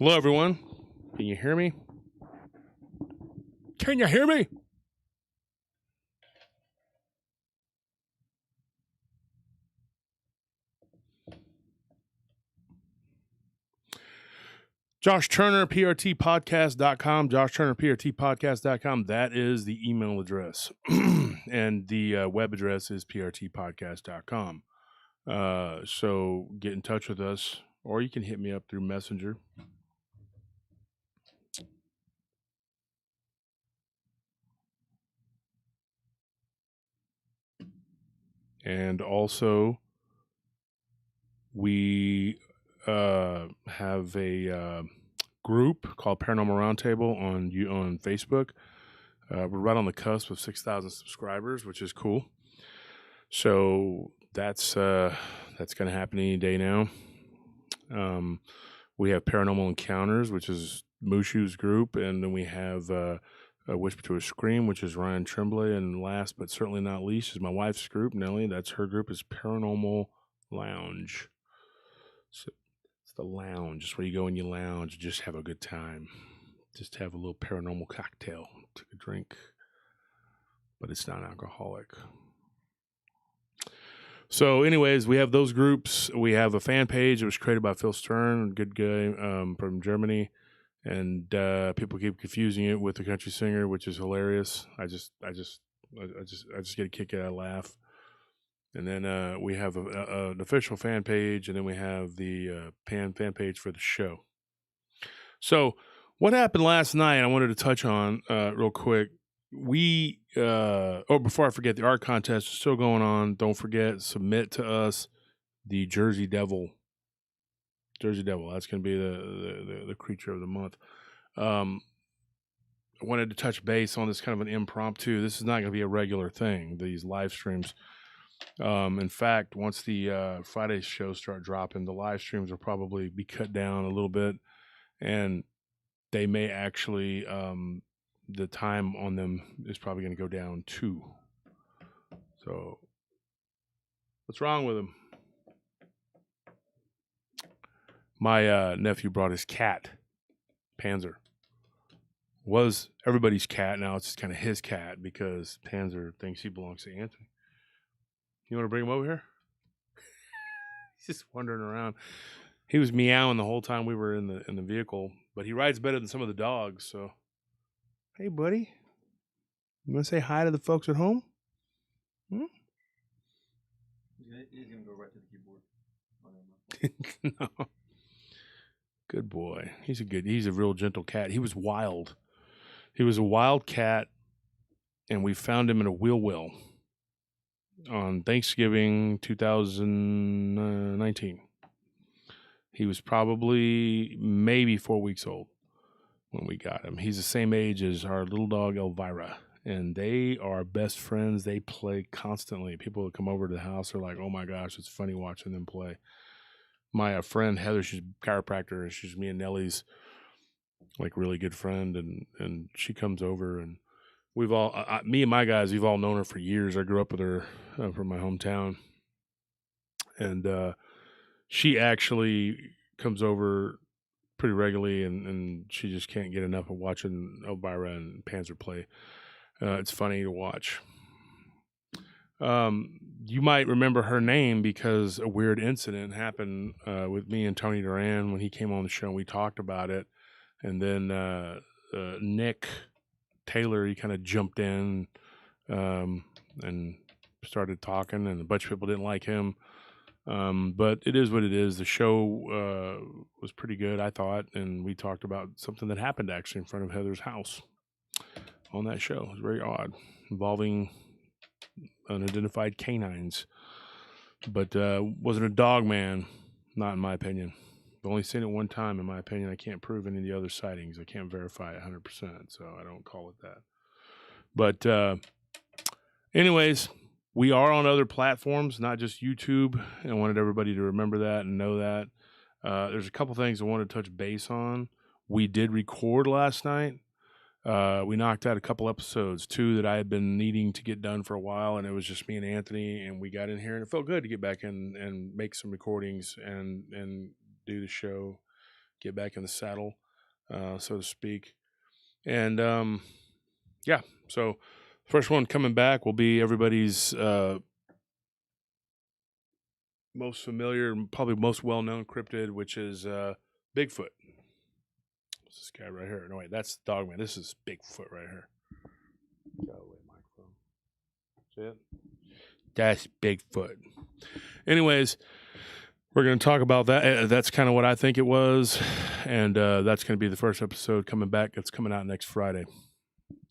Hello, everyone. Can you hear me? Can you hear me? Josh Turner, PRTpodcast.com. Josh Turner, PRTpodcast.com. That is the email address. And the web address is PRTpodcast.com. So get in touch with us, or you can hit me up through Messenger. And also, we have a group called Paranormal Round Table on Facebook. We're right on the cusp of 6,000 subscribers, which is cool. So that's going to happen any day now. We have Paranormal Encounters, which is Mushu's group, and then we have a Whisper to a Scream, which is Ryan Tremblay, and last but certainly not least is my wife's group, Nellie. That's her group is Paranormal Lounge. So it's the lounge. It's where you go and you lounge, just have a good time, just have a little paranormal cocktail, take a drink, but it's not alcoholic. So, anyways, we have those groups. We have a fan page. It was created by Phil Stern, a good guy from Germany, and people keep confusing it with the country singer, which is hilarious. I just get a kick out of laugh. And then we have an official fan page, and then we have the fan page for the show. So, what happened last night? I wanted to touch on real quick. Before I forget, the art contest is still going on. Don't forget, submit to us the Jersey Devil. Jersey Devil. That's going to be the creature of the month. I wanted to touch base on this kind of an impromptu. This is not going to be a regular thing, these live streams. In fact, once the Friday shows start dropping, the live streams will probably be cut down a little bit, and they may actually the time on them is probably going to go down too. So, what's wrong with him? My nephew brought his cat, Panzer. Was everybody's cat. Now it's kind of his cat because Panzer thinks he belongs to Anthony. You want to bring him over here? He's just wandering around. He was meowing the whole time we were in the vehicle, but he rides better than some of the dogs. So, hey, buddy, you want to say hi to the folks at home? He's gonna go right to the keyboard. No. Good boy. He's a real gentle cat. He was wild. He was a wild cat, and we found him in a wheel well on Thanksgiving 2019. He was probably maybe 4 weeks old when we got him. He's the same age as our little dog Elvira, and they are best friends. They play constantly. People that come over to the house are like, oh my gosh, it's funny watching them play. My friend Heather, she's a chiropractor, and she's me and Nellie's like really good friend, and she comes over, and we've all me and my guys, we've all known her for years. I grew up with her from my hometown, and she actually comes over pretty regularly, and she just can't get enough of watching Elvira and Panzer play. It's funny to watch. You might remember her name because a weird incident happened with me and Tony Duran when he came on the show, and we talked about it. And then Nick Taylor, he kind of jumped in and started talking, and a bunch of people didn't like him. But it is what it is. The show was pretty good, I thought, and we talked about something that happened actually in front of Heather's house on that show. It was very odd, involving unidentified canines, but wasn't a dog man, not in my opinion. I've only seen it one time, in my opinion. I can't prove any of the other sightings. I can't verify it 100%, so I don't call it that. But anyways, we are on other platforms, not just YouTube. I wanted everybody to remember that and know that. There's a couple things I wanted to touch base on. We did record last night. We knocked out a couple episodes, 2 that I had been needing to get done for a while, and it was just me and Anthony, and we got in here, and it felt good to get back in and make some recordings and do the show, get back in the saddle, so to speak. And yeah, so first one coming back will be everybody's most familiar, probably most well-known cryptid, which is Bigfoot. What's this guy right here? No, wait, that's Dogman. This is Bigfoot right here. See it? That's Bigfoot. Anyways, we're going to talk about that. That's kind of what I think it was. And that's going to be the first episode coming back. It's coming out next Friday.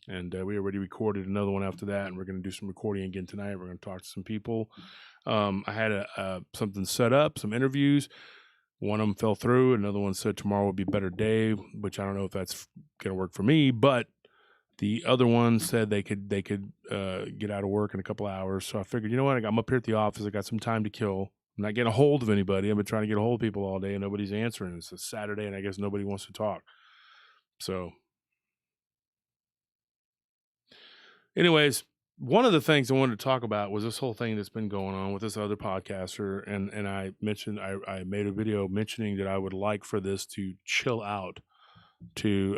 And we already recorded another one after that. And we're going to do some recording again tonight. We're going to talk to some people. I had something set up, some interviews. One of them fell through. Another one said tomorrow will be a better day, which I don't know if that's going to work for me. But the other one said they could get out of work in a couple of hours. So I figured, you know what? I'm up here at the office. I got some time to kill. I'm not getting a hold of anybody. I've been trying to get a hold of people all day, and nobody's answering. It's a Saturday, and I guess nobody wants to talk. So, anyways, one of the things I wanted to talk about was this whole thing that's been going on with this other podcaster, and I mentioned I made a video mentioning that I would like for this to chill out, to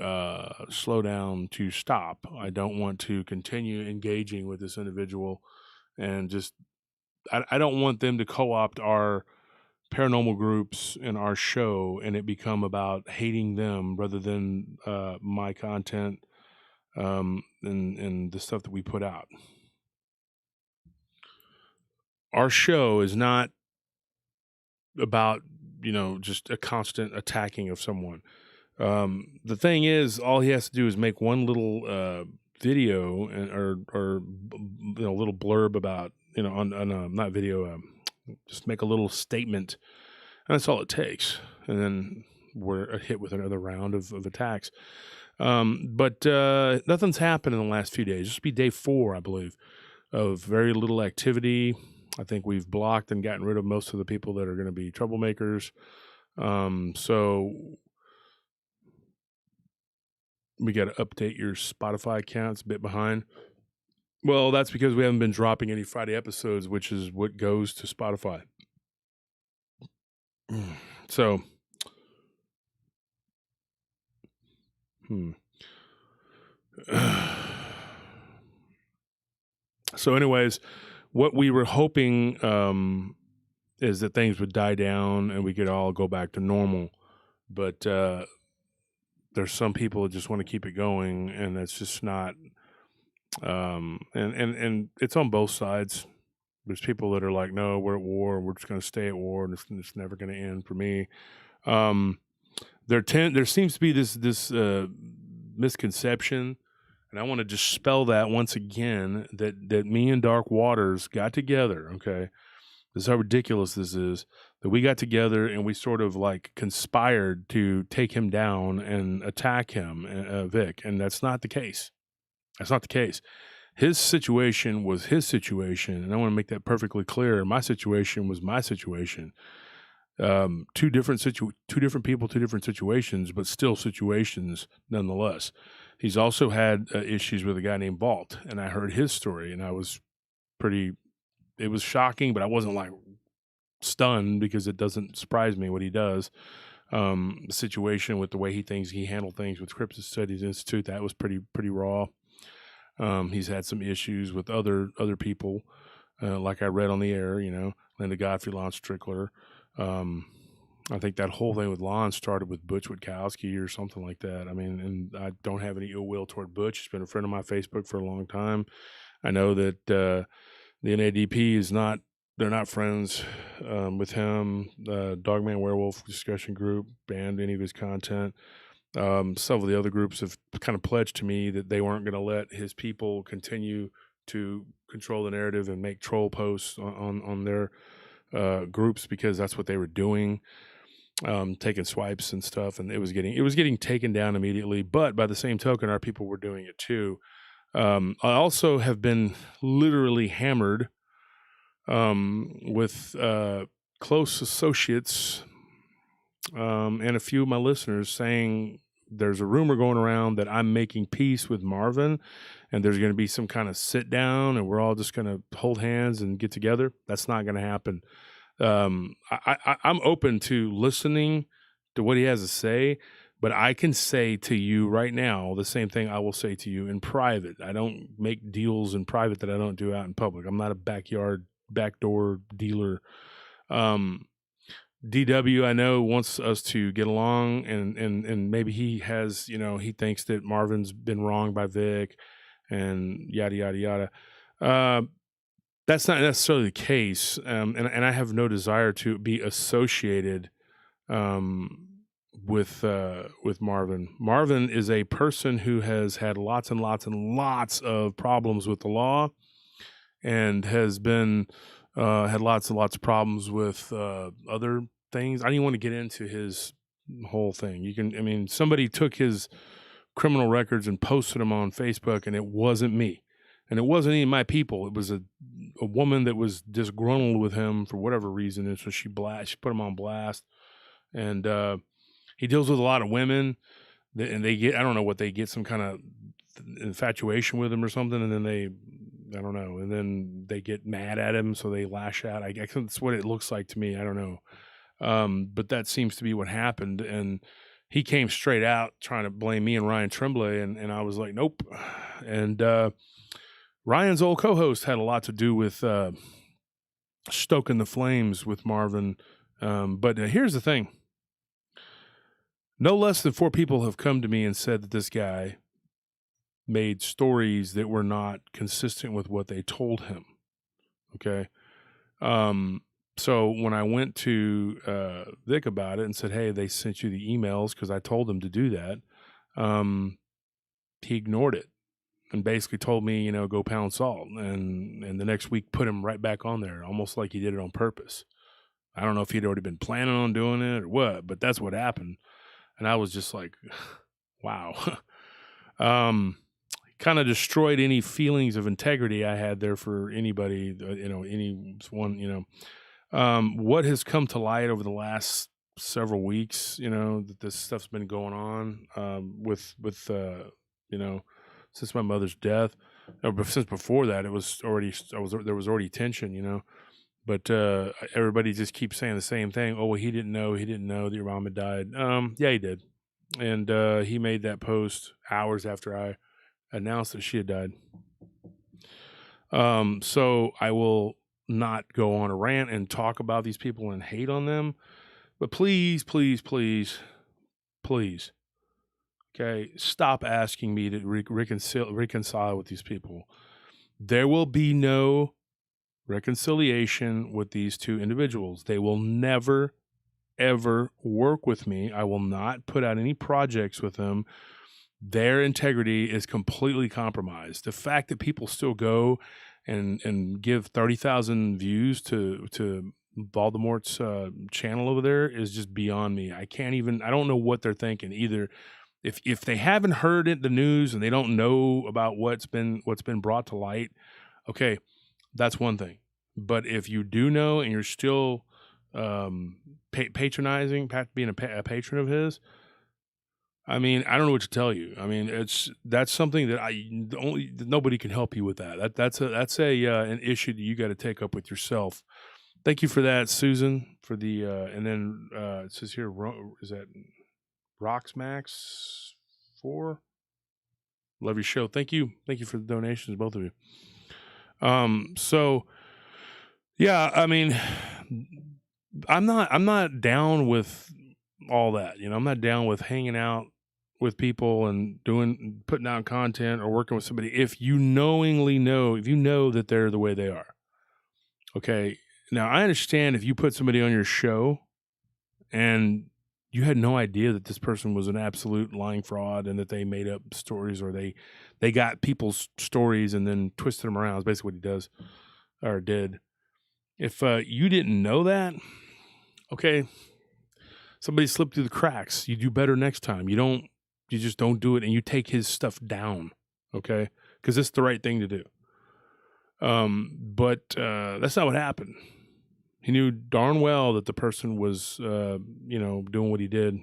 slow down, to stop. I don't want to continue engaging with this individual, and just I don't want them to co-opt our paranormal groups in our show and it become about hating them rather than my content and the stuff that we put out. Our show is not about, just a constant attacking of someone. The thing is, all he has to do is make one little video or little blurb about, on not video, just make a little statement, and that's all it takes. And then we're hit with another round of attacks. But nothing's happened in the last few days. This will be day 4, I believe, of very little activity. I think we've blocked and gotten rid of most of the people that are going to be troublemakers. So we got to update your Spotify account. It's a bit behind. Well, that's because we haven't been dropping any Friday episodes, which is what goes to Spotify. So, so anyways, what we were hoping is that things would die down and we could all go back to normal. But there's some people that just want to keep it going, and that's just not. And it's on both sides. There's people that are like, no, we're at war. We're just going to stay at war, and it's never going to end for me. There seems to be this misconception, and I want to just spell that once again, that me and Dark Waters got together, okay? This is how ridiculous this is, that we got together and we sort of like conspired to take him down and attack him, Vic, and that's not the case. That's not the case. His situation was his situation, and I want to make that perfectly clear. My situation was my situation. Two different people, two different situations, but still situations nonetheless. He's also had issues with a guy named Vault, and I heard his story, and I was it was shocking, but I wasn't like stunned because it doesn't surprise me what he does. The situation with the way he handled things with Cryptid Studies Institute, that was pretty raw. He's had some issues with other people, like I read on the air, Linda Godfrey, Lon Strickler. I think that whole thing with Lon started with Butch Witkowski or something like that. I mean, and I don't have any ill will toward Butch. He's been a friend of my Facebook for a long time. I know that the NADP is not, they're not friends with him. Dogman Werewolf discussion group banned any of his content. Some of the other groups have kind of pledged to me that they weren't going to let his people continue to control the narrative and make troll posts on their groups, because that's what they were doing, taking swipes and stuff, and it was getting taken down immediately. But by the same token, our people were doing it too. I also have been literally hammered with close associates and a few of my listeners saying there's a rumor going around that I'm making peace with Marvin, and there's going to be some kind of sit down and we're all just going to hold hands and get together. That's not going to happen. I'm open to listening to what he has to say, but I can say to you right now the same thing I will say to you in private. I don't make deals in private that I don't do out in public. I'm not a backdoor dealer. DW, I know, wants us to get along, and maybe he has, he thinks that Marvin's been wronged by Vic, and yada yada yada. That's not necessarily the case, and I have no desire to be associated with Marvin. Marvin is a person who has had lots and lots and lots of problems with the law, and has been had lots and lots of problems with other things. I don't even want to get into his whole thing. Somebody took his criminal records and posted them on Facebook, and it wasn't me. And it wasn't even my people. It was a woman that was disgruntled with him for whatever reason, and so she put him on blast. And he deals with a lot of women, and they get, I don't know what they get, some kind of infatuation with him or something, and then I don't know, and then they get mad at him, so they lash out. I guess that's what it looks like to me. I don't know, but that seems to be what happened. And he came straight out trying to blame me and Ryan Tremblay, and I was like, nope. And Ryan's old co-host had a lot to do with stoking the flames with Marvin. But here's the thing. No less than 4 people have come to me and said that this guy made stories that were not consistent with what they told him. Okay. So when I went to Vic about it and said, hey, they sent you the emails because I told them to do that, he ignored it and basically told me, go pound salt. And the next week put him right back on there, almost like he did it on purpose. I don't know if he'd already been planning on doing it or what, but that's what happened. And I was just like, wow. Kind of destroyed any feelings of integrity I had there for anybody, anyone, what has come to light over the last several weeks, that this stuff's been going on, with since my mother's death, or since before that, there was already tension, but everybody just keeps saying the same thing. Oh, well, he didn't know that your mom had died. Yeah, he did. And he made that post hours after I announced that she had died. So I will not go on a rant and talk about these people and hate on them, but please, please, please, please, okay, stop asking me to reconcile with these people. There will be no reconciliation with these 2 individuals. They will never, ever work with me. I will not put out any projects with them. Their integrity is completely compromised. The fact that people still go and give 30,000 views to Voldemort's channel over there is just beyond me. I don't know what they're thinking either. If they haven't heard the news and they don't know about what's been brought to light, okay, that's one thing. But if you do know and you're still patronizing, being a patron of his, I don't know what to tell you. That's something that nobody can help you with that. That's an issue that you got to take up with yourself. Thank you for that, Susan, for the, and then it says here, is that Roxmax 4? Love your show. Thank you for the donations, both of you. So yeah, I'm not down with all that. I'm not down with hanging out with people and putting out content or working with somebody if you know that they're the way they are. Okay. Now I understand if you put somebody on your show and you had no idea that this person was an absolute lying fraud and that they made up stories, or they got people's stories and then twisted them around. Is basically what he does or did. If you didn't know that, okay, somebody slipped through the cracks. You do better next time. You just don't do it, and you take his stuff down, okay? Because it's the right thing to do. But that's not what happened. He knew darn well that the person was, doing what he did,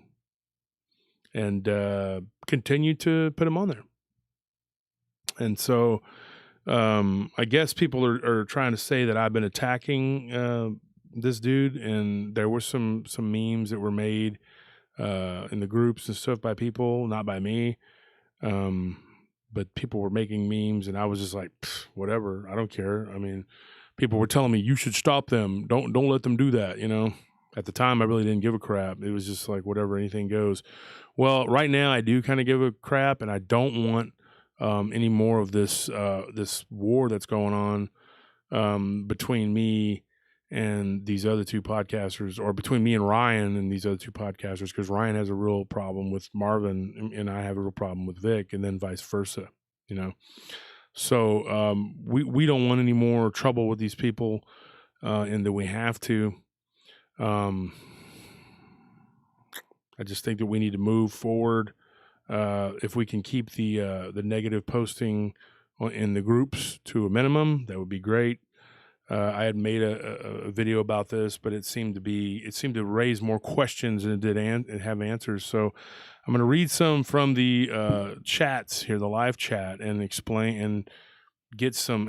and continued to put him on there. And so, I guess people are trying to say that I've been attacking this dude, and there were some memes that were made in the groups and stuff by people, not by me. But people were making memes, and I was just like, whatever, I don't care. I mean, people were telling me you should stop them. Don't let them do that. You know, at the time I really didn't give a crap. It was just like whatever, anything goes. Well, right now I do kind of give a crap, and I don't want any more of this this war that's going on between me and these other two podcasters, or between me and Ryan and these other two podcasters, because Ryan has a real problem with Marvin and I have a real problem with Vic, and then vice versa, you know. So we don't want any more trouble with these people, and that we have to. I just think that we need to move forward. If we can keep the negative posting in the groups to a minimum, that would be great. I had made a video about this, but it seemed to raise more questions than it did have answers. So I'm going to read some from the chats here, the live chat, and explain and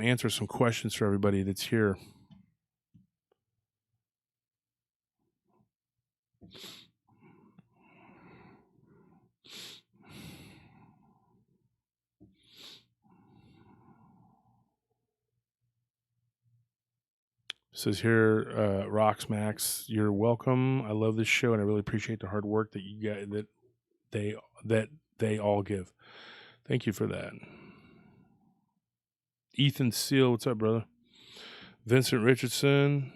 answer some questions for everybody that's here. Says here, Rocks Max, you're welcome. I love this show, and I really appreciate the hard work that you guys that they all give. Thank you for that. Ethan Seal, what's up, brother? Vincent Richardson,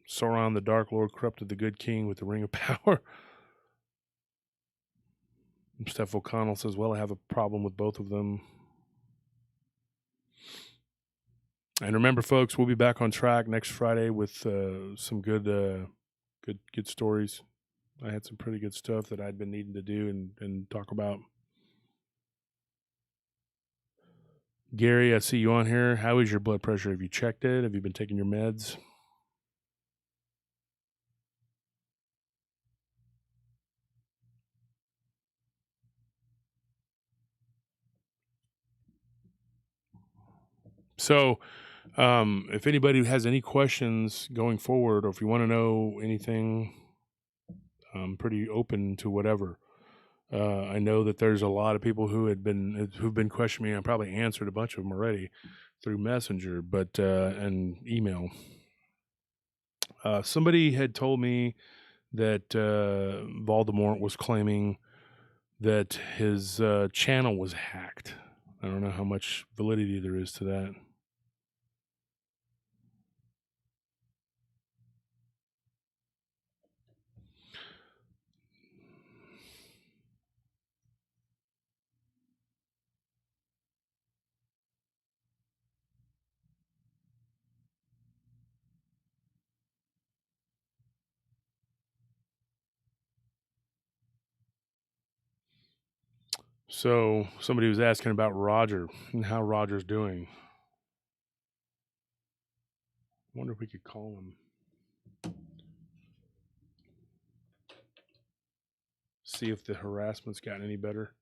Sauron the Dark Lord corrupted the good king with the Ring of Power. Steph O'Connell says, well, I have a problem with both of them. And remember, folks, we'll be back on track next Friday with some good stories. I had some pretty good stuff that I'd been needing to do and talk about. Gary, I see you on here. How is your blood pressure? Have you checked it? Have you been taking your meds? So, if anybody has any questions going forward, or if you want to know anything, I'm pretty open to whatever. I know that there's a lot of people who've been questioning me. I probably answered a bunch of them already through Messenger, but and email. Somebody had told me that Voldemort was claiming that his channel was hacked. I don't know how much validity there is to that. So somebody was asking about Roger and how Roger's doing. I wonder if we could call him. See if the harassment's gotten any better.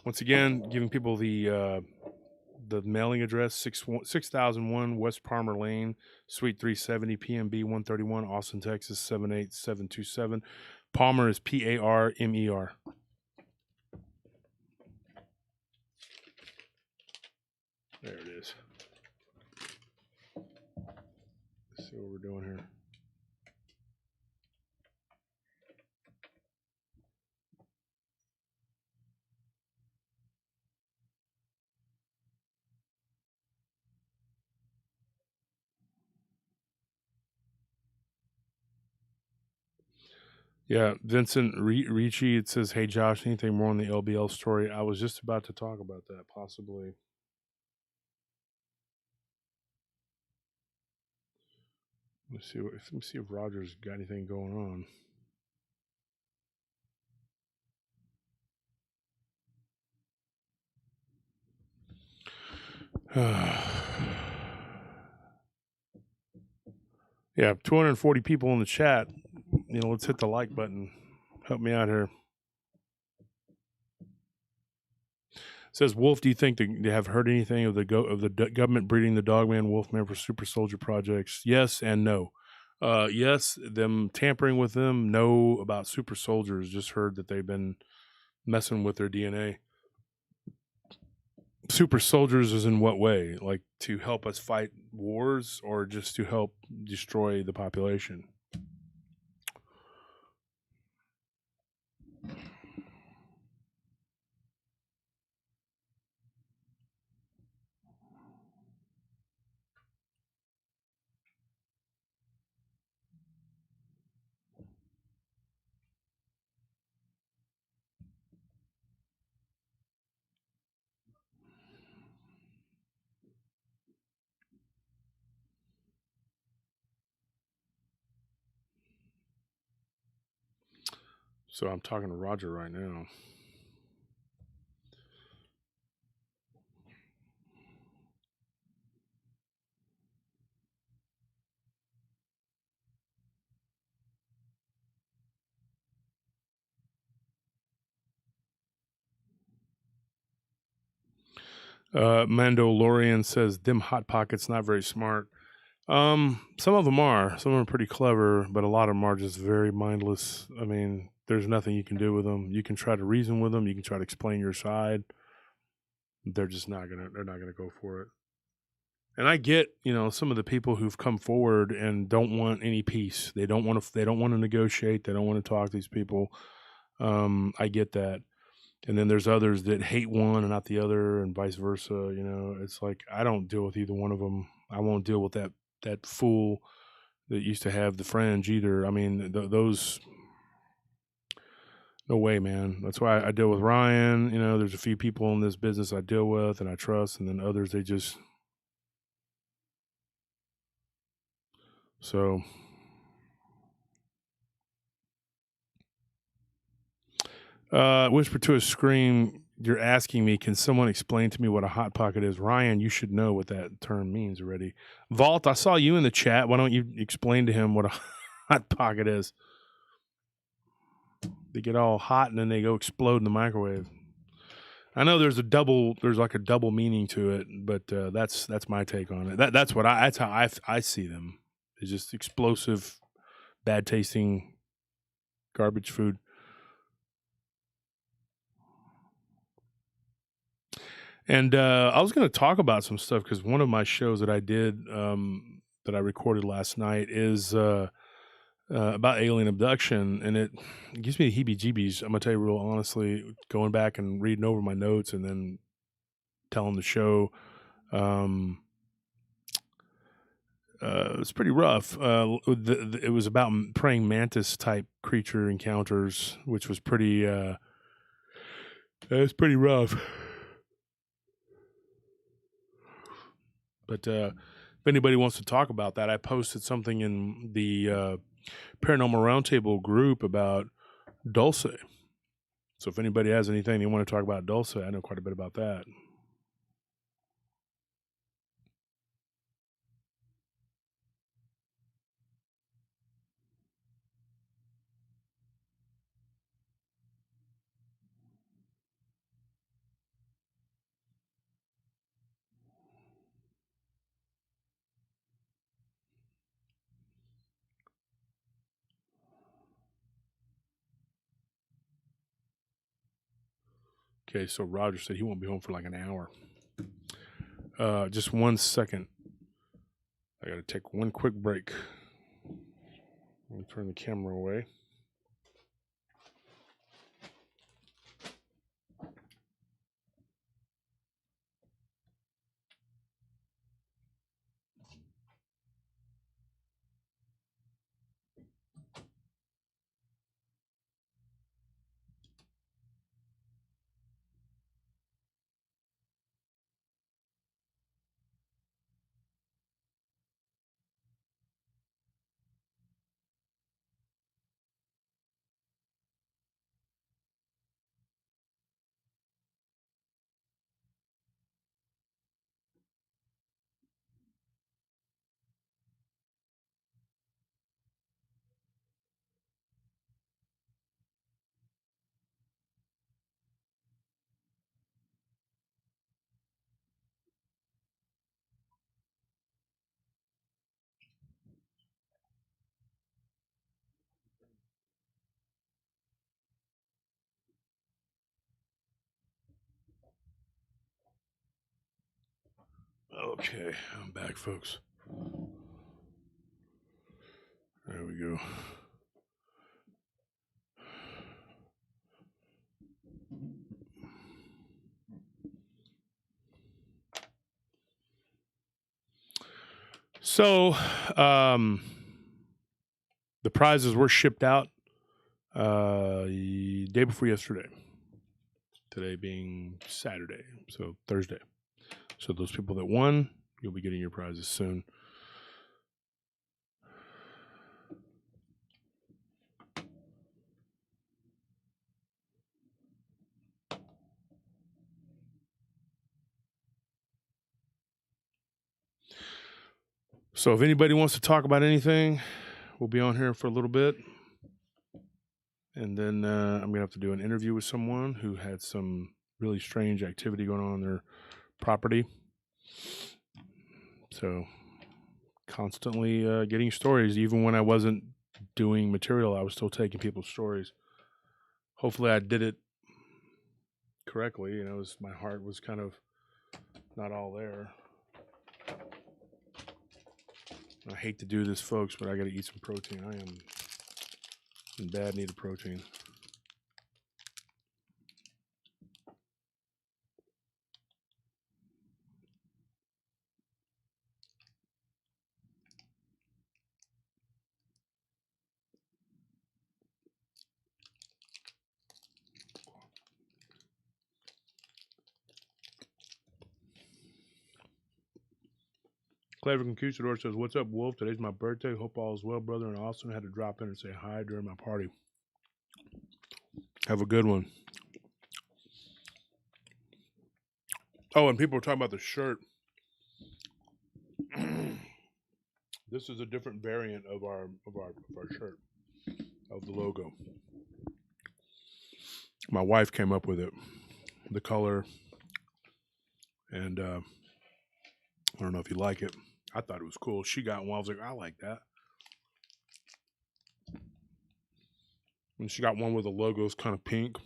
Once again, giving people the mailing address, 6001 West Palmer Lane, Suite 370, PMB 131, Austin, Texas 78727. Palmer is Parmer. There it is. Let's see what we're doing here. Yeah, Vincent Ricci, it says, hey, Josh, anything more on the LBL story? I was just about to talk about that, possibly. Let me see if Roger's got anything going on. Yeah, 240 people in the chat. Let's hit the like button. Help me out here. Says Wolf, do you think they have heard anything of the government breeding the Dogman Wolfman for super soldier projects? Yes and no. Yes, them tampering with them. No, about super soldiers. Just heard that they've been messing with their DNA. Super soldiers is in what way? Like to help us fight wars, or just to help destroy the population? So I'm talking to Roger right now. Mandalorian says, "Them hot pockets not very smart." Some of them are. Some of them are pretty clever, but a lot of them are just very mindless. I mean, there's nothing you can do with them. You can try to reason with them. You can try to explain your side. They're just not gonna. They're not gonna go for it. And I get, some of the people who've come forward and don't want any peace. They don't want to. They don't want to negotiate. They don't want to talk to these people. I get that. And then there's others that hate one and not the other, and vice versa. It's like I don't deal with either one of them. I won't deal with that fool that used to have the fringe either. I mean, those. No way, man. That's why I deal with Ryan. There's a few people in this business I deal with and I trust, and then others they just. So. Whisper to a scream. You're asking me, can someone explain to me what a hot pocket is? Ryan, you should know what that term means already. Vault, I saw you in the chat. Why don't you explain to him what a hot pocket is? They get all hot and then they go explode in the microwave. I know there's like a double meaning to it, but that's my take on it. That's how I see them. It's just explosive, bad tasting garbage food. And I was going to talk about some stuff because one of my shows that I did that I recorded last night is about alien abduction, and it gives me the heebie-jeebies. I'm going to tell you real honestly, going back and reading over my notes and then telling the show. It's pretty rough. It was about praying mantis type creature encounters, which was pretty. It's pretty rough. But if anybody wants to talk about that, I posted something in the Paranormal Round Table group about Dulce. So if anybody has anything they want to talk about Dulce, I know quite a bit about that. Okay, so Roger said he won't be home for like an hour. Just 1 second. I got to take one quick break. Let me turn the camera away. Okay, I'm back, folks. There we go. So, the prizes were shipped out day before yesterday. Today being Saturday, so Thursday. So those people that won, you'll be getting your prizes soon. So if anybody wants to talk about anything, we'll be on here for a little bit. And then I'm going to have to do an interview with someone who had some really strange activity going on their property. So constantly getting stories. Even when I wasn't doing material, I was still taking people's stories. Hopefully I did it correctly. You know, my heart was kind of not all there. I hate to do this, folks, but I got to eat some protein. I am in bad need of protein. Clever Conquistador says, "What's up, Wolf? Today's my birthday. Hope all is well, brother. And Austin had to drop in and say hi during my party. Have a good one." Oh, and people were talking about the shirt. This is a different variant of our shirt, of the logo. My wife came up with it, the color, and I don't know if you like it. I thought it was cool. She got one. I was like, I like that. And she got one where the logo's kind of pink.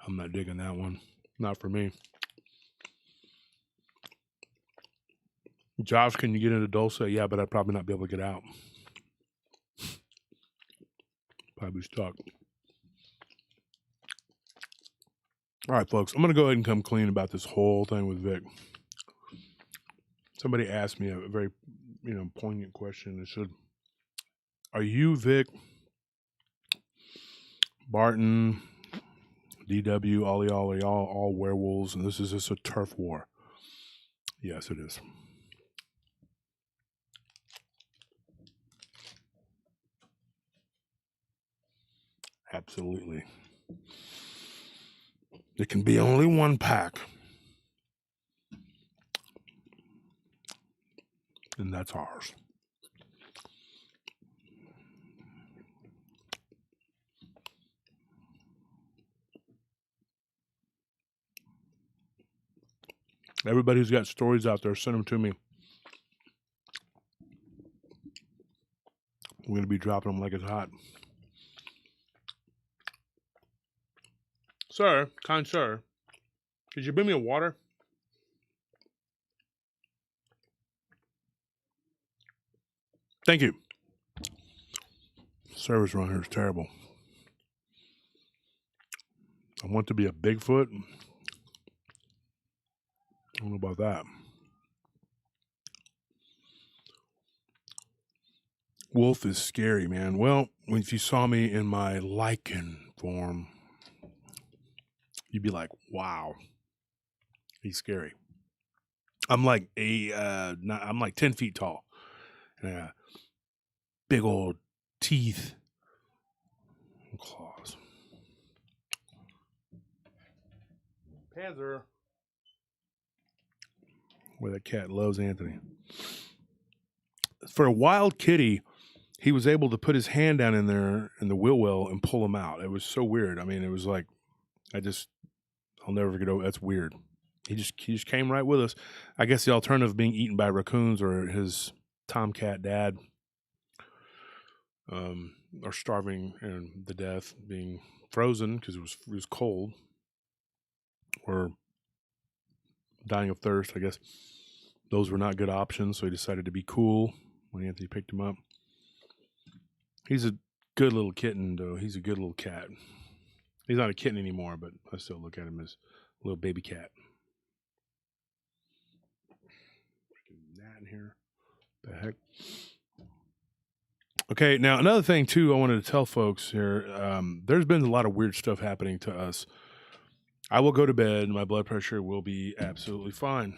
I'm not digging that one. Not for me. Josh, can you get into Dulce? Yeah, but I'd probably not be able to get out. Probably stuck. All right, folks. I'm going to go ahead and come clean about this whole thing with Vic. Somebody asked me a very, poignant question. They said, "Are you Vic, Barton, DW, all werewolves, and this is just a turf war?" Yes, it is. Absolutely. It can be only one pack. And that's ours. Everybody who's got stories out there, send them to me. We're going to be dropping them like it's hot. Sir, kind sir, could you bring me a water? Thank you. Service around here is terrible. I want to be a Bigfoot. I don't know about that. Wolf is scary, man. Well, if you saw me in my lichen form, you'd be like, wow, he's scary. I'm like I'm like 10 feet tall. And big old teeth and claws. Panzer. Where that cat loves Anthony. For a wild kitty, he was able to put his hand down in there in the wheel well and pull him out. It was so weird. I mean, it was like, I'll never forget. That's weird. He just came right with us. I guess the alternative of being eaten by raccoons or his tomcat dad, or starving and the death, being frozen because it was cold, or dying of thirst, I guess. Those were not good options, so he decided to be cool when Anthony picked him up. He's a good little kitten, though. He's a good little cat. He's not a kitten anymore, but I still look at him as a little baby cat. Freaking gnat in here. The heck? Okay, now another thing too I wanted to tell folks here, there's been a lot of weird stuff happening to us. I will go to bed and my blood pressure will be absolutely fine.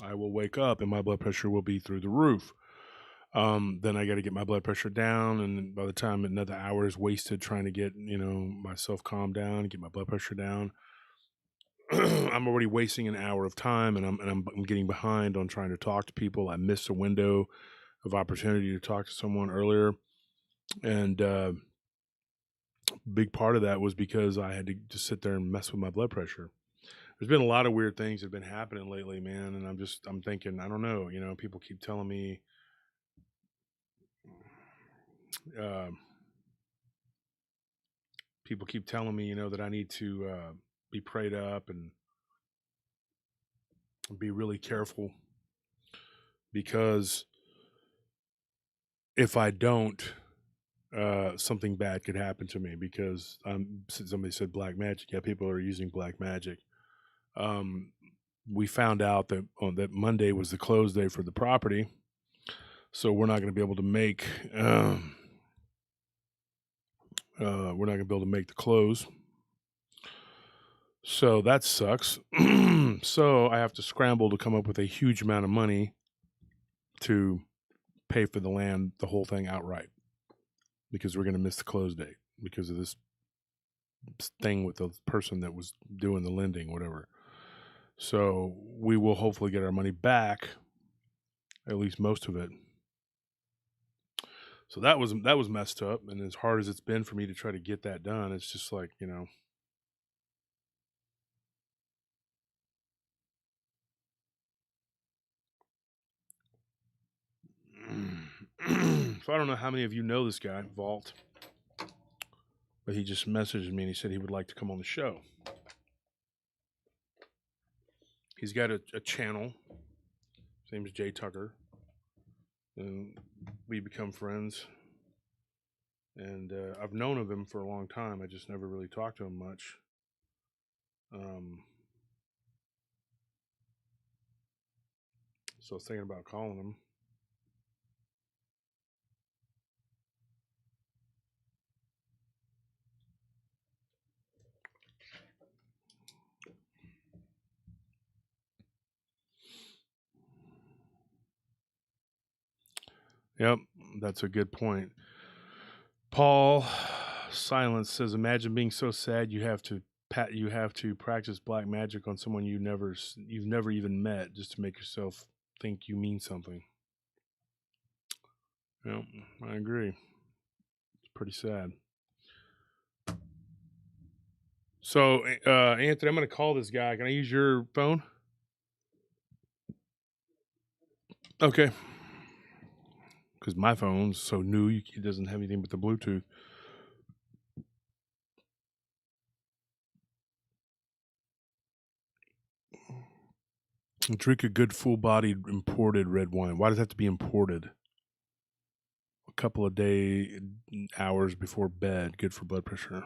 I will wake up and my blood pressure will be through the roof. Then I got to get my blood pressure down, and by the time another hour is wasted trying to get myself calmed down and get my blood pressure down, I'm already wasting an hour of time, and I'm getting behind on trying to talk to people. I missed a window of opportunity to talk to someone earlier, and big part of that was because I had to just sit there and mess with my blood pressure. There's been a lot of weird things that have been happening lately, man, and I'm thinking, I don't know, people keep telling me that I need to be prayed up and be really careful, because if I don't, something bad could happen to me, because somebody said black magic. Yeah, people are using black magic. We found out that that Monday was the close day for the property, so we're not going to be able to make the close. So that sucks. So I have to scramble to come up with a huge amount of money to pay for the land, the whole thing outright, because we're going to miss the close date because of this thing with the person that was doing the lending, whatever. So we will hopefully get our money back, at least most of it. So that was messed up, and as hard as it's been for me to try to get that done, it's just like, So I don't know how many of you know this guy, Vault, but he just messaged me and he said he would like to come on the show. He's got a channel. His name is Jay Tucker, and we become friends. And I've known of him for a long time. I just never really talked to him much. So I was thinking about calling him. Yep, that's a good point. Paul Silence says, "Imagine being so sad you have to practice black magic on someone you've never even met, just to make yourself think you mean something." Yep, I agree. It's pretty sad. So, Anthony, I'm going to call this guy. Can I use your phone? Okay. Because my phone's so new, it doesn't have anything but the Bluetooth. Drink a good full-bodied imported red wine. Why does it have to be imported? A couple of hours before bed. Good for blood pressure.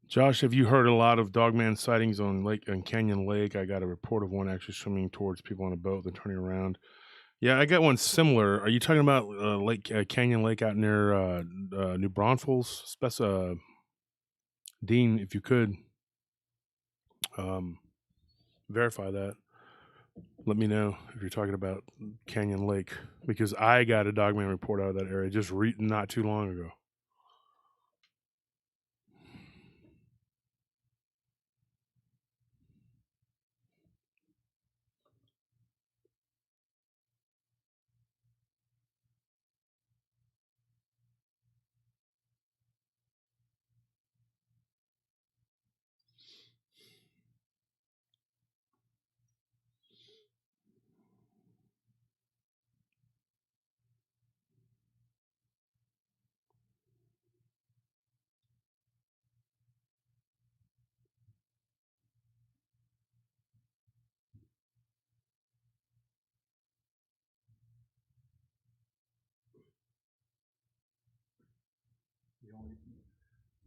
Josh, have you heard a lot of dogman sightings on Canyon Lake? I got a report of one actually swimming towards people on a boat, then turning around. Yeah, I got one similar. Are you talking about Canyon Lake out near New Braunfels? Dean, if you could verify that. Let me know if you're talking about Canyon Lake, because I got a dogman report out of that area just not too long ago.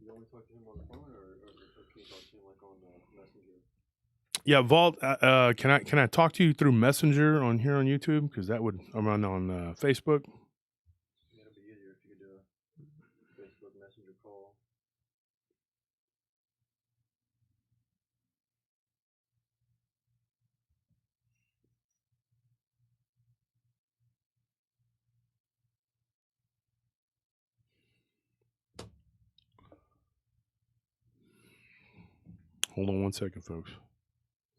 You only talk to him on the phone, or can you talk to him like on Messenger? Yeah, Vault. Can I talk to you through Messenger on here on YouTube? Because that would I'm on Facebook. Yeah, it'd be easier if you could do a Facebook Messenger call. Hold on one second, folks.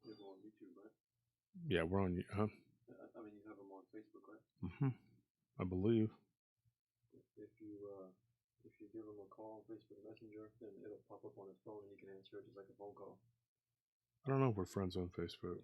You have him on YouTube, right? Yeah, we're on. Huh? I mean, you have him on Facebook, right? I believe. If you give him a call on Facebook Messenger, then it'll pop up on his phone and he can answer it just like a phone call. I don't know if we're friends on Facebook.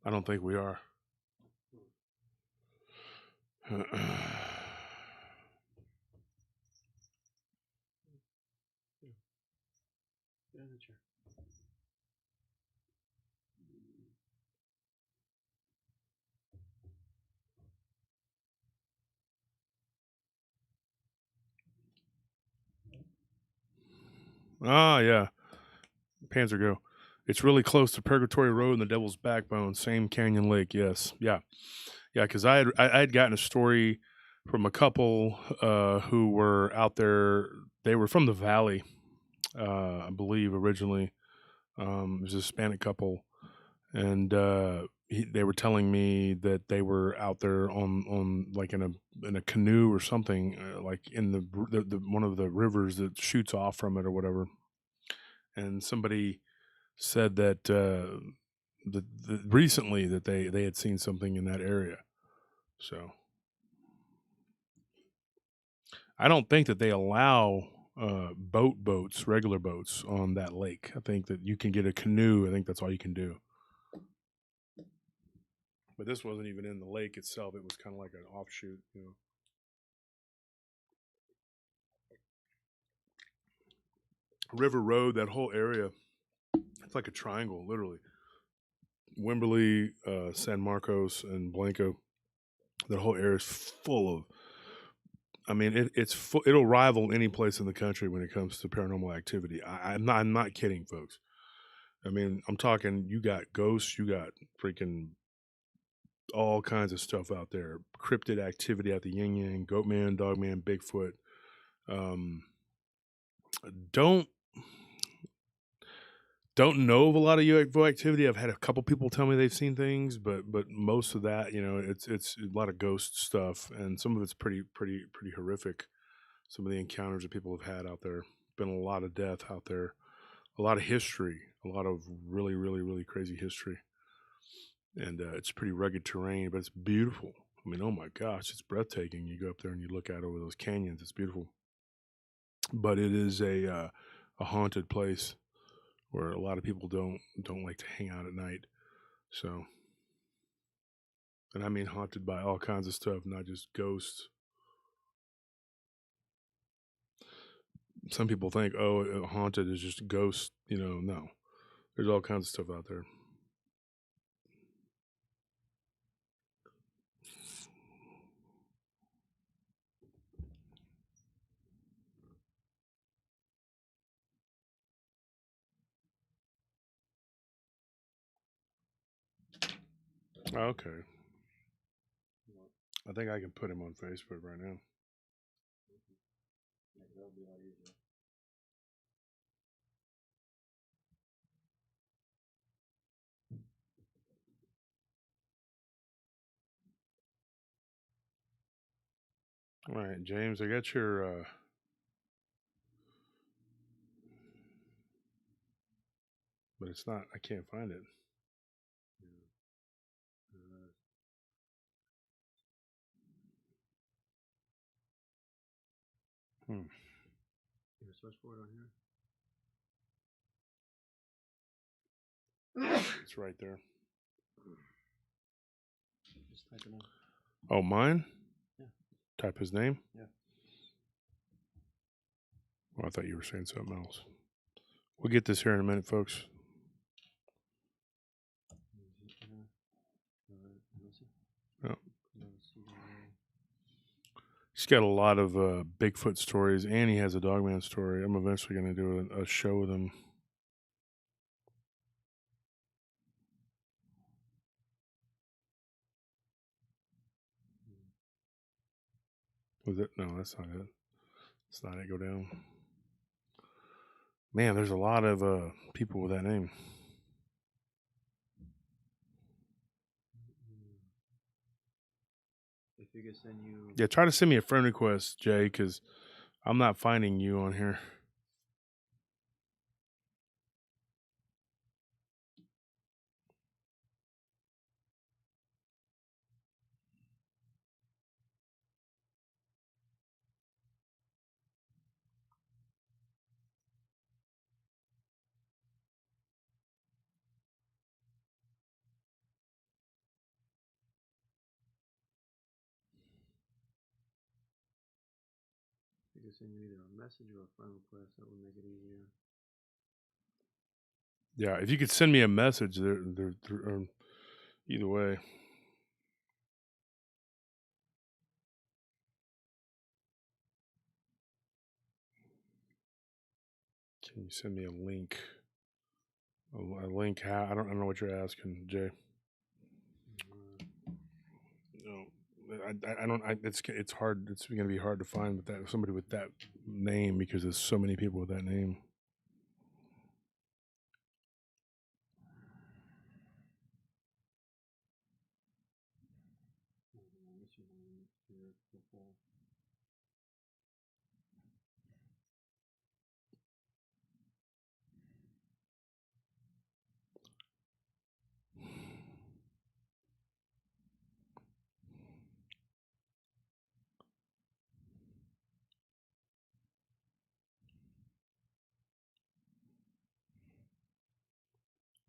I don't think we are. Get in the chair. Yeah. Panzer Go. It's really close to Purgatory Road and the Devil's Backbone, same Canyon Lake. Yes, yeah, because I had gotten a story from a couple who were out there. They were from the Valley, I believe, originally. It was a Hispanic couple, and they were telling me that they were out there on like in a canoe or something, like in the one of the rivers that shoots off from it or whatever. And somebody said that recently that they had seen something in that area. So I don't think that they allow boats, regular boats on that lake. I think that you can get a canoe. I think that's all you can do. But this wasn't even in the lake itself. It was kind of like an offshoot, River Road, that whole area, it's like a triangle, literally. Wimberley, San Marcos, and Blanco. That whole area is full of. I mean, it'll rival any place in the country when it comes to paranormal activity. I'm not kidding, folks. I mean, I'm talking. You got ghosts, you got freaking all kinds of stuff out there. Cryptid activity at the Yin Yang, Goatman, Dogman, Bigfoot. Um, don't don't know of a lot of UFO activity. I've had a couple people tell me they've seen things, but most of that, it's a lot of ghost stuff, and some of it's pretty horrific. Some of the encounters that people have had out there. Been a lot of death out there, a lot of history, a lot of really crazy history, and it's pretty rugged terrain, but it's beautiful. I mean, oh my gosh, it's breathtaking. You go up there and you look out over those canyons. It's beautiful, but it is a haunted place where a lot of people don't like to hang out at night. So, and I mean haunted by all kinds of stuff, not just ghosts. Some people think, oh, haunted is just ghosts. No, there's all kinds of stuff out there. Okay. I think I can put him on Facebook right now. Yeah, that would be a lot easier. All right, James, I got your. But it's not. I can't find it. Hmm. search for it on here? It's right there. Just type it in. Oh, mine? Yeah. Type his name? Yeah. Well, I thought you were saying something else. We'll get this here in a minute, folks. Oh. He's got a lot of Bigfoot stories, and he has a Dogman story. I'm eventually going to do a show with him. Was it? No, that's not it. That's not it. Go down. Man, there's a lot of people with that name. If you could send you. Yeah, try to send me a friend request, Jay, because I'm not finding you on here. You could send you either a message or a friend request. That would make it easier. Yeah, if you could send me a message, either way. Can you send me a link? A link? How? I don't know what you're asking, Jay. No, I don't. It's hard. It's going to be hard to find with that somebody with that name because there's so many people with that name.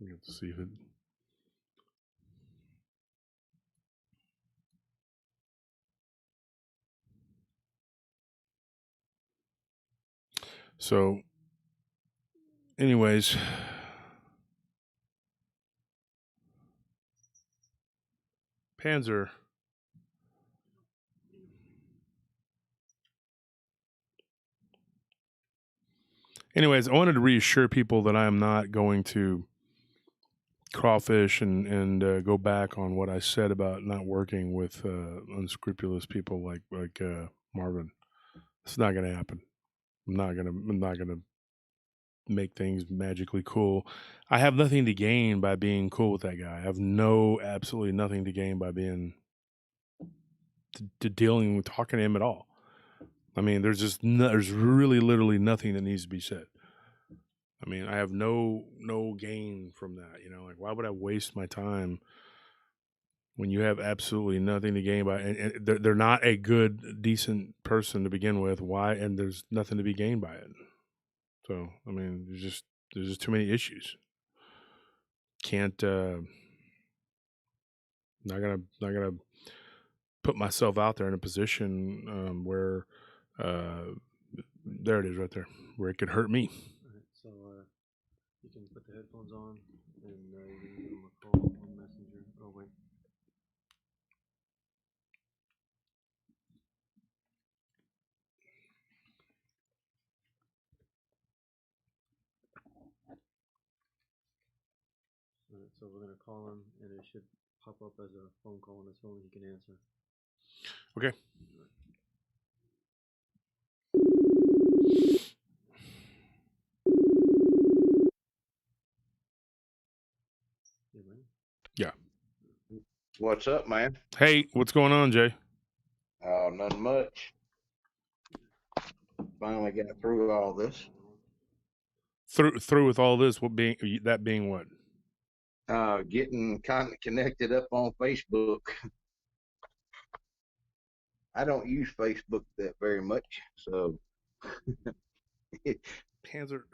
We have to see if it. So, anyways, Panzer. Anyways, I wanted to reassure people that I am not going to crawfish and go back on what I said about not working with unscrupulous people like Marvin. It's not going to happen. I'm not gonna make things magically cool. I have nothing to gain by being cool with that guy. I have absolutely nothing to gain by being to dealing with talking to him at all. I mean, there's really literally nothing that needs to be said. I mean, I have no gain from that. You know, like why would I waste my time when you have absolutely nothing to gain by? And they're not a good, decent person to begin with. Why? And there's nothing to be gained by it. So I mean, there's just too many issues. Can't not gonna put myself out there in a position where there it is right there where it could hurt me. All right, so you can put the headphones on and you can give them a call on Messenger. Oh wait. All right, so we're gonna call him, and it should pop up as a phone call on his phone. He can answer. Okay. Yeah. What's up, man? Hey, what's going on, Jay? Oh, nothing much. Finally got through all this. Through with all this, that being what? Getting connected up on Facebook. I don't use Facebook that very much, so Hands are.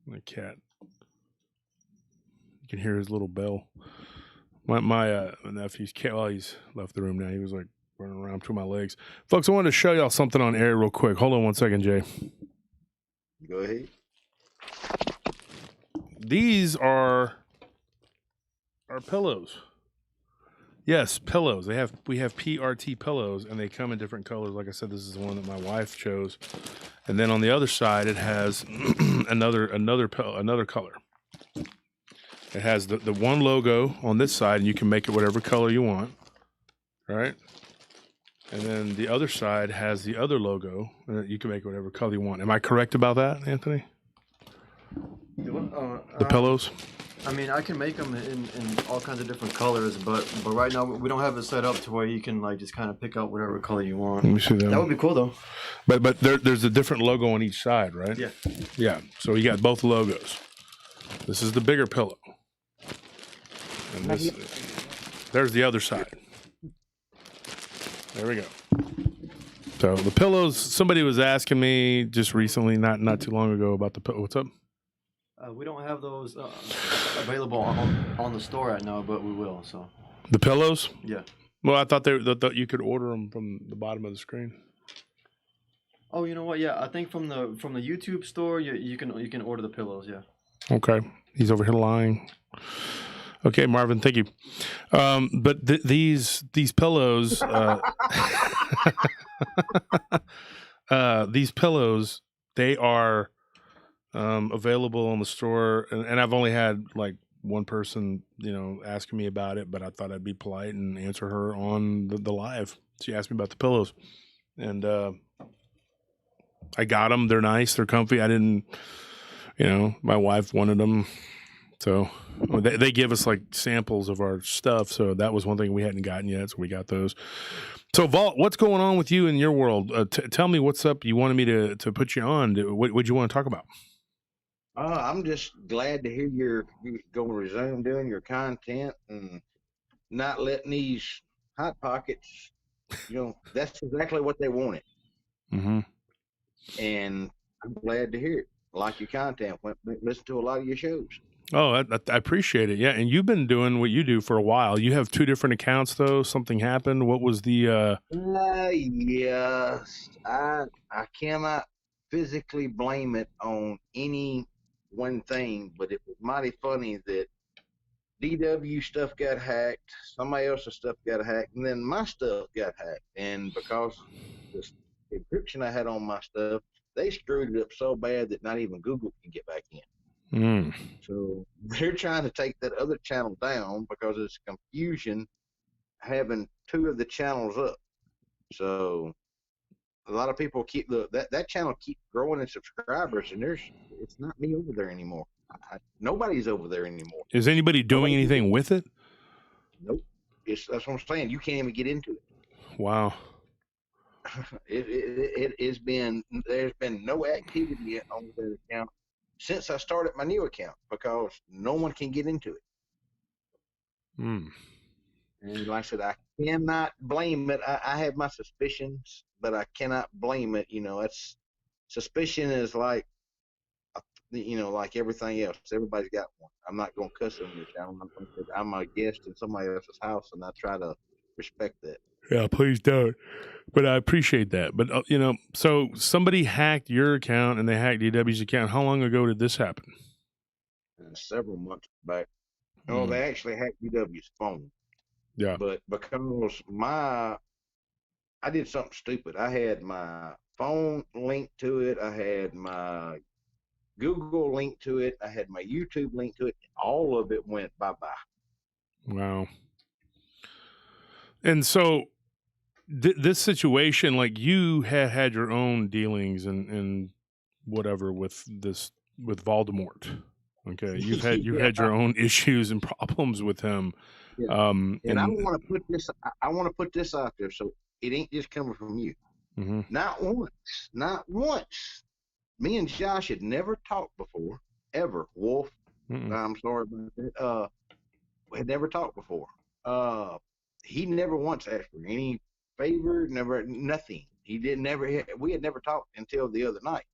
My cat. You can hear his little bell. My nephew's cat. Well, he's left the room now. He was like running around between my legs. Folks, I wanted to show y'all something on air real quick. Hold on one second, Jay. Go ahead. These are our pillows. Yes, pillows. We have PRT pillows, and they come in different colors. Like I said, this is the one that my wife chose, and then on the other side, it has another color. It has the one logo on this side, and you can make it whatever color you want. All right, and then the other side has the other logo, and you can make it whatever color you want. Am I correct about that, Anthony? The pillows. I mean, I can make them in all kinds of different colors, but right now we don't have it set up to where you can like just kind of pick out whatever color you want. Let me see that. That would be cool though. But there's a different logo on each side, right? Yeah. Yeah. So you got both logos. This is the bigger pillow, and there's the other side. There we go. So the pillows. Somebody was asking me just recently, not too long ago, about the pillow. What's up? We don't have those available on the store right now, but we will. So The pillows? yeah. Well, I thought that you could order them from the bottom of the screen. Oh, you know what? Yeah, I think from the YouTube store, you can order the pillows. Yeah. Okay, he's over here lying. Okay, Marvin, thank you. But these pillows, these pillows, they are available on the store, and I've only had like one person, asking me about it, but I thought I'd be polite and answer her on the live. She asked me about the pillows, and I got them. They're nice. They're comfy. I didn't, my wife wanted them. So they give us like samples of our stuff. So that was one thing we hadn't gotten yet. So we got those. So Vault, what's going on with you in your world? Tell me what's up. You wanted me to put you on. What you want to talk about? I'm just glad to hear you're going to resume doing your content and not letting these hot pockets, that's exactly what they wanted. Mm-hmm. And I'm glad to hear it. Like your content. Listen to a lot of your shows. Oh, I appreciate it. Yeah, and you've been doing what you do for a while. You have 2 different accounts, though. Something happened. What was the? Yes, I cannot physically blame it on any one thing, but it was mighty funny that DW stuff got hacked, somebody else's stuff got hacked, and then my stuff got hacked. And because the encryption I had on my stuff, they screwed it up so bad that not even Google can get back in. So they're trying to take that other channel down because it's confusion having 2 of the channels up. So a lot of people keep that channel keep growing in subscribers, and it's not me over there anymore. Nobody's over there anymore. Is anybody doing anything with it? Nope. That's what I'm saying. You can't even get into it. Wow. It has been, there's been no activity on that account since I started my new account because no one can get into it. And like I said, I cannot blame it. I have my suspicions, but I cannot blame it. That's suspicion is like, like everything else. Everybody's got one. I'm not going to cuss on your channel. I'm a guest in somebody else's house, and I try to respect that. Yeah, please don't. But I appreciate that. But, so somebody hacked your account and they hacked DW's account. How long ago did this happen? Several months back. Oh, they actually hacked DW's phone. Yeah. But because I did something stupid. I had my phone linked to it. I had my Google linked to it. I had my YouTube linked to it. All of it went bye-bye. Wow. And so this situation, like you had your own dealings and whatever with Voldemort. Okay. You've had your own issues and problems with him. Yeah. And I want to put this out there so it ain't just coming from you. Mm-hmm. Not once. Me and Josh had never talked before, ever. Wolf, I'm sorry about that. We had never talked before. He never once asked for any favor, never, nothing. we had never talked until the other night.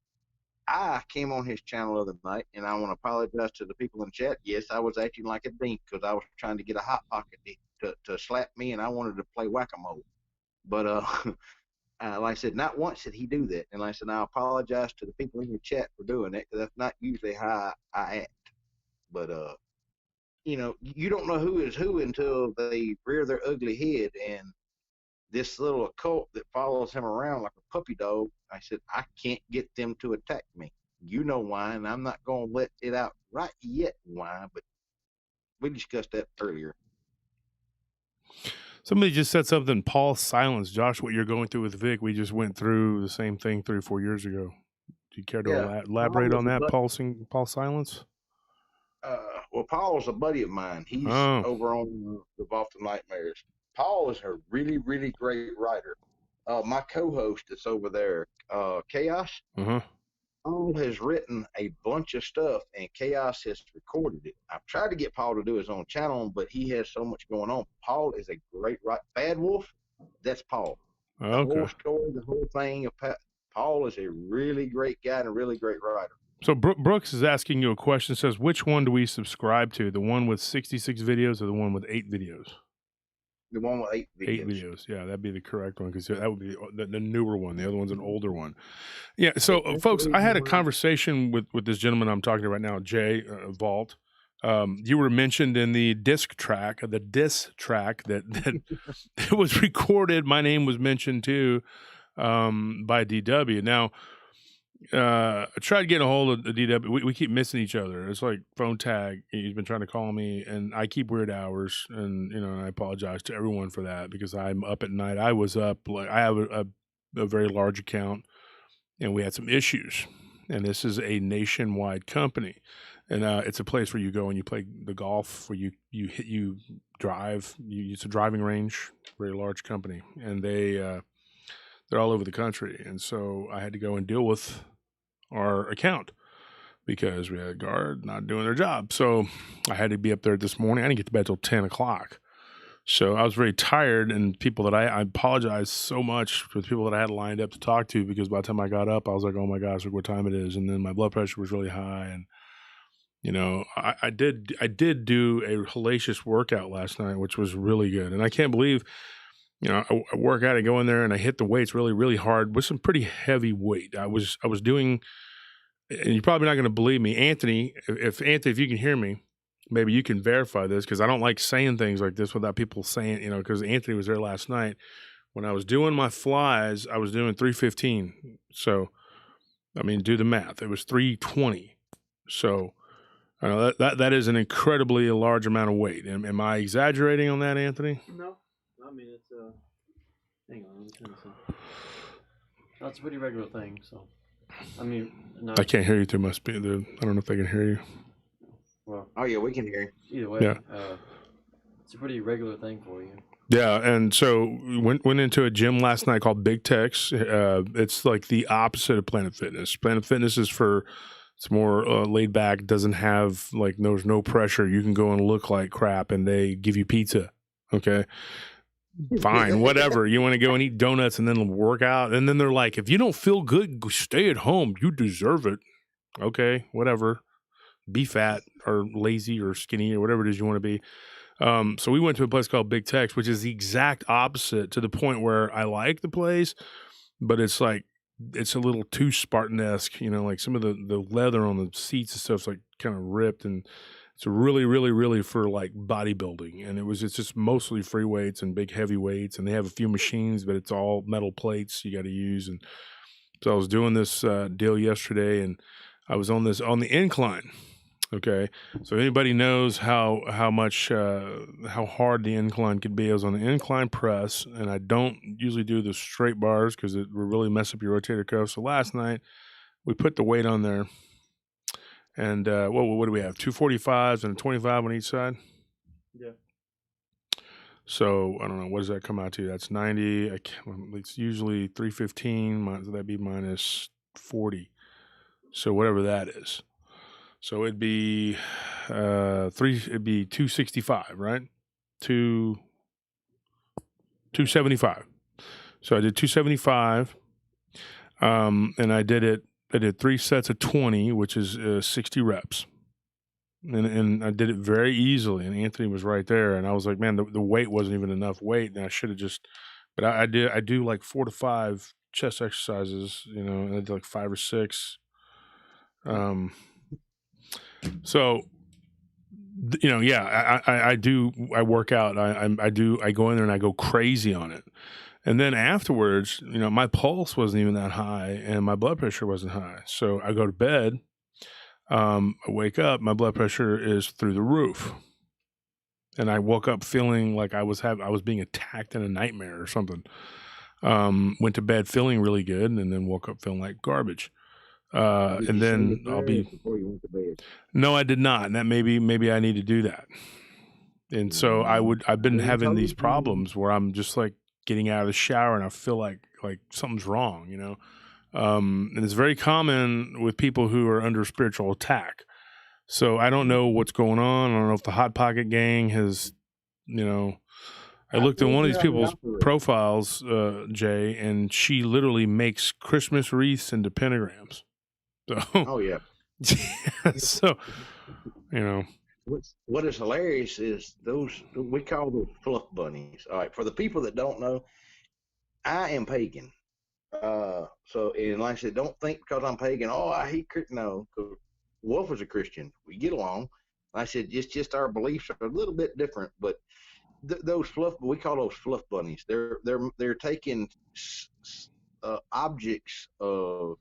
I came on his channel the other night, and I want to apologize to the people in the chat. Yes, I was acting like a dink because I was trying to get a hot pocket to slap me, and I wanted to play whack-a-mole. But like I said, not once did he do that. And like I said, I apologize to the people in the chat for doing that, because that's not usually how I act. But you know, you don't know who is who until they rear their ugly head. And this little occult that follows him around like a puppy dog, I said, I can't get them to attack me. You know why, and I'm not going to let it out right yet why, but we discussed that earlier. Somebody just said something. Paul Silence. Josh, what you're going through with Vic, we just went through the same thing 3 or 4 years ago. Do you care to elaborate on that, Paul Silence? Well, Paul's a buddy of mine. He's over on the Boston Nightmares. Paul is a really, really great writer. My co-host that's over there, Chaos, Paul has written a bunch of stuff, and Chaos has recorded it. I've tried to get Paul to do his own channel, but he has so much going on. Paul is a great writer. Bad Wolf, that's Paul. The whole story, the whole thing. Paul is a really great guy and a really great writer. So Brooks is asking you a question. Says, which one do we subscribe to? The one with 66 videos or the one with 8 videos? The one with 8 videos. 8 videos. Yeah, that'd be the correct one, because that would be the newer one. The other one's an older one. Yeah. So, folks, I had a conversation with this gentleman I'm talking to right now, Jay Vault. You were mentioned in the diss track that was recorded. My name was mentioned too by DW. Now, I tried getting a hold of the DW. We keep missing each other. It's like phone tag. He's been trying to call me, and I keep weird hours, and I apologize to everyone for that, because I'm up at night. I was up, like, I have a very large account, and we had some issues. And this is a nationwide company, and it's a place where you go and you play the golf, where you drive. It's a driving range, very large company, and they're all over the country. And so I had to go and deal with our account because we had a guard not doing their job. So I had to be up there this morning. I didn't get to bed till 10 o'clock. So I was very tired, and people that I apologize so much for the people that I had lined up to talk to, because by the time I got up, I was like, oh my gosh, look what time it is. And then my blood pressure was really high. And, I did do a hellacious workout last night, which was really good. And I can't believe, I work out, I go in there and I hit the weights really, really hard with some pretty heavy weight. I was doing, and you're probably not going to believe me, Anthony, if you can hear me, maybe you can verify this, because I don't like saying things like this without people saying, because Anthony was there last night. When I was doing my flies, I was doing 315. So, I mean, do the math. It was 320. So, I know that is an incredibly large amount of weight. Am I exaggerating on that, Anthony? No. I mean, it's hang on, let me turn this on. That's a pretty regular thing, so. I mean, no. I can't hear you through my speaker. I don't know if they can hear you. Well. Oh, yeah, we can hear you. Either way, yeah. It's a pretty regular thing for you. Yeah, and so went into a gym last night called Big Tex. It's like the opposite of Planet Fitness. Planet Fitness is it's more laid back, doesn't have, like, there's no pressure. You can go and look like crap, and they give you pizza. Okay. Fine, whatever. You want to go and eat donuts and then work out, and then they're like, if you don't feel good, stay at home. You deserve it. Okay, whatever. Be fat or lazy or skinny or whatever it is you want to be. So we went to a place called Big Tex, which is the exact opposite, to the point where I like the place, but it's like, it's a little too Spartan-esque. Like some of the leather on the seats and stuff's like kind of ripped, and it's really, really, really for like bodybuilding. And it's just mostly free weights and big heavy weights. And they have a few machines, but it's all metal plates you got to use. And so I was doing this deal yesterday, and I was on the incline. Okay. So anybody knows how hard the incline could be. I was on the incline press, and I don't usually do the straight bars because it will really mess up your rotator cuff. So last night we put the weight on there. And what do we have? 245s and a 25 on each side? Yeah. So I don't know. What does that come out to? That's 90. It's usually 315. So that'd be minus 40. So whatever that is. So it'd be it'd be 265, right? 275. So I did 275. And I did 3 sets of 20, which is 60 reps. And I did it very easily, and Anthony was right there, and I was like, man, the weight wasn't even enough weight, and I should have just, but I do like 4 to 5 chest exercises, and I did like 5 or 6. So, yeah, I work out, I go in there and I go crazy on it. And then afterwards, my pulse wasn't even that high and my blood pressure wasn't high. So I go to bed, I wake up, my blood pressure is through the roof. And I woke up feeling like I was being attacked in a nightmare or something. Went to bed feeling really good, and then woke up feeling like garbage. And then I'll be before you went to bed. No, I did not. And that maybe I need to do that. And so I've been having these problems where I'm just like getting out of the shower and I feel like something's wrong, and it's very common with people who are under spiritual attack. So I don't know what's going on. I don't know if the Hot Pocket gang has, I looked at one of these people's profiles, Jay, and she literally makes Christmas wreaths into pentagrams. So, oh yeah. So, what is hilarious is we call those fluff bunnies. All right, for the people that don't know, I am pagan. So, and like I said, don't think because I'm pagan, I hate Christian. No, because Wolf was a Christian. We get along. Like I said, it's just our beliefs are a little bit different, but those we call those fluff bunnies. They're taking objects of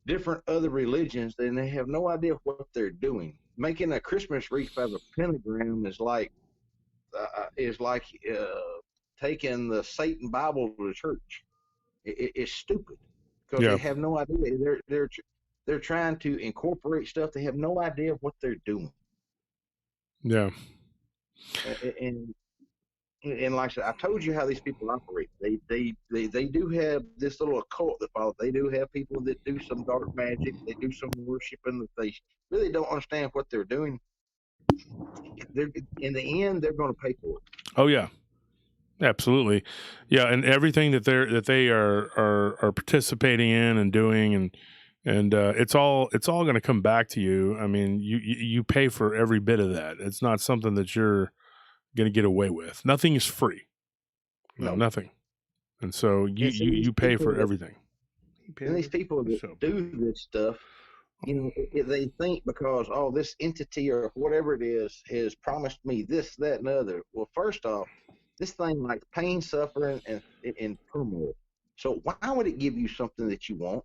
different other religions, and they have no idea what they're doing. Making a Christmas wreath out of a pentagram is like taking the Satan Bible to the church. It's stupid because they have no idea. They're trying to incorporate stuff. They have no idea what they're doing. Yeah. And like I said, I told you how these people operate. They do have this little occult that follows. They do have people that do some dark magic. They do some worshiping that they really don't understand what they're doing. In the end, they're going to pay for it. Oh yeah, absolutely. Yeah, and everything that they are participating in and doing, and it's all going to come back to you. I mean, you pay for every bit of that. It's not something that you're going to get away with. Nothing is free. No, nothing. And so you pay for everything. And these people that do this stuff, they think because this entity or whatever it is has promised me this, that, and other. Well, first off, this thing like pain, suffering, and turmoil. So why would it give you something that you want?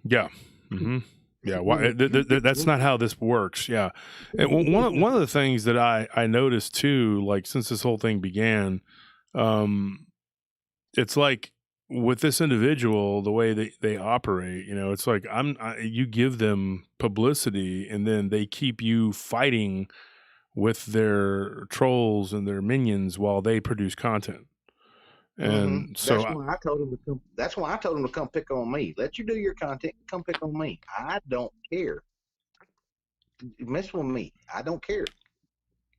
Yeah. Mm-hmm. Yeah, why, that's not how this works. Yeah, and one of the things that I noticed too, like since this whole thing began, it's like with this individual, the way they operate, it's like you give them publicity, and then they keep you fighting with their trolls and their minions while they produce content. And so that's why I told him to come pick on me. Let you do your content, come pick on me. I don't care. Mess with me, I don't care.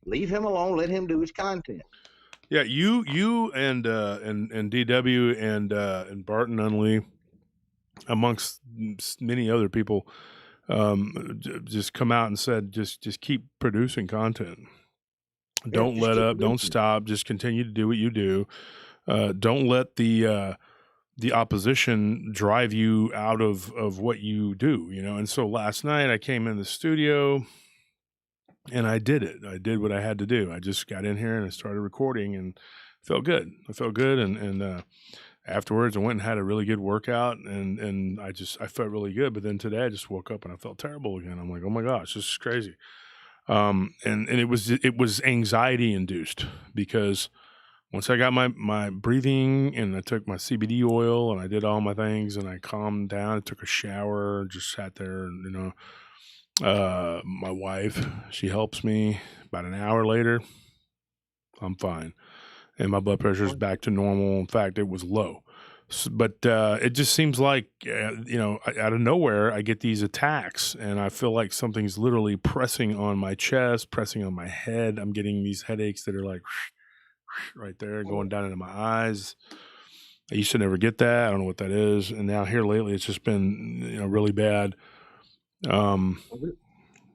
Leave him alone. Let him do his content. Yeah, you and DW and Barton Unley, amongst many other people, just come out and said just keep producing content. Don't let up. Don't stop. Just continue to do what you do. Don't let the opposition drive you out of what you do, And so last night I came in the studio and I did it. I did what I had to do. I just got in here and I started recording and felt good. I felt good. And afterwards I went and had a really good workout and I felt really good. But then today I just woke up and I felt terrible again. I'm like, oh my gosh, this is crazy. And it was anxiety induced because once I got my breathing and I took my CBD oil and I did all my things and I calmed down, I took a shower, just sat there and, my wife, she helps me. About an hour later, I'm fine. And my blood pressure is back to normal. In fact, it was low. But it just seems like, out of nowhere, I get these attacks and I feel like something's literally pressing on my chest, pressing on my head. I'm getting these headaches that are like right there, going down into my eyes. I used to never get that. I don't know what that is, and now here lately, it's just been really bad.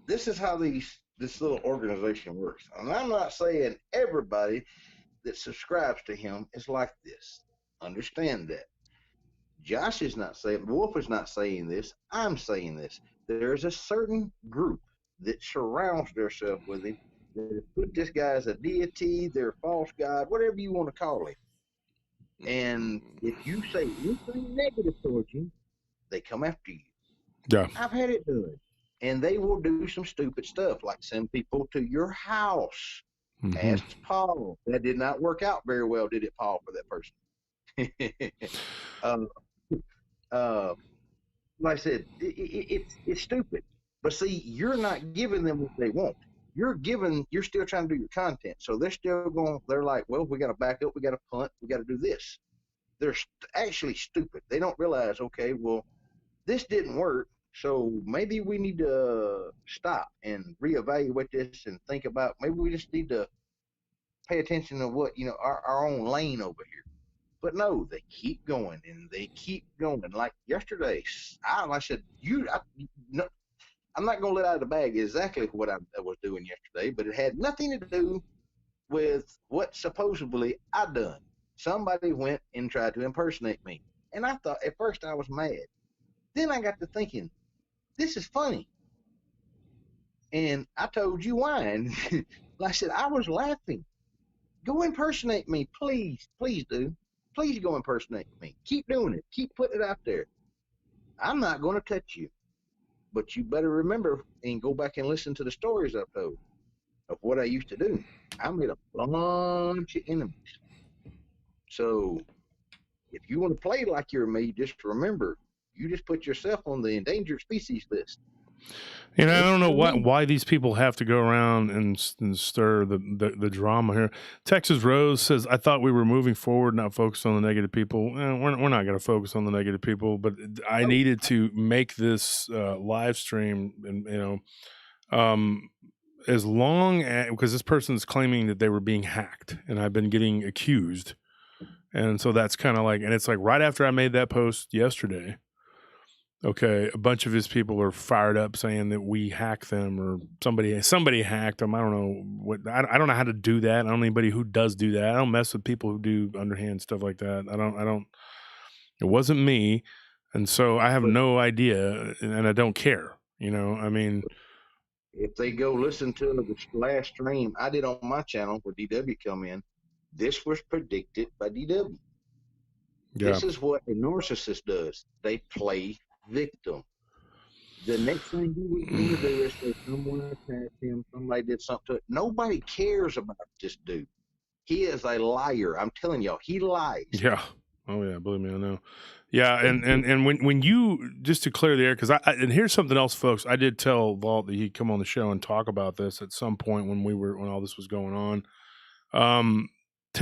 This is how this little organization works, and I'm not saying everybody that subscribes to him is like this. Understand that. Josh is not saying, Wolf is not saying this. I'm saying this. There's a certain group that surrounds themselves with him that put this guy as a deity, their false god, whatever you want to call him. And if you say anything negative towards him, they come after you. Yeah. I've had it done. And they will do some stupid stuff, like send people to your house. Mm-hmm. Ask Paul. That did not work out very well, did it, Paul, for that person? Like I said, it's stupid. But see, you're not giving them what they want. You're still trying to do your content. So they're like, well, we got to back up, we got to punt, we got to do this. They're actually stupid. They don't realize, okay, well, this didn't work. So maybe we need to stop and reevaluate this and think about, maybe we just need to pay attention to what, our own lane over here. But no, they keep going and they keep going. Like yesterday, I said, no, I'm not going to let out of the bag exactly what I was doing yesterday, but it had nothing to do with what supposedly I done. Somebody went and tried to impersonate me. And I thought, at first I was mad. Then I got to thinking, this is funny. And I told you why. And like I said, I was laughing. Go impersonate me, please. Please do. Please go impersonate me. Keep doing it. Keep putting it out there. I'm not going to touch you. But you better remember and go back and listen to the stories I've told of what I used to do. I made a bunch of enemies. So if you want to play like you're me, just remember, you just put yourself on the endangered species list. I don't know why these people have to go around and stir the drama here. Texas Rose says, I thought we were moving forward, not focused on the negative people. We're not going to focus on the negative people, but I needed to make this live stream, and as long as, because this person is claiming that they were being hacked, and I've been getting accused, and so that's kind of like, and it's like right after I made that post yesterday. Okay, a bunch of his people are fired up saying that we hacked them, or somebody hacked them. I don't know what. I don't know how to do that. I don't know anybody who does do that. I don't mess with people who do underhand stuff like that. I don't. It wasn't me, and so I have no idea, and I don't care. I mean, if they go listen to the last stream I did on my channel where DW come in, this was predicted by DW. Yeah. This is what a narcissist does. They play victim. The next thing you would want to do is say someone attacked him, somebody did something to it. Nobody cares about this dude. He is a liar. I'm telling y'all, he lies. Yeah. Oh yeah, believe me, I know. Yeah, and when you, just to clear the air, because and here's something else, folks. I did tell Vault that he'd come on the show and talk about this at some point when all this was going on.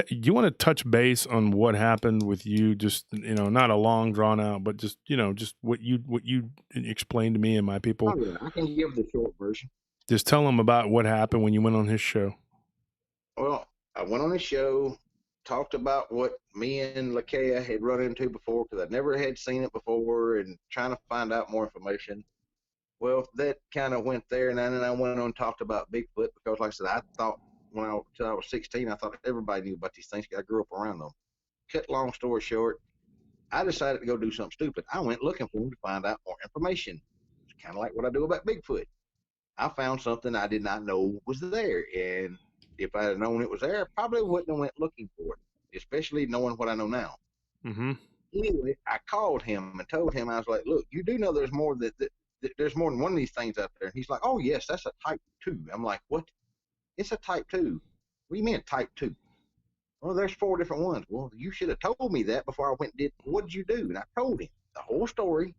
You want to touch base on what happened with you? Just not a long drawn out, but just just what you explained to me and my people. Oh, yeah. I can give the short version. Just tell them about what happened when you went on his show. Well, I went on his show, talked about what me and Lakea had run into before, because I never had seen it before, and trying to find out more information. Well, that kind of went there, and then I went on and talked about Bigfoot, because like I said, I thought until I was 16, I thought everybody knew about these things. I grew up around them. Cut long story short, I decided to go do something stupid. I went looking for them to find out more information. It's kind of like what I do about Bigfoot. I found something I did not know was there, and if I had known it was there, I probably wouldn't have went looking for it, especially knowing what I know now. Mm-hmm. Anyway, I called him and told him, I was like, look, you do know there's more there's more than one of these things out there. And he's like, oh, yes, that's a type 2. I'm like, what? It's a type 2. What do you mean a type 2? Well, there's 4 different ones. Well, you should have told me that before I went and did. What did you do? And I told him the whole story.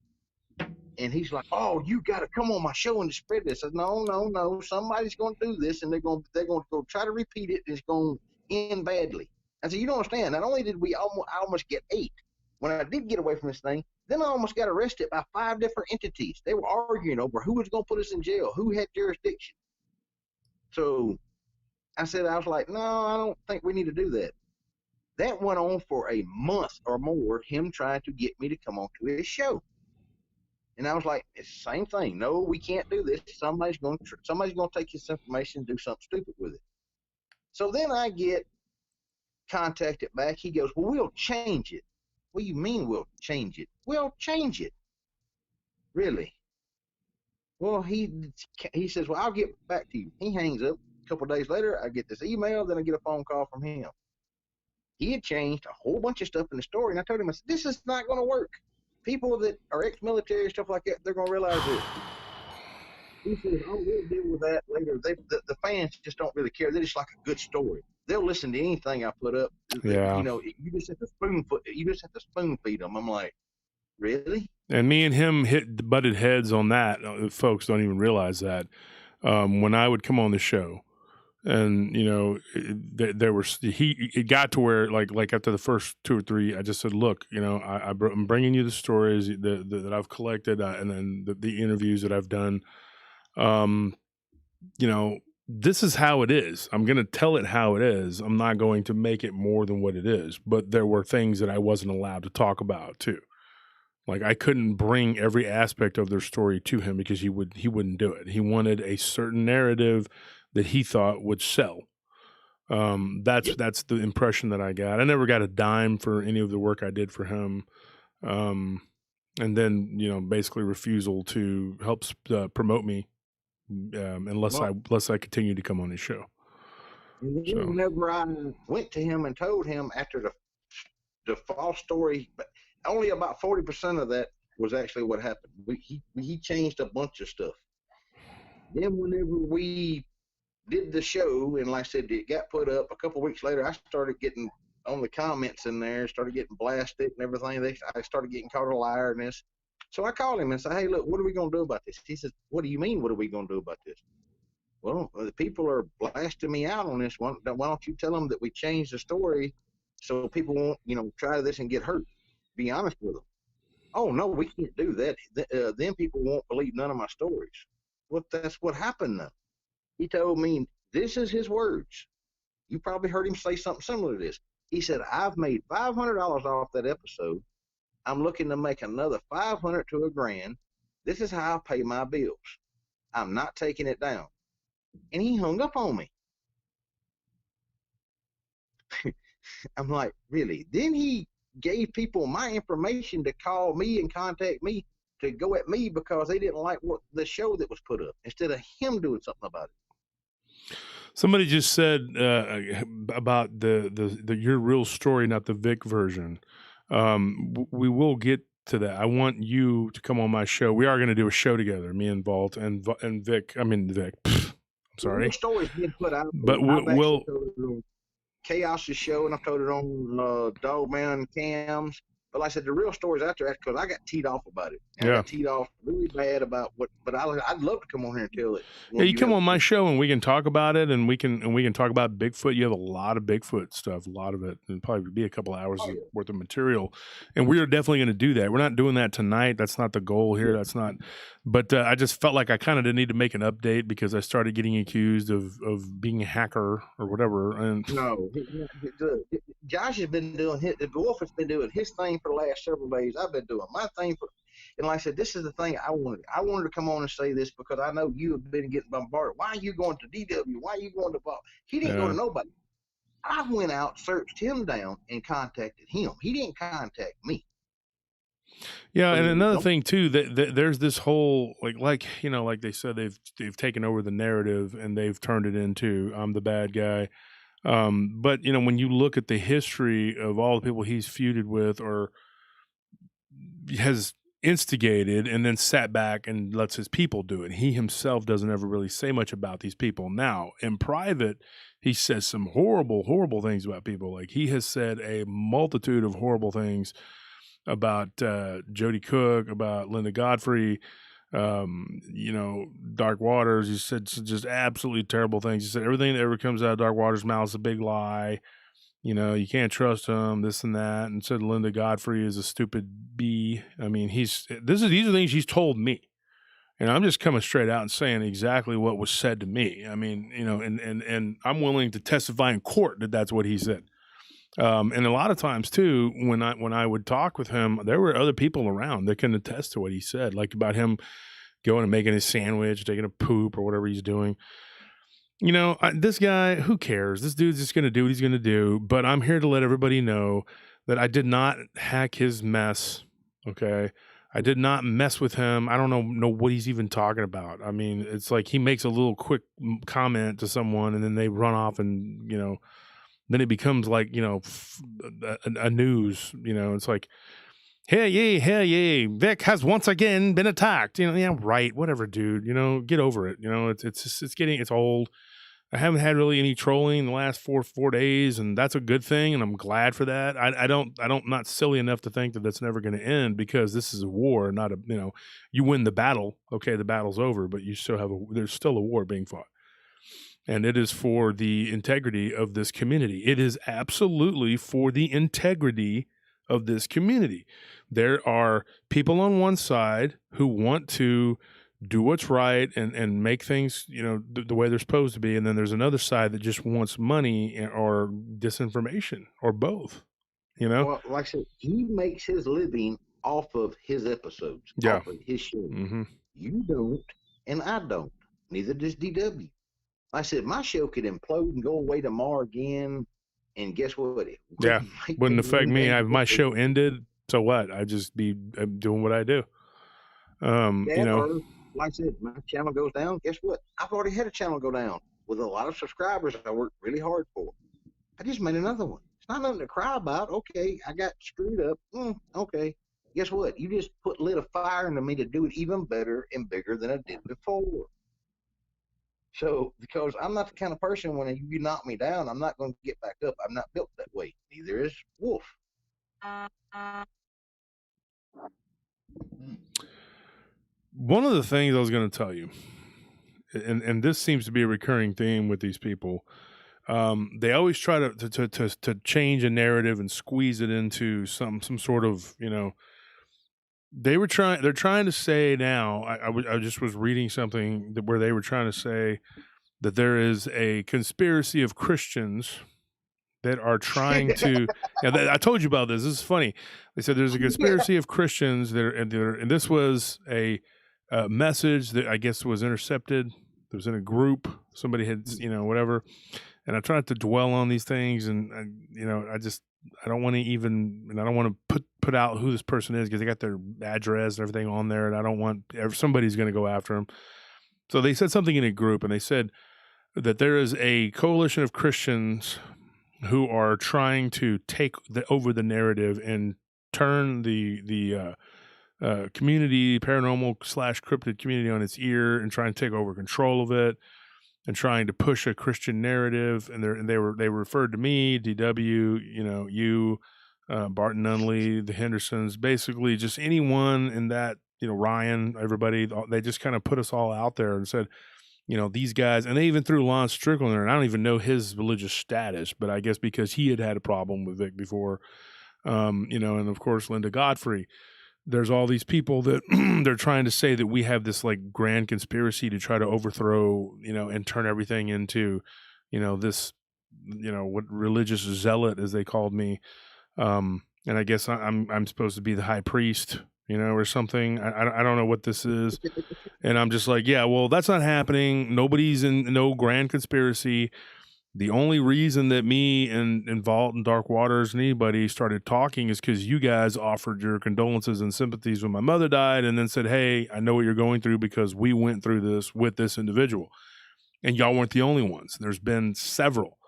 And he's like, oh, you got to come on my show and spread this. I said, no. Somebody's going to do this, and they're going to go try to repeat it, and it's going to end badly. I said, you don't understand. Not only did I almost get 8. When I did get away from this thing, then I almost got arrested by 5 different entities. They were arguing over who was going to put us in jail, who had jurisdiction. So I was like, no, I don't think we need to do that. That went on for a month or more, him trying to get me to come on to his show. And I was like, it's the same thing. No, we can't do this. Somebody's going to take this information and do something stupid with it. So then I get contacted back. He goes, well, we'll change it. What do you mean we'll change it? We'll change it. Really? Well, he says, well, I'll get back to you. He hangs up. A couple of days later, I get this email. Then I get a phone call from him. He had changed a whole bunch of stuff in the story. And I told him, I said, this is not going to work. People that are ex-military, stuff like that, they're going to realize this. He says, oh, we'll deal with that later. The fans just don't really care. They're just like a good story. They'll listen to anything I put up. Yeah. You know, you just have to spoon feed them. I'm like, really? And me and him butted heads on that. Folks don't even realize that. When I would come on the show, and you know, it got to where like after the first 2 or 3, I just said, look, you know, I'm bringing you the stories that I've collected, and then the interviews that I've done. You know, this is how it is. I'm going to tell it how it is. I'm not going to make it more than what it is. But there were things that I wasn't allowed to talk about too. Like I couldn't bring every aspect of their story to him because he wouldn't do it. He wanted a certain narrative that he thought would sell. That's the impression that I got. I never got a dime for any of the work I did for him. And then, you know, basically refusal to help promote me unless I continue to come on his show. And then whenever I went to him and told him after the false story, but only about 40% of that was actually what happened. He changed a bunch of stuff. Then whenever we did the show, and like I said, it got put up, a couple of weeks later, I started getting on the comments in there, started getting blasted and everything. I started getting called a liar and this. So I called him and said, hey, look, what are we going to do about this? He says, what do you mean, what are we going to do about this? Well, the people are blasting me out on this one. Why don't you tell them that we changed the story so people won't, you know, try this and get hurt? Be honest with them. Oh, no, we can't do that. Then people won't believe none of my stories. Well, that's what happened now. He told me, this is his words. You probably heard him say something similar to this. He said, I've made $500 off that episode. I'm looking to make another $500 to $1,000. This is how I pay my bills. I'm not taking it down. And he hung up on me. I'm like, really? Then he gave people my information to call me and contact me to go at me because they didn't like what the show that was put up instead of him doing something about it. Somebody just said about the your real story, not the Vic version. We will get to that. I want you to come on my show. We are going to do a show together, me and Vault and Vic. I mean Vic. I'm sorry. The story's been put out, but we'll Chaos's show, and I've told it on Dogman Cams. But like I said, the real story's out there because I got teed off about it. And I got teed off really bad about what. But I'd love to come on here and tell it. Yeah, you come on my show and we can talk about it, and we can talk about Bigfoot. You have a lot of Bigfoot stuff, a lot of it, and probably be a couple of hours worth of material. And we are definitely going to do that. We're not doing that tonight. That's not the goal here. That's not. But I just felt like I kind of didn't need to make an update because I started getting accused of being a hacker or whatever. And no, Josh has been doing the Wolf has been doing his thing for the last several days. I've been doing my thing and like I said, this is the thing I wanted. I wanted to come on and say this because I know you have been getting bombarded. Why are you going to DW? Why are you going to Bob? He didn't go to nobody. I went out, searched him down, and contacted him. He didn't contact me. Yeah, and another thing too, that there's this whole like you know, like they said, they've taken over the narrative and they've turned it into I'm the bad guy. But you know, when you look at the history of all the people he's feuded with or has instigated and then sat back and lets his people do it, he himself doesn't ever really say much about these people. Now, in private, he says some horrible things about people. Like he has said a multitude of horrible things about Jody Cook, about Linda Godfrey, you know, Dark Waters. He said just absolutely terrible things. He said everything that ever comes out of Dark Waters' mouth is a big lie. You know, you can't trust him, this and that. And said Linda Godfrey is a stupid bee. I mean, these are things he's told me. And I'm just coming straight out and saying exactly what was said to me. I mean, you know, and I'm willing to testify in court that that's what he said. And a lot of times too, when I would talk with him, there were other people around that can attest to what he said, like about him going and making his sandwich, taking a poop or whatever he's doing. This guy, who cares? This dude's just going to do what he's going to do. But I'm here to let everybody know that I did not hack his mess. Okay. I did not mess with him. I don't know what he's even talking about. I mean, it's like he makes a little quick comment to someone and then they run off and, then it becomes like, a news, it's like, hey, yay, Vic has once again been attacked. Yeah, right. Whatever, dude, get over it. It's old. I haven't had really any trolling in the last four days, and that's a good thing, and I'm glad for that. I'm not silly enough to think that that's never going to end, because this is a war, not a, you win the battle. Okay, the battle's over, but you still there's still a war being fought. And it is for the integrity of this community. It is absolutely for the integrity of this community. There are people on one side who want to do what's right and make things, the way they're supposed to be. And then there's another side that just wants money or disinformation or both, Well, like I said, he makes his living off of his episodes, Yeah. off of his show. Mm-hmm. You don't, and I don't. Neither does DW. Like I said, my show could implode and go away tomorrow again, and guess what? It wouldn't affect me. My show ended, so what? I'd just be doing what I do. Or, like I said, my channel goes down. Guess what? I've already had a channel go down with a lot of subscribers I worked really hard for. I just made another one. It's not nothing to cry about. Okay, I got screwed up. Okay. Guess what? You just lit a fire into me to do it even better and bigger than I did before. So, because I'm not the kind of person, when you knock me down, I'm not going to get back up. I'm not built that way. Neither is Wolf. One of the things I was going to tell you, and this seems to be a recurring theme with these people, they always try to change a narrative and squeeze it into some sort of, they're trying to say now, I just was reading something where they were trying to say that there is a conspiracy of Christians that are trying to, I told you about this. This is funny. They said there's a conspiracy of Christians and this was a message that I guess was intercepted. It was in a group. Somebody had, whatever. And I try not to dwell on these things, and I don't want to even, and I don't want to put out who this person is, because they got their address and everything on there, and I don't want somebody's going to go after them. So they said something in a group, and they said that there is a coalition of Christians who are trying to take over the narrative and turn the community, paranormal / cryptid community, on its ear and try and take over control of it, and trying to push a Christian narrative. And they referred to me, DW, you, Barton Nunley, the Hendersons, basically just anyone in that, Ryan, everybody, they just kind of put us all out there and said, these guys, and they even threw Lon Strickland there, and I don't even know his religious status, but I guess because he had a problem with Vic before, and of course, Linda Godfrey. There's all these people that they're trying to say that we have this like grand conspiracy to try to overthrow, and turn everything into, this, what religious zealot, as they called me. And I guess I'm supposed to be the high priest, or something. I don't know what this is. And I'm just like, yeah, well, that's not happening. Nobody's in no grand conspiracy. The only reason that me and Vault and Dark Waters and anybody started talking is because you guys offered your condolences and sympathies when my mother died, and then said, hey, I know what you're going through because we went through this with this individual. And y'all weren't the only ones. There's been several.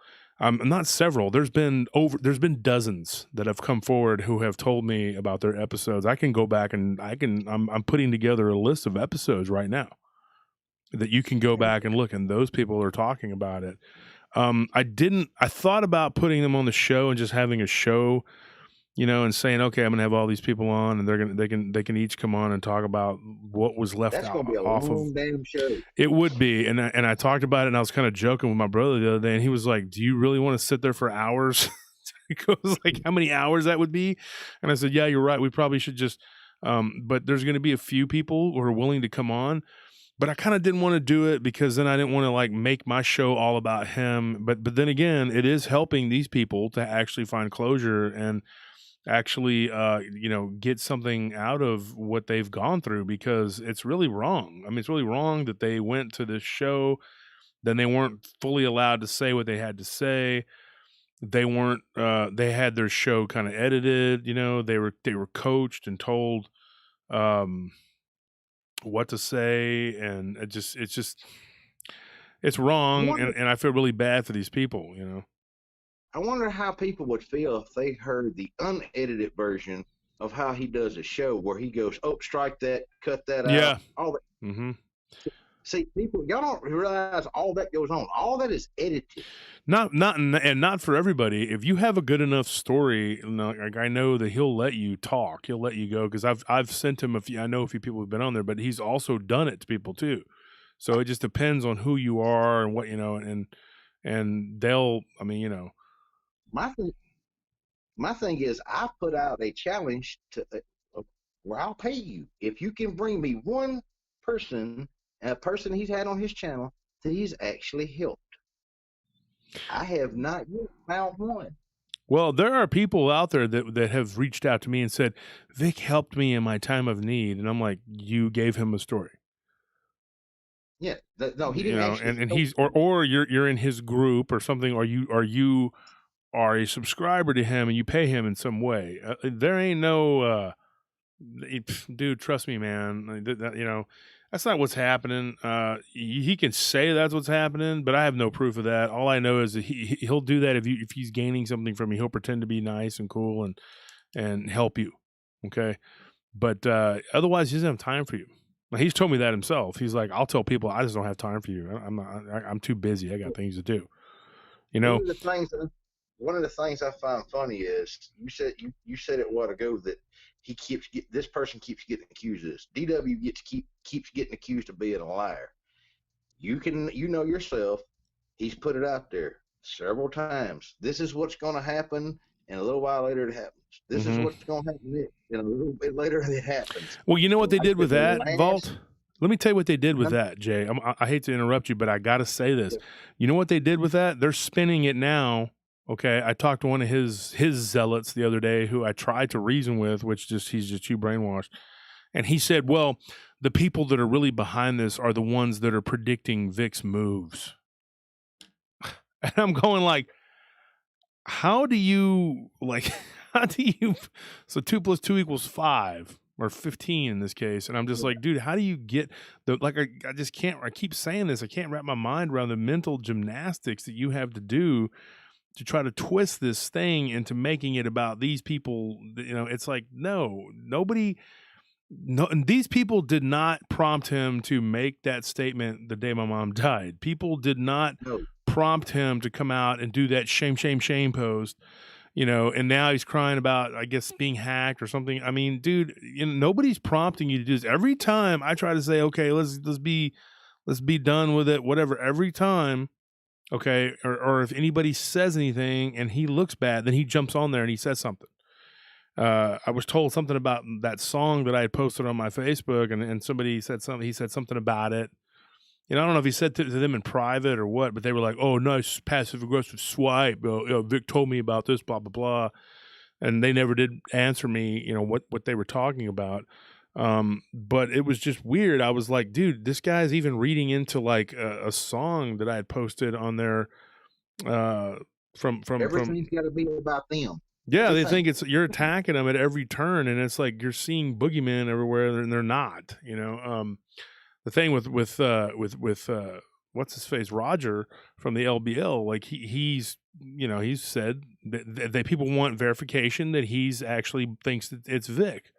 Not several. There's been been dozens that have come forward who have told me about their episodes. I can go back and I'm putting together a list of episodes right now that you can go back and look, and those people are talking about it. I thought about putting them on the show and just having a show, and saying, okay, I'm going to have all these people on, and they can each come on and talk about what was left That's out going to be a long damn show. It would be. And I talked about it, and I was kind of joking with my brother the other day, and he was like, do you really want to sit there for hours? He goes like, how many hours that would be? And I said, yeah, you're right. We probably should just, but there's going to be a few people who are willing to come on. but I kind of didn't want to do it because then I didn't want to like make my show all about him. But then again, it is helping these people to actually find closure and actually get something out of what they've gone through, because it's really wrong. I mean, it's really wrong that they went to this show, then they weren't fully allowed to say what they had to say. They weren't they had their show kind of edited, they were coached and told um what to say, and it's I wrong, wonder, and I feel really bad for these people. I wonder how people would feel if they heard the unedited version of how he does a show where he goes, "Oh, strike that, cut that Yeah. out," all that. Mm-hmm. See, people, y'all don't realize all that goes on. All that is edited. Not for everybody. If you have a good enough story, like I know that he'll let you talk. He'll let you go, because I've sent him I know a few people who've been on there, but he's also done it to people too. So it just depends on who you are and what and they'll. I mean. My thing, my thing is, I put out a challenge to where I'll pay you if you can bring me one person, a person he's had on his channel that he's actually helped. I have not yet found one. Well, there are people out there that have reached out to me and said, Vic helped me in my time of need. And I'm like, you gave him a story. Yeah, no, he didn't actually. And he's or you're in his group or something, or you are a subscriber to him and you pay him in some way. There ain't no dude, trust me, man. That's not what's happening. He can say that's what's happening, but I have no proof of that. All I know is that he'll do that if he's gaining something from you. He'll pretend to be nice and cool and help you. Okay, but otherwise, he doesn't have time for you. Now, he's told me that himself. He's like, I'll tell people I just don't have time for you. I'm too busy. I got things to do. One of the things I find funny is you said it a while ago that this person keeps getting accused of this. DW keeps getting accused of being a liar. You know yourself. He's put it out there several times. This is what's going to happen, and a little while later it happens. This is what's going to happen next, and a little bit later it happens. Well, you know what they did with that, Vault? Let me tell you what they did with that, Jay. I hate to interrupt you, but I got to say this. You know what they did with that? They're spinning it now. Okay, I talked to one of his zealots the other day who I tried to reason with, he's just too brainwashed. And he said, well, the people that are really behind this are the ones that are predicting Vic's moves. And I'm going like, how do you, so 2 + 2 = 5 or 15 in this case. And I'm just like, dude, how do you get I just can't, I keep saying this, I can't wrap my mind around the mental gymnastics that you have to do to try to twist this thing into making it about these people. It's like, these people did not prompt him to make that statement the day my mom died. People did not prompt him to come out and do that shame post, and now he's crying about, I guess, being hacked or something. I mean, dude, nobody's prompting you to do this. Every time I try to say, okay, let's be done with it, whatever, every time. Okay, or if anybody says anything and he looks bad, then he jumps on there and he says something. I was told something about that song that I had posted on my Facebook, and somebody said something. He said something about it. I don't know if he said to them in private or what, but they were like, "Oh, nice passive aggressive swipe. Vic told me about this, blah blah blah," and they never did answer me. What they were talking about. But it was just weird. I was like, dude, this guy's even reading into like a song that I had posted on there. From everything's got to be about them. Yeah, they think you're attacking them at every turn, and it's like you're seeing boogeymen everywhere, and they're not. The thing with what's his face, Roger from the LBL, like he's said that people want verification that he's actually thinks that it's Vic.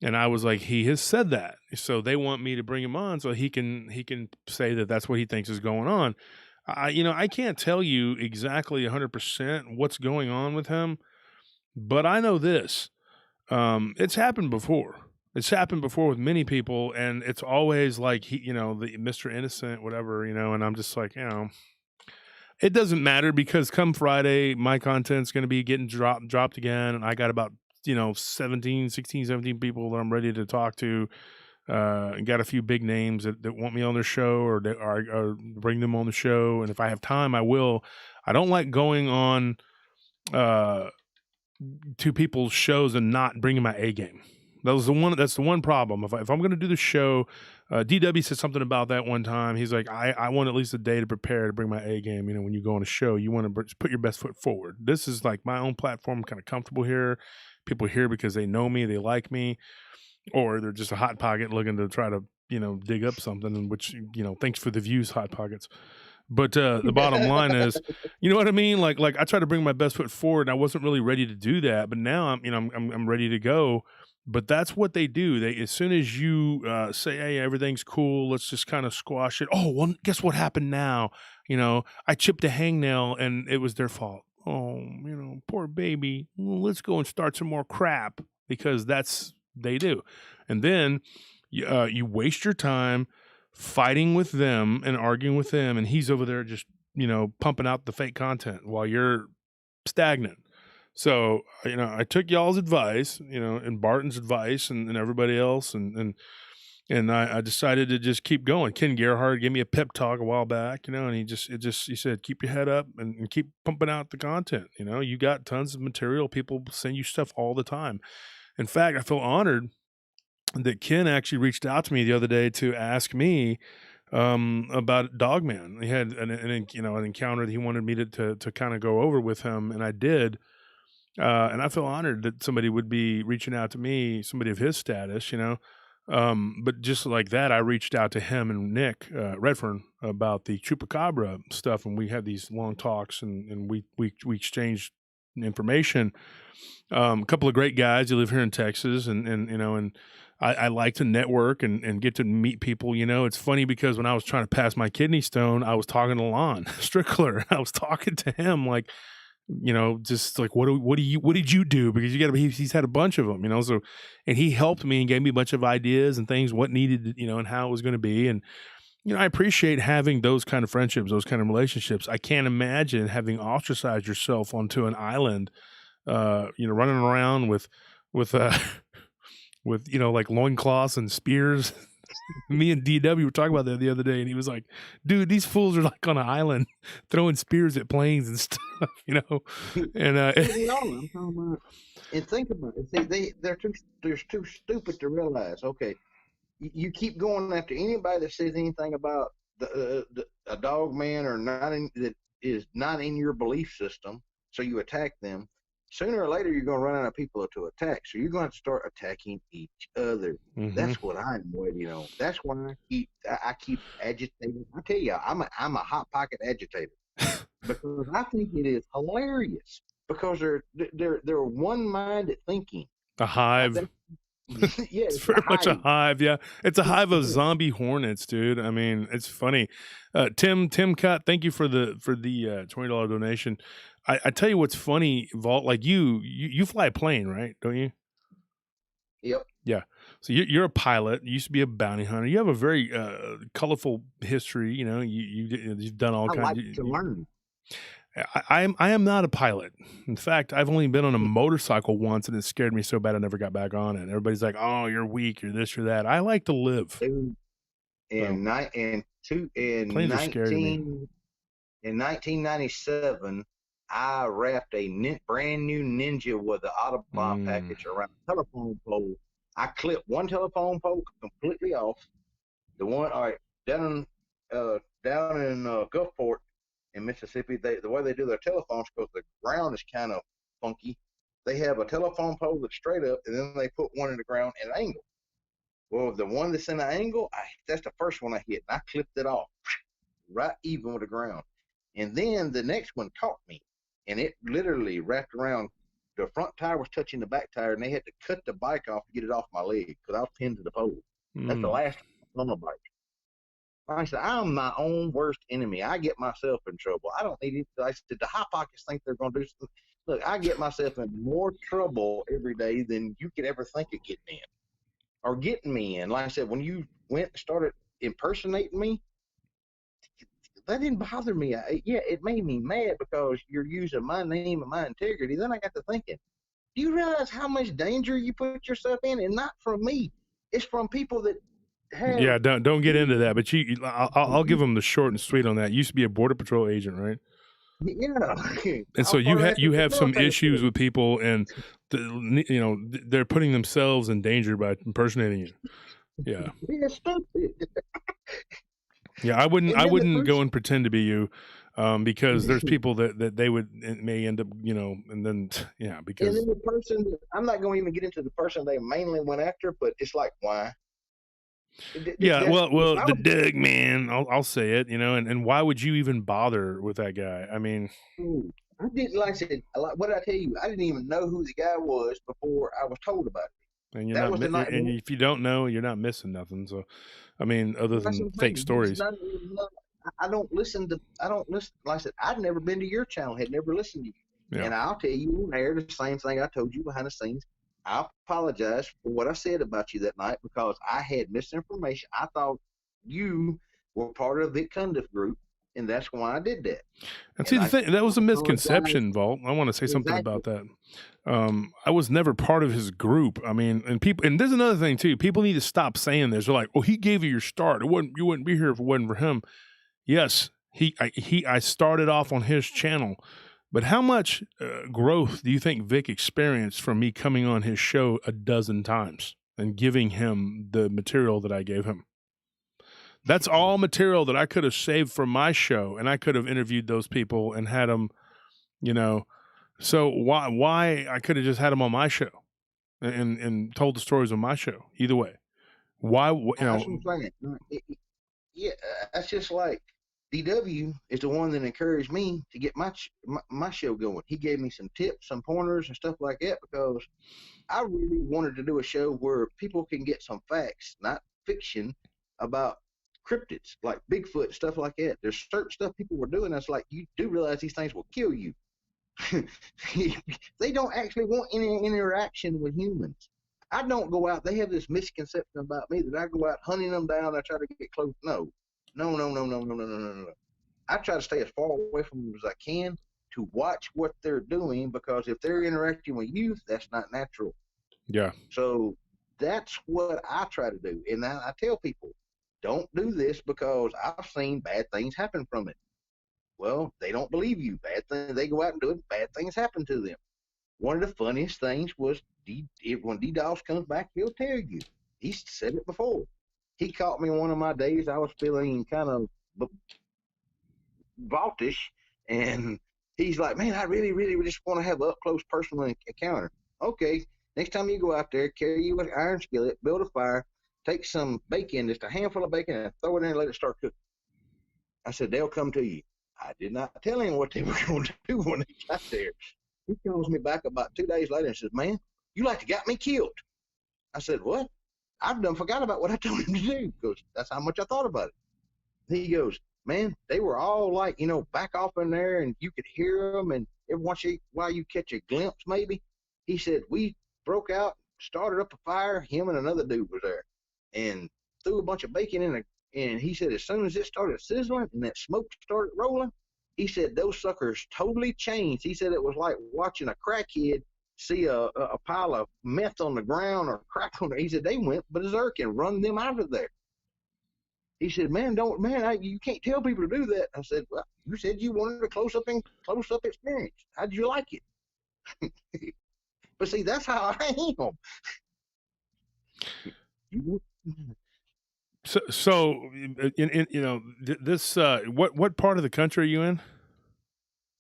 And I was like, he has said that, so they want me to bring him on so he can say that that's what he thinks is going on. I can't tell you exactly 100% what's going on with him, but I know this: it's happened before. It's happened before with many people, and it's always like the Mr. Innocent, whatever, And I'm just like, it doesn't matter, because come Friday, my content's going to be getting dropped again, and I got about 17 people that I'm ready to talk to got a few big names that want me on their show or bring them on the show. And if I have time, I will. I don't like going on to people's shows and not bringing my A game. That's the one problem. If I'm going to do the show, DW said something about that one time. He's like, I want at least a day to prepare to bring my A game. You know, when you go on a show, you want to put your best foot forward. This is like my own platform. I'm kind of comfortable here. People here because they know me, they like me, or they're just a hot pocket looking to try to, dig up something. Which, thanks for the views, hot pockets. But the bottom line is, you know what I mean? Like I try to bring my best foot forward, and I wasn't really ready to do that, but now I'm ready to go. But that's what they do. They, as soon as you say, "Hey, everything's cool, let's just kind of squash it." Oh, well, guess what happened now? I chipped a hangnail, and it was their fault. Oh, poor baby. Well, let's go and start some more crap because that's they do, and then you waste your time fighting with them and arguing with them, and he's over there just pumping out the fake content while you're stagnant. So I took y'all's advice, and Barton's advice, and everybody else, and I decided to just keep going. Ken Gerhard gave me a pep talk a while back, and he said, keep your head up and keep pumping out the content. You got tons of material. People send you stuff all the time. In fact, I feel honored that Ken actually reached out to me the other day to ask me about Dogman. He had an encounter that he wanted me to kind of go over with him, and I did. And I feel honored that somebody would be reaching out to me, somebody of his status, But just like that, I reached out to him and Nick Redfern about the Chupacabra stuff, and we had these long talks, and we exchanged information. A couple of great guys who live here in Texas, and I like to network and get to meet people. It's funny because when I was trying to pass my kidney stone, I was talking to Lon Strickler. I was talking to him like, just like, what did you do? Because he's had a bunch of them, so, and he helped me and gave me a bunch of ideas and things, what needed, and how it was going to be. And, I appreciate having those kind of friendships, those kind of relationships. I can't imagine having ostracized yourself onto an island, running around with, with like loincloths and spears. Me and DW were talking about that the other day, and he was like, dude, these fools are like on an island throwing spears at planes and stuff, And I'm talking about, and think about it. See, they're too stupid to realize. Okay, you keep going after anybody that says anything about a dog man or that is not in your belief system, so you attack them. Sooner or later, you're going to run out of people to attack. So you're going to have to start attacking each other. Mhm. That's what I'm waiting on. That's why I keep agitating. I tell you, I'm a hot pocket agitator because I think it is hilarious because they're one-minded thinking. A hive. Yeah, It's very much a hive. Yeah, it's a hive of zombie hornets, dude. I mean, it's funny. Tim Cutt, thank you for the $20 donation. I tell you what's funny, Vault. Like you fly a plane, right? Don't you? Yep. Yeah. So you're a pilot. You used to be a bounty hunter. You have a very colorful history. You've done all kinds. I like to learn. I am not a pilot. In fact, I've only been on a motorcycle once, and it scared me so bad I never got back on it. Everybody's like, "Oh, you're weak. You're this or that." I like to live. Dude, in 1997, I wrapped a brand new Ninja with an Autobahn package around a telephone pole. I clipped one telephone pole completely off. The one, all right, down in Gulfport in Mississippi, the way they do their telephones, because the ground is kind of funky, they have a telephone pole that's straight up, and then they put one in the ground at an angle. Well, the one that's in an angle, that's the first one I hit, and I clipped it off right even with the ground. And then the next one caught me, and it literally wrapped around. The front tire was touching the back tire, and they had to cut the bike off to get it off my leg because I was pinned to the pole. That's the last time on a bike. I said, I'm my own worst enemy. I get myself in trouble. I don't need it. I said, the hot pockets think they're going to do something. Look, I get myself in more trouble every day than you could ever think of getting in or getting me in. Like I said, when you went and started impersonating me, that didn't bother me. It made me mad because you're using my name and my integrity. Then I got to thinking, do you realize how much danger you put yourself in? And not from me. It's from people that have Yeah, don't get into that. But I'll give them the short and sweet on that. You used to be a border patrol agent, right? yeah. And so I'm part of that you have some military issues force. with people, and they're putting themselves in danger by impersonating you. Yeah, Yeah, stupid. yeah. I And then the wouldn't go person, and pretend to be you, because there's people that they would it may end up, and then yeah, and because then the person. I'm not going to even get into the person they mainly went after, but it's like why? yeah, If well, I the was, Doug man, I'll say it, and why would you even bother with that guy? I mean, I didn't like I said. What did I tell you? I didn't even know who the guy was before I was told about it. and you're That not, was the night. and if you don't know, you're not missing nothing. So, I mean, other That's than what I'm fake saying. He's stories. not. I don't listen to. I don't listen. Like I said, I'd never been to your channel. Had never listened to you. Yeah. And I'll tell you on air the same thing I told you behind the scenes. I apologize for what I said about you that night because I had misinformation. I thought you were part of the Cundiff group, and that's why I did that. And see, And the I thing that was a apologize. misconception, Vault. I want to say something Exactly. about that. I was never part of his group. I mean, and there's another thing too. People need to stop saying this. They're like, "Well, he gave you your start. You wouldn't be here if it wasn't for him." Yes, I started off on his channel, but how much growth do you think Vic experienced from me coming on his show a dozen times and giving him the material that I gave him? That's all material that I could have saved from my show, and I could have interviewed those people and had them, you know. So why I could have just had them on my show and told the stories on my show. Either way, why That's what I'm saying. Yeah, that's just like DW is the one that encouraged me to get my show going. He gave me some tips, some pointers, and stuff like that because I really wanted to do a show where people can get some facts, not fiction, about cryptids like Bigfoot, stuff like that. There's certain stuff people were doing that's like you do realize these things will kill you. They don't actually want any interaction with humans. I don't go out. They have this misconception about me that I go out hunting them down. I try to get close. No, no, no, no, no, no, no, no, no, no. I try to stay as far away from them as I can to watch what they're doing because if they're interacting with youth, that's not natural. Yeah. So that's what I try to do. And I tell people, don't do this because I've seen bad things happen from it. Well, they don't believe you. Bad things, they go out and do it. Bad things happen to them. One of the funniest things was when D Doss comes back, he'll tell you. He's said it before. He caught me one of my days. I was feeling kind of vaultish, and he's like, "Man, I really, really just want to have an up close personal encounter." Okay, next time you go out there, carry you an iron skillet, build a fire, take some bacon, just a handful of bacon, and throw it in and let it start cooking. I said, "They'll come to you." I did not tell him what they were going to do when they got there. He calls me back about 2 days later and says, "Man, you like to got me killed." I said, "What?" I've done forgot about what I told him to do because that's how much I thought about it. He goes, "Man, they were all like, back off in there and you could hear them. And every once in a while you catch a glimpse, maybe." He said, "We broke out, started up a fire. Him and another dude was there and threw a bunch of bacon in. And he said, as soon as it started sizzling and that smoke started rolling, he said, those suckers totally changed. He said it was like watching a crackhead see a pile of meth on the ground or crack on it. He said, they went berserk and run them out of there." He said, "Man, you can't tell people to do that." I said, "Well, you said you wanted a close up experience. How'd you like it?" But see, that's how I am. So this what part of the country are you in?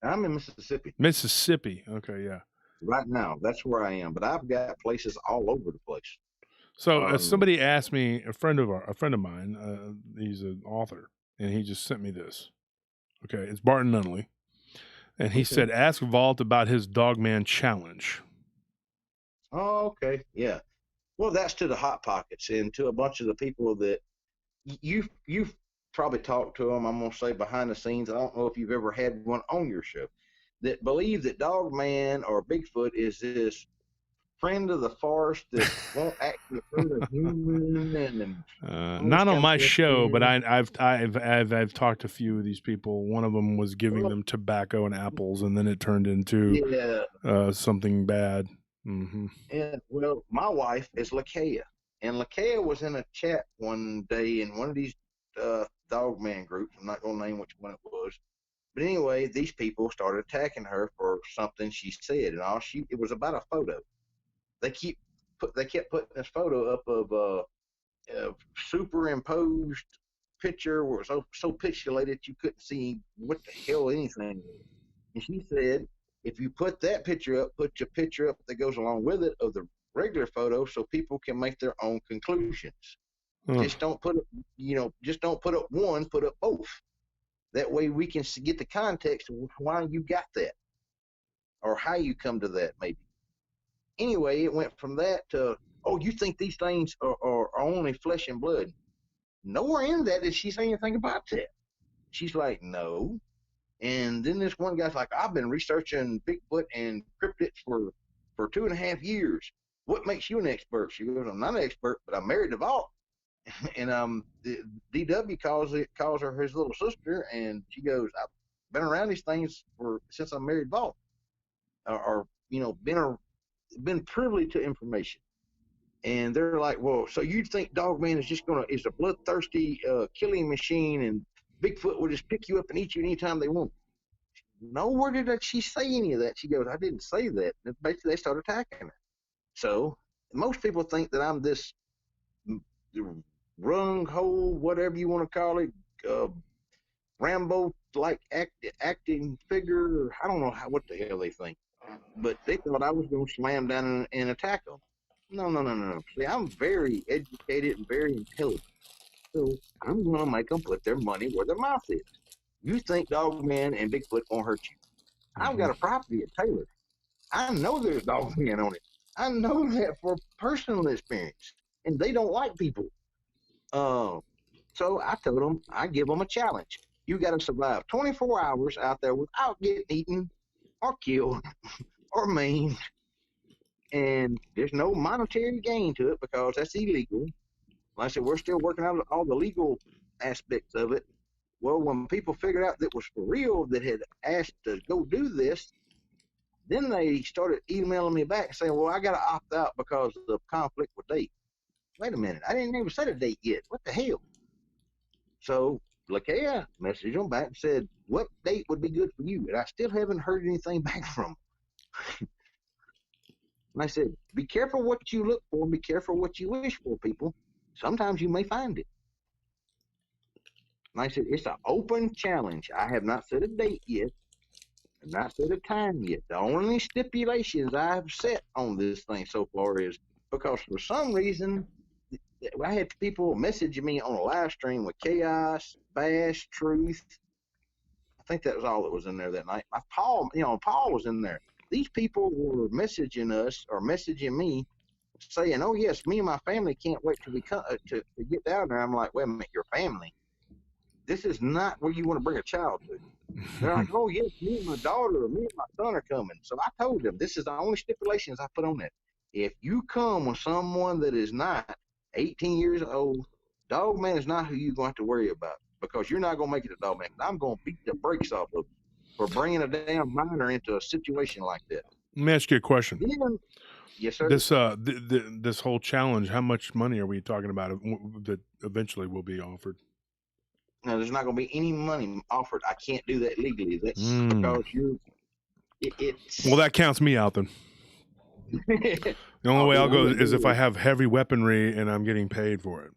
I'm in Mississippi Mississippi. Okay, yeah. right now. That's where I am. But I've got places all over the place. So somebody asked me, a friend of mine, he's an author, and he just sent me this. Okay, it's Barton Nunley, and he said, "Ask Vault about his Dogman challenge." Oh, okay. Yeah. Well, that's to the Hot Pockets and to a bunch of the people that you've probably talked to them. I'm gonna say behind the scenes. I don't know if you've ever had one on your show that believe that Dogman or Bigfoot is this friend of the forest that won't actually hurt a human and all this Not on kind of my stuff. show, but And, I've talked to a few of these people. One of them was giving well, them tobacco and apples, and then it turned into yeah, something bad. Mm-hmm. and well, my wife is Lakeia. And Lakea was in a chat one day in one of these dog man groups. I'm not going to name which one it was. But anyway, these people started attacking her for something she said. And it was about a photo. They kept putting this photo up of a superimposed picture where it was so pixelated you couldn't see what the hell anything was. And she said, if you put that picture up, put your picture up that goes along with it of the regular photo so people can make their own conclusions. Just don't put up one, put up both. That way we can get the context of why you got that or how you come to that maybe. Anyway, it went from that to, oh, you think these things are only flesh and blood. Nowhere in that did she say anything about that. She's like, no. And then this one guy's like, I've been researching Bigfoot and cryptids for 2.5 years. What makes you an expert? She goes, I'm not an expert, but I'm married to Vault. And DW calls her his little sister, and she goes, I've been around these things since I'm married to Vault. Or been privy to information. And they're like, well, so you think Dogman is a bloodthirsty killing machine, and Bigfoot will just pick you up and eat you anytime they want? Nowhere did she say any of that. She goes, I didn't say that. And basically, they start attacking her. So most people think that I'm this rung-hole, whatever you want to call it, Rambo-like acting figure. Or I don't know what the hell they think. But they thought I was going to slam down and attack them. No. See, I'm very educated and very intelligent. So I'm going to make them put their money where their mouth is. You think Dogman and Bigfoot won't hurt you. I've got a property at Taylor. I know there's Dogman on it. I know that for personal experience. And they don't like people. So I told them, I give them a challenge. You got to survive 24 hours out there without getting eaten or killed or maimed. And there's no monetary gain to it because that's illegal. Like I said, we're still working out all the legal aspects of it. Well, when people figured out that it was for real that had asked to go do this, then they started emailing me back saying, well, I got to opt out because of the conflict with date. Wait a minute. I didn't even set a date yet. What the hell? So Lakea messaged them back and said, what date would be good for you? And I still haven't heard anything back from them. And I said, be careful what you look for and be careful what you wish for, people. Sometimes you may find it. And I said, it's an open challenge. I have not set a date yet. I've not set a time yet. The only stipulations I have set on this thing so far is because for some reason, I had people messaging me on a live stream with Chaos, Bash, Truth. I think that was all that was in there that night. Paul was in there. These people were messaging us or messaging me saying, oh, yes, me and my family can't wait till we come to get down there. I'm like, wait a minute, your family? This is not where you want to bring a child to. They're like, oh, yes, me and my daughter or me and my son are coming. So I told them, this is the only stipulations I put on that. If you come with someone that is not 18 years old, Dogman is not who you're going to have to worry about because you're not going to make it a Dogman. I'm going to beat the brakes off of you for bringing a damn minor into a situation like that. Let me ask you a question. Yes, sir. This whole challenge, how much money are we talking about that eventually will be offered? No, there's not going to be any money offered. I can't do that legally. That's because it's... Well, that counts me out then. The only way I'll go is if I have heavy weaponry and I'm getting paid for it.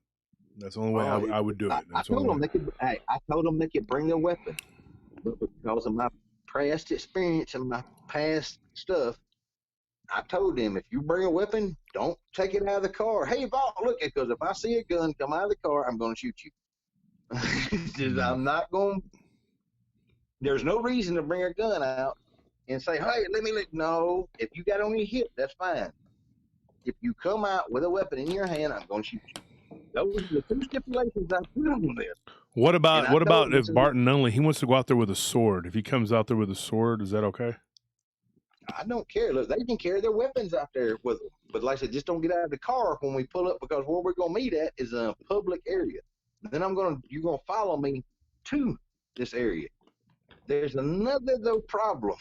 That's the only way I would do it. I told them they could bring their weapon, but because of my past experience and my past stuff, I told them if you bring a weapon, don't take it out of the car. Hey, Vault, look, because if I see a gun come out of the car, I'm going to shoot you. I'm not going. There's no reason to bring a gun out and say, hey, let me look. No, if you got on your hip, that's fine. If you come out with a weapon in your hand, I'm going to shoot you. Those are the two stipulations I put on there. What about if Barton Nunley, he wants to go out there with a sword? If he comes out there with a sword, is that okay? I don't care. Look, they can carry their weapons out there with them. But like I said, just don't get out of the car when we pull up because where we're going to meet at is a public area. Then you're going to follow me to this area. There's another, though, problem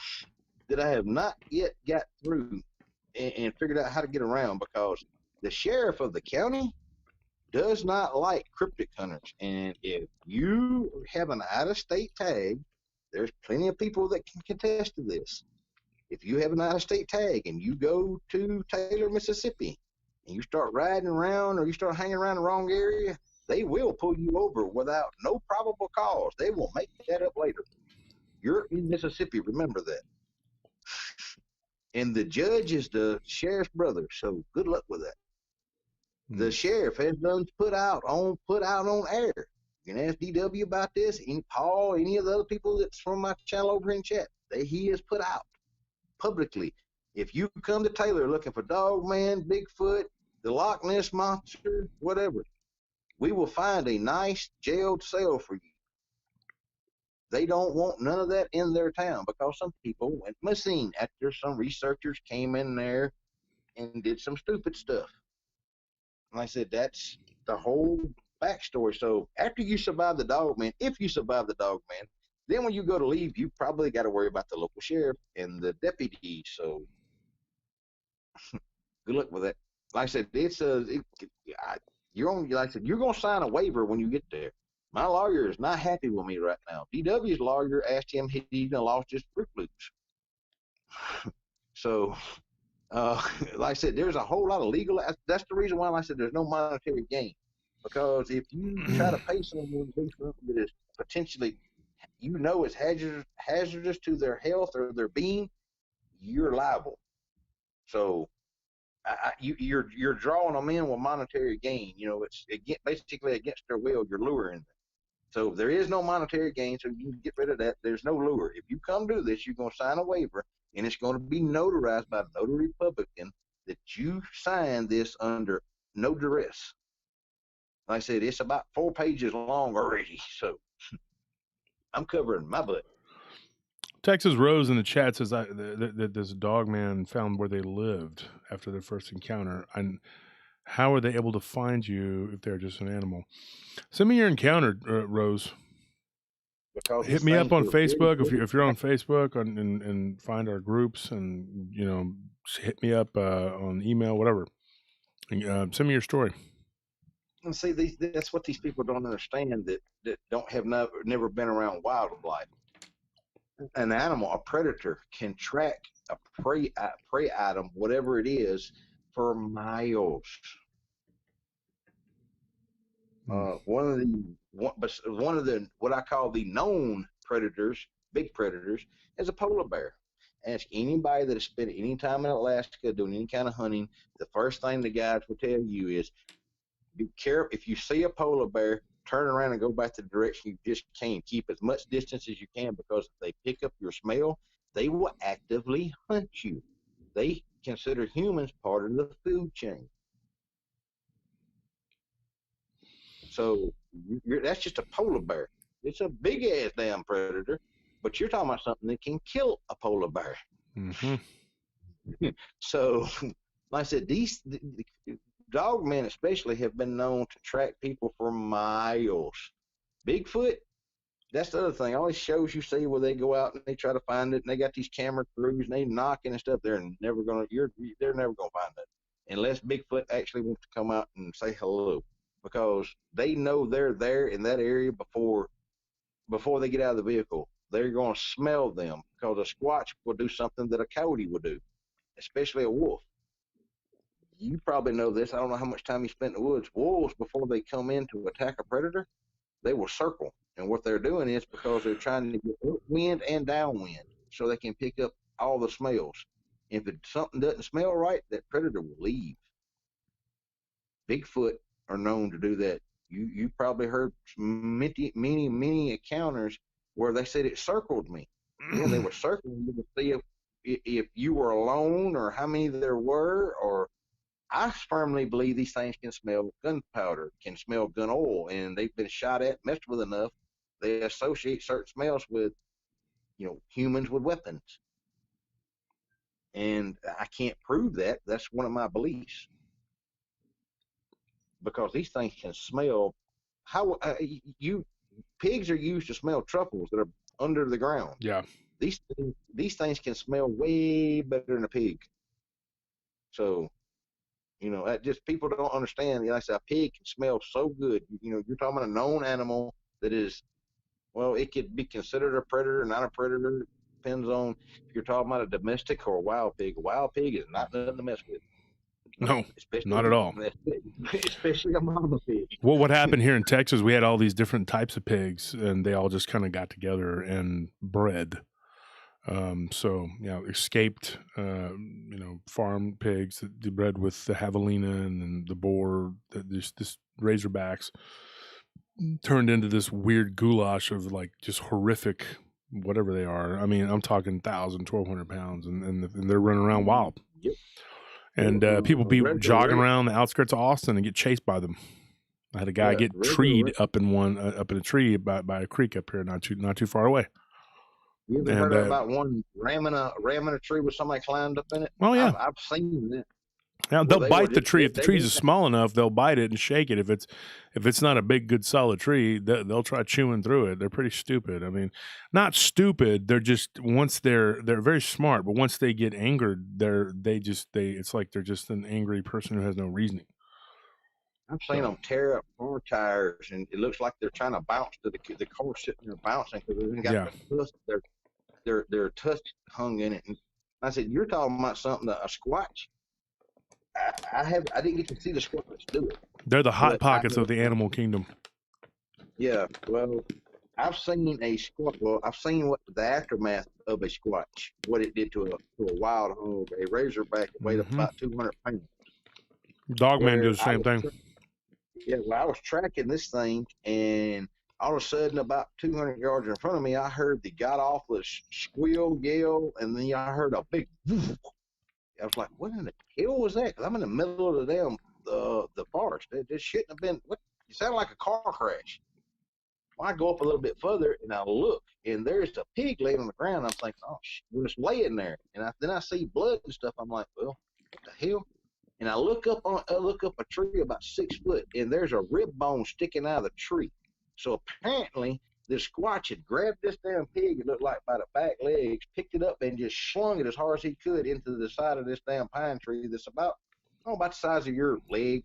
that I have not yet got through and figured out how to get around because the sheriff of the county does not like cryptic hunters. And if you have an out-of-state tag, there's plenty of people that can contest to this. If you have an out-of-state tag and you go to Taylor, Mississippi, and you start riding around or you start hanging around the wrong area, they will pull you over without no probable cause. They will make that up later. You're in Mississippi, remember that. And the judge is the sheriff's brother, so good luck with that. The sheriff has done put out on air. You can ask DW about this, any Paul, any of the other people that's from my channel over in chat. He has put out publicly. If you come to Taylor looking for Dogman, Bigfoot, the Loch Ness Monster, whatever, we will find a nice jailed cell for you. They don't want none of that in their town because some people went missing after some researchers came in there and did some stupid stuff. And I said, that's the whole backstory. So after you survive the Dogman, if you survive the Dogman, then when you go to leave, you probably got to worry about the local sheriff and the deputy. So good luck with that. Like I said, you're going to sign a waiver when you get there. My lawyer is not happy with me right now. DW's lawyer asked him if he lost his Fruit Loops. So, like I said, there's a whole lot of legal. That's the reason why I said there's no monetary gain. Because if you try to pay someone to do something that is potentially, is hazardous to their health or their being, you're liable. So, you're drawing them in with monetary gain. It's basically against their will. You're luring them. So there is no monetary gain, so you can get rid of that. There's no lure. If you come do this, you're going to sign a waiver, and it's going to be notarized by a notary publican that you signed this under no duress. Like I said, it's about 4 pages long already, so I'm covering my butt. Texas Rose in the chat says that this dog man found where they lived after their first encounter. And how are they able to find you if they're just an animal? Send me your encounter, Rose. Because hit me up on Facebook if you're on Facebook and find our groups, and hit me up on email, whatever. And, send me your story. And see, that's what these people don't understand, that don't have never been around wildlife. An animal, a predator, can track a prey item, whatever it is, for miles. One of the what I call the known predators, big predators, is a polar bear. Ask anybody that has spent any time in Alaska doing any kind of hunting. The first thing the guys will tell you is, be careful. If you see a polar bear, turn around and go back to the direction you just came. Keep as much distance as you can, because if they pick up your smell, they will actively hunt you. They consider humans part of the food chain. So that's just a polar bear. It's a big ass damn predator, but you're talking about something that can kill a polar bear. Mm-hmm. So, like I said, the dogmen especially have been known to track people for miles. Bigfoot, that's the other thing. All these shows you see where they go out and they try to find it, and they got these camera crews and they knocking and stuff. They're never gonna find it unless Bigfoot actually wants to come out and say hello, because they know they're there in that area before they get out of the vehicle. They're gonna smell them, because a squatch will do something that a coyote would do, especially a wolf. You probably know this. I don't know how much time you spent in the woods. Wolves, before they come in to attack a predator, they will circle. And what they're doing is because they're trying to get upwind and downwind so they can pick up all the smells. If something doesn't smell right, that predator will leave. Bigfoot are known to do that. You probably heard many encounters where they said it circled me. Yeah, they were circling you to see if you were alone or how many there were. Or I firmly believe these things can smell gunpowder, can smell gun oil, and they've been shot at, messed with enough. They associate certain smells with, humans with weapons. And I can't prove that. That's one of my beliefs. Because these things can smell. Pigs are used to smell truffles that are under the ground. Yeah. These things can smell way better than a pig. So That just people don't understand. Like I said, a pig can smell so good. You're talking about a known animal that is, well, it could be considered a predator, not a predator. Depends on if you're talking about a domestic or a wild pig. A wild pig is not nothing to mess with. No, Especially not at all. especially a mama pig. Well, what happened here in Texas, we had all these different types of pigs, and they all just kind of got together and bred. So, escaped, farm pigs that they bred with the javelina and the boar, this razorbacks, turned into this weird goulash of like just horrific, whatever they are. I mean, I'm talking 1,000, 1,200 pounds, and they're running around wild. Yep. And people be jogging around the outskirts of Austin and get chased by them. I had a guy get treed up in a tree by a creek up here, not too far away. You ever heard about one ramming a tree with somebody climbed up in it? Oh yeah, I've seen that. Now they'll bite the tree if the tree is small enough. They'll bite it and shake it. If it's not a big, good, solid tree, they'll try chewing through it. They're pretty stupid. I mean, not stupid. They're just they're very smart, but once they get angered, it's like they're just an angry person who has no reasoning. I've seen them tear up car tires, and it looks like they're trying to bounce to the car sitting there bouncing because they got their tusk hung in it. And I said, "You're talking about something a squatch." I didn't get to see the squatch do it. They're the hot pockets of the animal kingdom. Yeah, well, I've seen a squatch. Well, I've seen what the aftermath of a squatch, what it did to a wild hog, a razorback that weighed up about 200 pounds. Dogman does the same thing. I was tracking this thing, and all of a sudden, about 200 yards in front of me, I heard the god-awful squeal, yell, and then I heard a big woof. I was like, what in the hell was that? Because I'm in the middle of the damn the forest. It shouldn't have been. It sounded like a car crash. Well, I go up a little bit further, and I look, and there's a pig laying on the ground. I'm thinking, oh, we're just laying there. And then I see blood and stuff. I'm like, well, what the hell? And I look up a tree about 6 foot, and there's a rib bone sticking out of the tree. So apparently, this squatch had grabbed this damn pig, it looked like by the back legs, picked it up, and just slung it as hard as he could into the side of this damn pine tree that's about the size of your leg.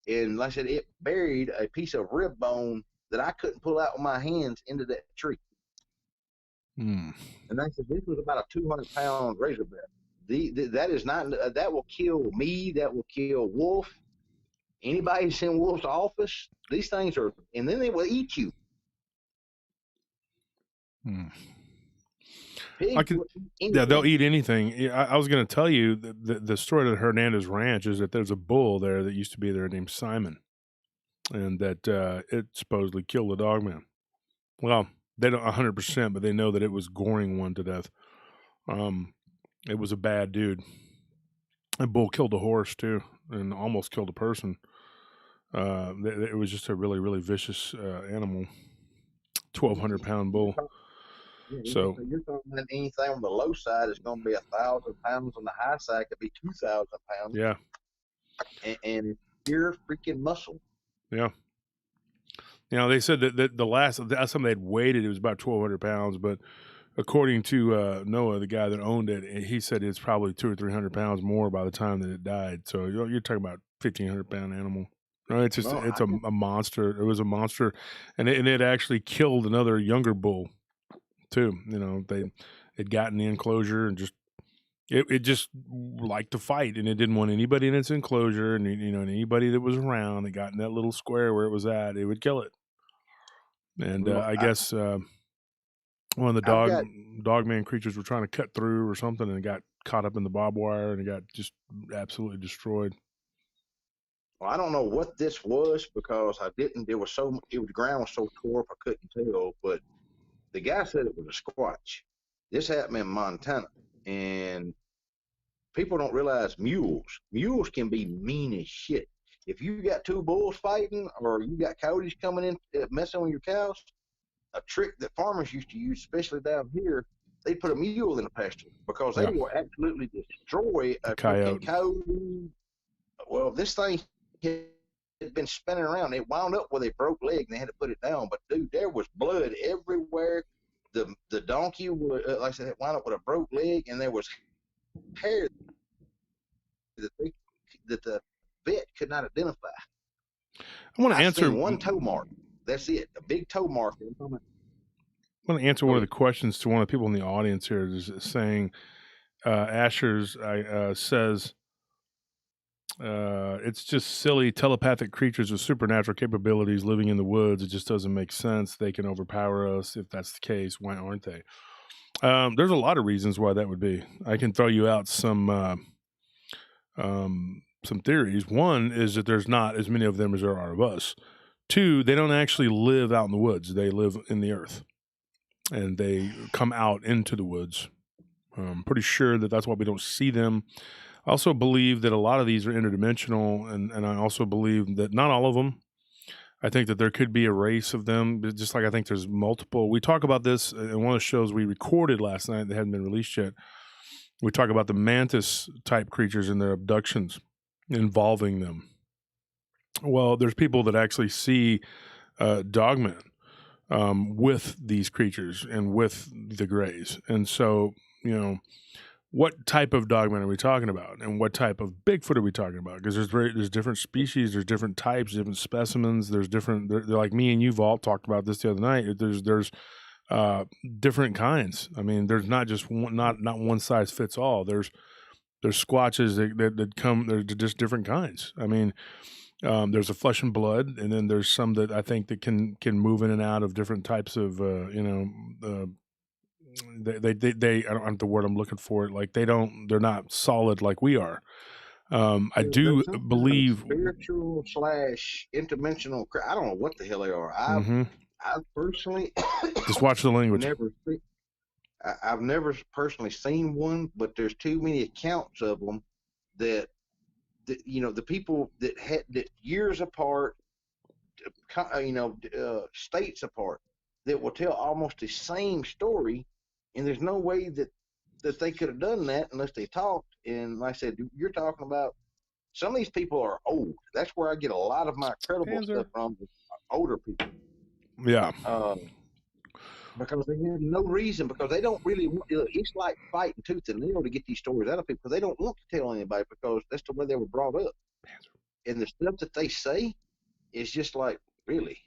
And like I said, it buried a piece of rib bone that I couldn't pull out with my hands into that tree. And I said, this was about a 200-pound razorback. That is not. That will kill me. That will kill Wolf. Anybody who's in Wolf's office, these things are, and then they will eat you. They'll eat anything. I was going to tell you the story of the Hernandez Ranch is that there's a bull there that used to be there named Simon, and that it supposedly killed the dogman. Well, they don't 100%, but they know that it was goring one to death. It was a bad dude. A bull killed a horse too, and almost killed a person. It was just a really, really vicious animal. 1,200-pound bull. So you're talking about anything on the low side is going to be 1,000 pounds. On the high side, could be 2,000 pounds. Yeah. And pure freaking muscle. Yeah. They said that the last time they'd weighed it was about 1,200 pounds, but according to Noah, the guy that owned it, he said it's probably 200 or 300 pounds more by the time that it died. So you're talking about 1,500-pound animal. No, it's just a monster. It was a monster, and it actually killed another younger bull too. They'd gotten the enclosure and just it just liked to fight, and it didn't want anybody in its enclosure, and anybody that was around that got in that little square where it was at, it would kill it. And I guess one of the dogman creatures were trying to cut through or something, and it got caught up in the barbed wire, and it got just absolutely destroyed. Well, I don't know what this was because the ground was so tore up I couldn't tell, but the guy said it was a squatch. This happened in Montana, and people don't realize mules can be mean as shit. If you got two bulls fighting, or you got coyotes coming in messing with your cows, a trick that farmers used to use, especially down here, they put a mule in a pasture because they will absolutely destroy a coyote. Well, this thing had been spinning around. It wound up with a broke leg, and they had to put it down. But dude, there was blood everywhere. The donkey was, like I said, wound up with a broke leg, and there was hair that the vet could not identify. I want to I've answer seen one toe mark. That's it, a big toe mark. I want to answer one of the questions to one of the people in the audience here, is saying, Asher's says, it's just silly telepathic creatures with supernatural capabilities living in the woods. It just doesn't make sense. They can overpower us. If that's the case, why aren't they? There's a lot of reasons why that would be. I can throw you out some theories. One is that there's not as many of them as there are of us. Two, they don't actually live out in the woods. They live in the earth, and they come out into the woods. I'm pretty sure that that's why we don't see them. I also believe that a lot of these are interdimensional, and I also believe that not all of them. I think that there could be a race of them, just like I think there's multiple. We talk about this in one of the shows we recorded last night that hadn't been released yet. We talk about the mantis-type creatures and their abductions involving them. Well, there's people that actually see dogmen with these creatures and with the Greys. And so, what type of dogman are we talking about, and what type of Bigfoot are we talking about? Because there's different species, there's different types, different specimens. There's different. They're like me and you, Vault, talked about this the other night. There's different kinds. I mean, there's not just one, not one size fits all. There's squatches that come. They're just different kinds. I mean, there's a flesh and blood, and then there's some that I think that can move in and out of different types of they I don't have the word I'm looking for. Like they're not solid like we are. I do believe spiritual / interdimensional. I don't know what the hell they are. I've personally just watch the language. I've never personally seen one, but there's too many accounts of them that the people that years apart, states apart, that will tell almost the same story, and there's no way that they could have done that unless they talked. And like I said, you're talking about some of these people are old. That's where I get a lot of my credible stuff from, older people. Yeah. Because they have no reason, because they don't really want, it's like fighting tooth and nail to get these stories out of people, because they don't want to tell anybody, because that's the way they were brought up. And the stuff that they say is just like, really?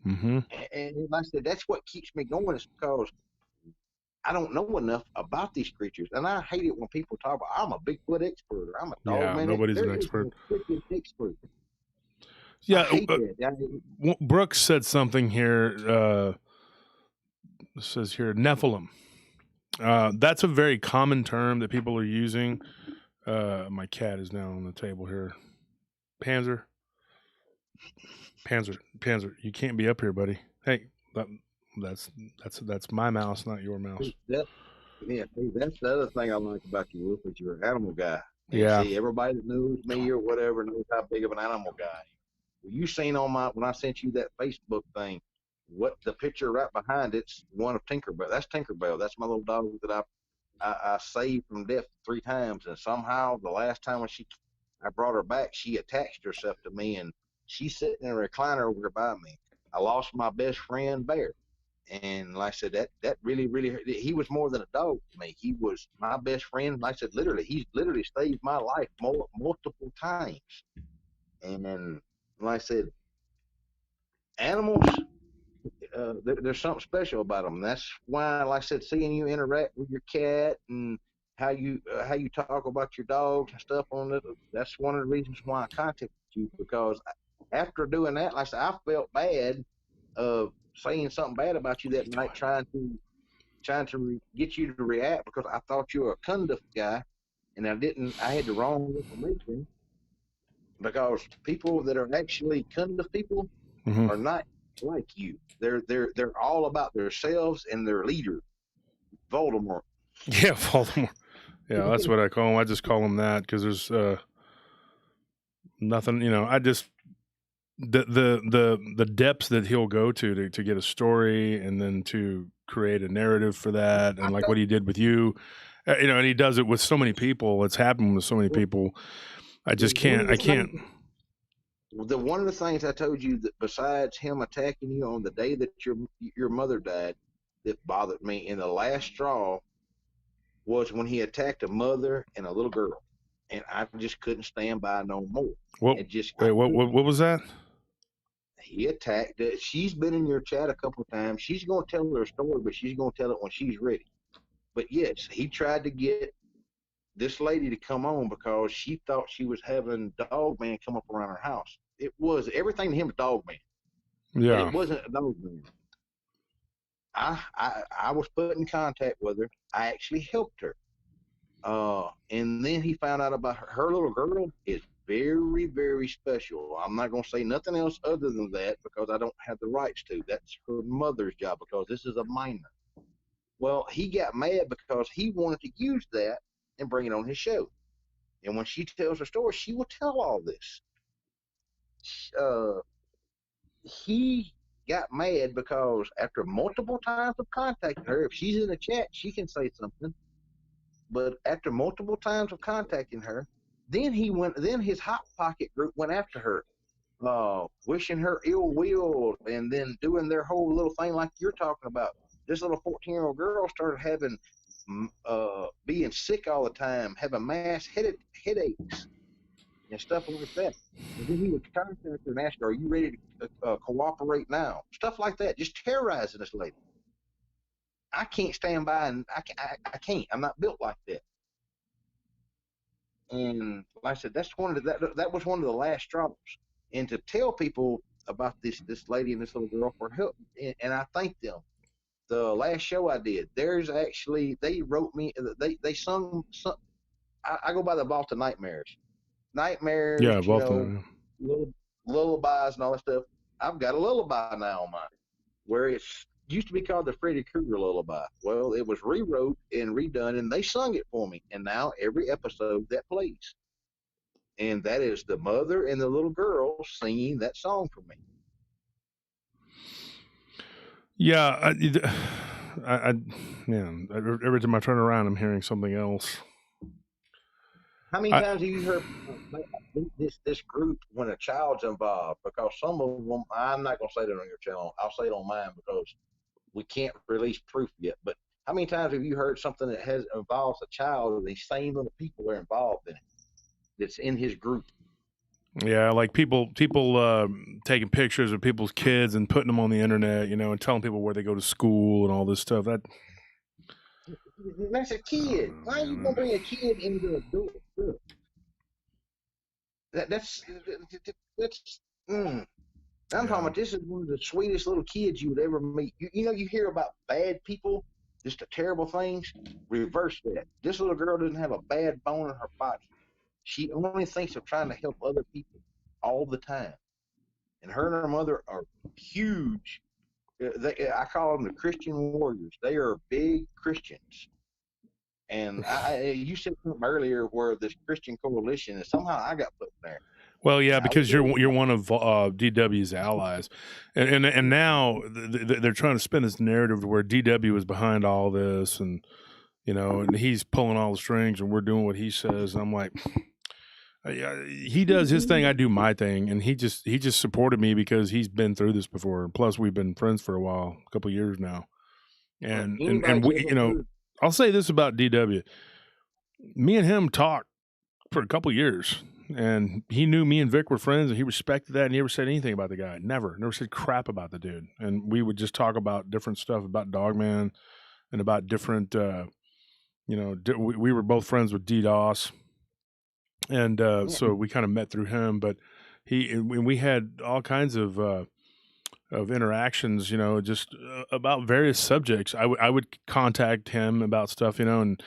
And like I said, that's what keeps me going, is because I don't know enough about these creatures. And I hate it when people talk about, I'm a Bigfoot expert, or I'm a dog man. Nobody's an expert. Expert. Yeah. Brooks said something here. It says here, Nephilim. That's a very common term that people are using. My cat is now on the table here. Panzer, you can't be up here, buddy. Hey, that's my mouse, not your mouse. That's the other thing I like about you, Wolf, is you're an animal guy. Yeah. See, everybody that knows me or whatever knows how big of an animal guy I am. Well, you seen on when I sent you that Facebook thing, what the picture right behind it's one of Tinkerbell. That's Tinkerbell. That's my little dog that I saved from death 3 times, and somehow the last time when I brought her back, she attached herself to me, and she's sitting in a recliner over by me. I lost my best friend, Bear, and like I said, that really, really, he was more than a dog to me. He was my best friend. Like I said, he's literally saved my life multiple times. And then, like I said, animals, there's something special about them. That's why, like I said, seeing you interact with your cat and how you talk about your dogs and stuff on it, that's one of the reasons why I contacted you, because after doing that, like I said, I felt bad of saying something bad about you that night, trying to get you to react, because I thought you were a Kunduf guy, and I had the wrong information, because people that are actually Kunduf people are not like you. They're all about themselves and their leader, Voldemort. Yeah, Voldemort. Yeah, that's what I call him. I just call him that because there's nothing. I just the depths that he'll go to get a story, and then to create a narrative for that, and like what he did with you, and he does it with so many people. It's happened with so many people. I just can't. I can't. One of the things I told you, that besides him attacking you on the day that your mother died, that bothered me, in the last straw, was when he attacked a mother and a little girl. and I just couldn't stand by no more. What? It just I Wait, what? couldn't. What was that? He attacked it. She's been in your chat a couple of times. She's going to tell her story, but she's going to tell it when she's ready. But yes, he tried to get this lady to come on because she thought she was having Dog Man come up around her house. It was everything to him was Dog Man, and Yeah. it wasn't a Dog Man. I was put in contact with her. I actually helped her. And then he found out about her little girl is very, very special. I'm not going to say nothing else other than that because I don't have the rights to. That's her mother's job because this is a minor. Well, he got mad because he wanted to use that and bring it on his show. And when she tells her story, she will tell all this. Uh, he got mad because after multiple times of contacting her, if she's in the chat, she can say something. But after multiple times of contacting her, then his Hot Pocket group went after her, wishing her ill will, and then doing their whole little thing like you're talking about. This little 14-year-old girl started having, being sick all the time, having mass headaches and stuff like that. And then he would contact her and ask her, "Are you ready to cooperate now?" Stuff like that, just terrorizing this lady. I can't stand by, and I can't. I'm not built like that. And like I said, that was one of the last straws. And to tell people about this lady and this little girl for help, and I thank them. The last show I did, there's actually they wrote me, they sung some. I go by the Vault of Nightmares, Yeah, you know, Baltimore. lullabies and all that stuff. I've got a lullaby now on mine, where it's used to be called the Freddy Krueger lullaby. Well, it was rewrote and redone, and they sung it for me. And now every episode that plays, and that is the mother and the little girl singing that song for me. Yeah, man, every time I turn around, I'm hearing something else. How many times have you heard this group when a child's involved? Because some of them, I'm not going to say that on your channel. I'll say it on mine because we can't release proof yet. But how many times have you heard something that has involves a child, and these same little people are involved in it? That's in his group. Yeah, like people taking pictures of people's kids and putting them on the internet, you know, and telling people where they go to school and all this stuff. That's a kid. Why are you gonna bring a kid into adult stuff? That's. I'm talking about this is one of the sweetest little kids you would ever meet. You know, you hear about bad people, just the terrible things. Reverse that. This little girl doesn't have a bad bone in her body. She only thinks of trying to help other people all the time. And her and her mother are huge. I call them the Christian warriors. They are big Christians. And you said something earlier where this Christian coalition, and somehow I got put in there. Well, yeah, because you're one of DW's allies, and now they're trying to spin this narrative where DW is behind all this, and you know, and he's pulling all the strings, and we're doing what he says. And I'm like, he does his thing, I do my thing, and he just supported me because he's been through this before. Plus, we've been friends for a while, a couple of years now, and we, you know, I'll say this about DW: me and him talked for a couple of years. And he knew me and Vic were friends, and he respected that. And he never said anything about the guy. Never said crap about the dude. And we would just talk about different stuff about Dogman and about different, you know, we were both friends with DDoS. And so we kind of met through him. But we had all kinds of interactions, you know, just about various subjects. I would contact him about stuff, you know, and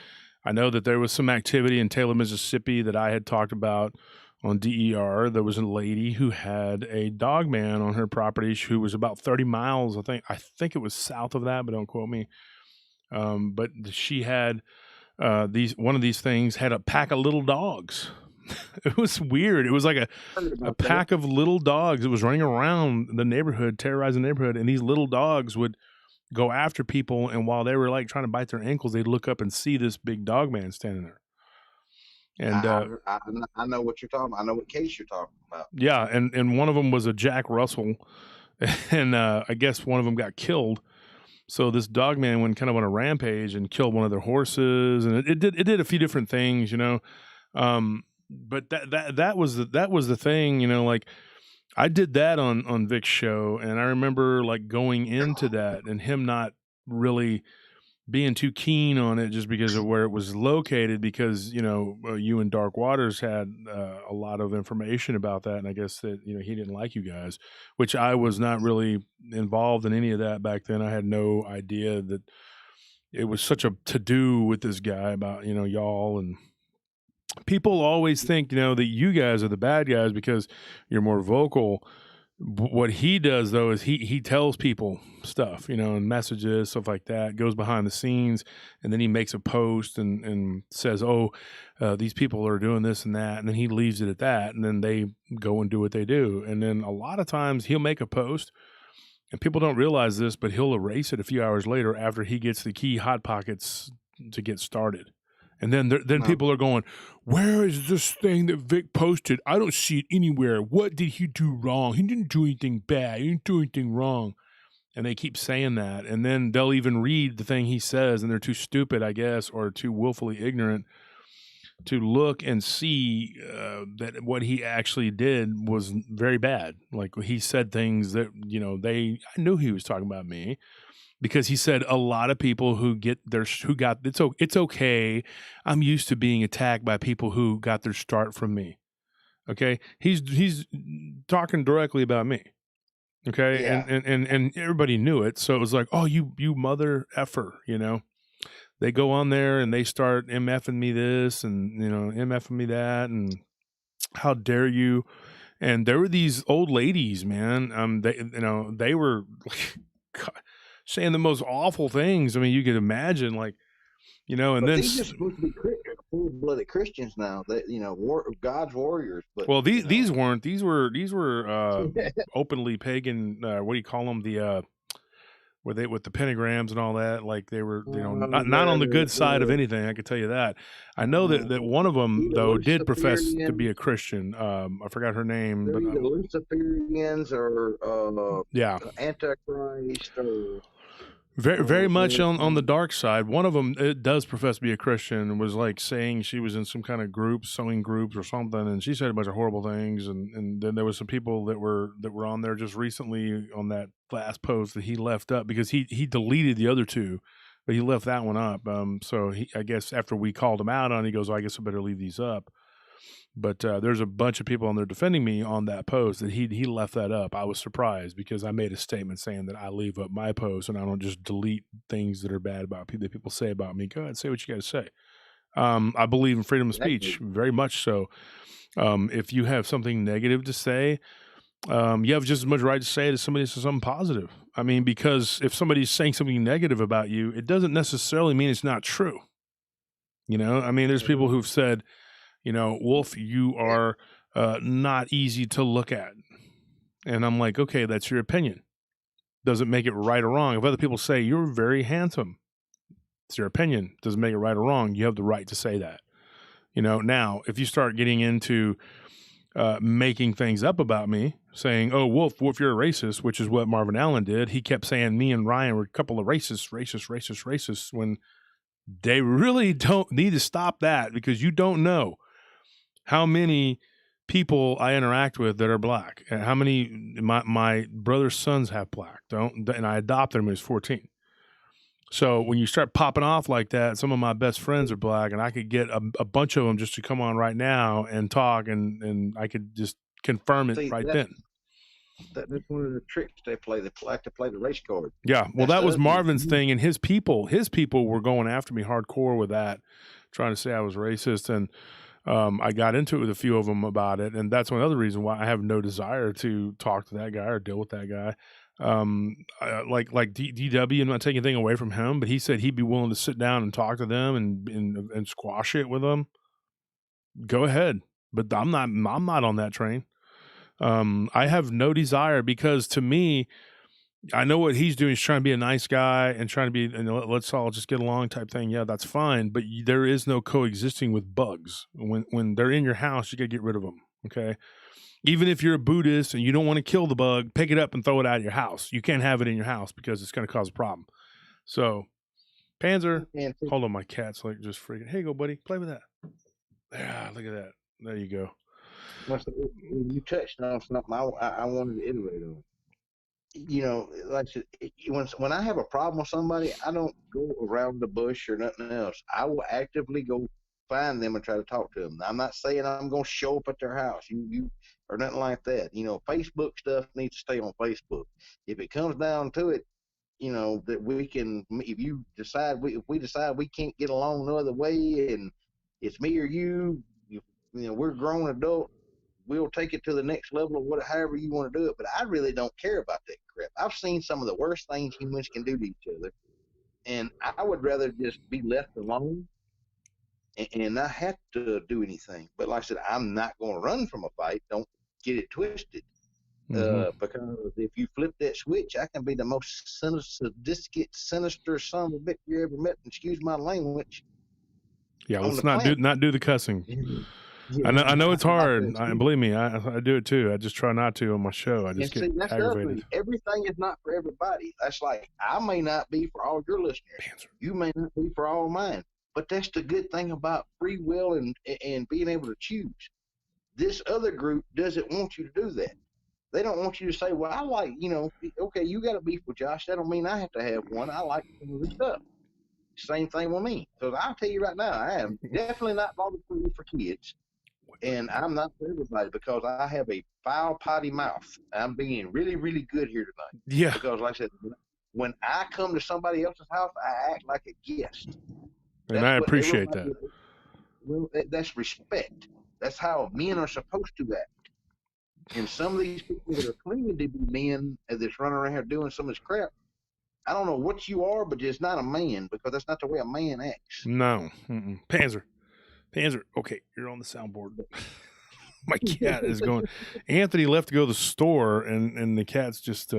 I know that there was some activity in Taylor, Mississippi that I had talked about on DER. There was a lady who had a dog man on her property who was about 30 miles. I think it was south of that, but don't quote me. But she had one of these things had a pack of little dogs. It was weird. It was like a pack of little dogs. It was running around the neighborhood, terrorizing the neighborhood. And these little dogs would go after people, and while they were like trying to bite their ankles, they'd look up and see this big dog man standing there. And I know what you're talking about. I know what case you're talking about. Yeah, and one of them was a Jack Russell, and I guess one of them got killed. So this dog man went kind of on a rampage and killed one of their horses, and it did a few different things, you know. But that was the thing, you know, like I did that on Vic's show, and I remember like going into that and him not really being too keen on it just because of where it was located, because you know you and Dark Waters had a lot of information about that, and I guess that you know he didn't like you guys, which I was not really involved in any of that back then. I had no idea that it was such a to do with this guy about you know y'all, and people always think you know that you guys are the bad guys because you're more vocal. What he does though is he tells people stuff, you know, and messages, stuff like that, goes behind the scenes, and then he makes a post and says, "Oh, these people are doing this and that," and then he leaves it at that, and then they go and do what they do, and then a lot of times he'll make a post, and people don't realize this, but he'll erase it a few hours later after he gets the key hot pockets to get started. And then people are going, "Where is this thing that Vic posted? I don't see it anywhere. What did he do wrong? He didn't do anything bad. He didn't do anything wrong." And they keep saying that. And then they'll even read the thing he says, and they're too stupid, I guess, or too willfully ignorant to look and see that what he actually did was very bad. Like he said things that, you know, I knew he was talking about me, because he said a lot of people it's okay. I'm used to being attacked by people who got their start from me. Okay. He's talking directly about me. Okay. Yeah. And everybody knew it. So it was like, "Oh, you mother effer," you know, they go on there and they start MFing me this and, you know, MFing me that. And how dare you? And there were these old ladies, man. They were saying the most awful things. I mean, you could imagine, like, you know, and but then these are supposed to be full-blooded Christians now. That you know, God's warriors. But well, you know. these weren't. These were openly pagan. What do you call them? The were they with the pentagrams and all that? Like they were, you know, not on the good side of anything. I could tell you that. I know that one of them though did profess to be a Christian. I forgot her name, They're but either Luciferians or yeah, Antichrist or. very much on the dark side. One of them, it does profess to be a Christian, and was like saying she was in some kind of group, sewing groups or something, and she said a bunch of horrible things. And then there was some people that were on there just recently on that last post that he left up, because he deleted the other two, but he left that one up. So I guess after we called him out on, he goes, "Oh, I guess I better leave these up." But there's a bunch of people on there defending me on that post that he left that up. I was surprised because I made a statement saying that I leave up my post and I don't just delete things that are bad about people that people say about me. Go ahead, say what you got to say. I believe in freedom of speech, very much so. If you have something negative to say, you have just as much right to say it as somebody says something positive. I mean, because if somebody's saying something negative about you, it doesn't necessarily mean it's not true. You know, I mean, there's people who've said, you know, "Wolf, you are not easy to look at." And I'm like, okay, that's your opinion. Doesn't make it right or wrong. If other people say, "You're very handsome," it's your opinion. Doesn't make it right or wrong. You have the right to say that. You know, now, if you start getting into making things up about me, saying, "Oh, Wolf, you're a racist," which is what Marvin Allen did. He kept saying me and Ryan were a couple of racists, when they really don't need to stop that, because you don't know how many people I interact with that are black, and how many my brother's sons have black. And I adopted him when he was 14. So when you start popping off like that, some of my best friends are black, and I could get a bunch of them just to come on right now and talk, and I could just confirm it right then. That's one of the tricks they play. They like to play the race card. Yeah, well, that was Marvin's thing, and his people were going after me hardcore with that, trying to say I was racist, and I got into it with a few of them about it, and that's one other reason why I have no desire to talk to that guy or deal with that guy. Like DW, I'm not taking anything away from him, but he said he'd be willing to sit down and talk to them and squash it with them. Go ahead, but I'm not on that train. I have no desire, because to me, I know what he's doing. He's trying to be a nice guy and trying to be, and let's all just get along type thing. Yeah, that's fine. But there is no coexisting with bugs. When they're in your house, you got to get rid of them. Okay. Even if you're a Buddhist and you don't want to kill the bug, pick it up and throw it out of your house. You can't have it in your house because it's going to cause a problem. So, Panzer, hold on, my cat's like just freaking. Hey, go, buddy, play with that. Yeah, look at that. There you go. You touched on something I wanted to iterate on. You know, like I said, when I have a problem with somebody, I don't go around the bush or nothing else. I will actively go find them and try to talk to them. I'm not saying I'm going to show up at their house, you or nothing like that. You know, Facebook stuff needs to stay on Facebook. If it comes down to it, you know that we can. If you decide if we decide we can't get along no other way, and it's me or you know, we're grown adults, we'll take it to the next level of however you want to do it. But I really don't care about that crap. I've seen some of the worst things humans can do to each other, and I would rather just be left alone and not have to do anything. But like I said, I'm not going to run from a fight. Don't get it twisted. Because if you flip that switch, I can be the most sinister son of a bitch you ever met. Excuse my language. Yeah, On let's the not planet. do the cussing. Yeah, I know it's I'm not hard. gonna Believe me, I do it too. I just try not to on my show. I just And get see, that's the other aggravated. thing. Everything is not for everybody. That's like I may not be for all your listeners. Panzer. You may not be for all mine. But that's the good thing about free will and being able to choose. This other group doesn't want you to do that. They don't want you to say, well, I like, you know, okay, you got a beef with Josh. That don't mean I have to have one. I like some of his stuff. Same thing with me. Because I'll tell you right now, I am definitely not volunteering for kids. And I'm not for everybody because I have a foul potty mouth. I'm being really, really good here tonight. Yeah. Because like I said, when I come to somebody else's house, I act like a guest. And I appreciate that. Well, that's respect. That's how men are supposed to act. And some of these people that are claiming to be men that's running around here doing some of this crap, I don't know what you are, but it's not a man because that's not the way a man acts. No. Panzer. Okay, you're on the soundboard. My cat is going. Anthony left to go to the store, and the cat's just.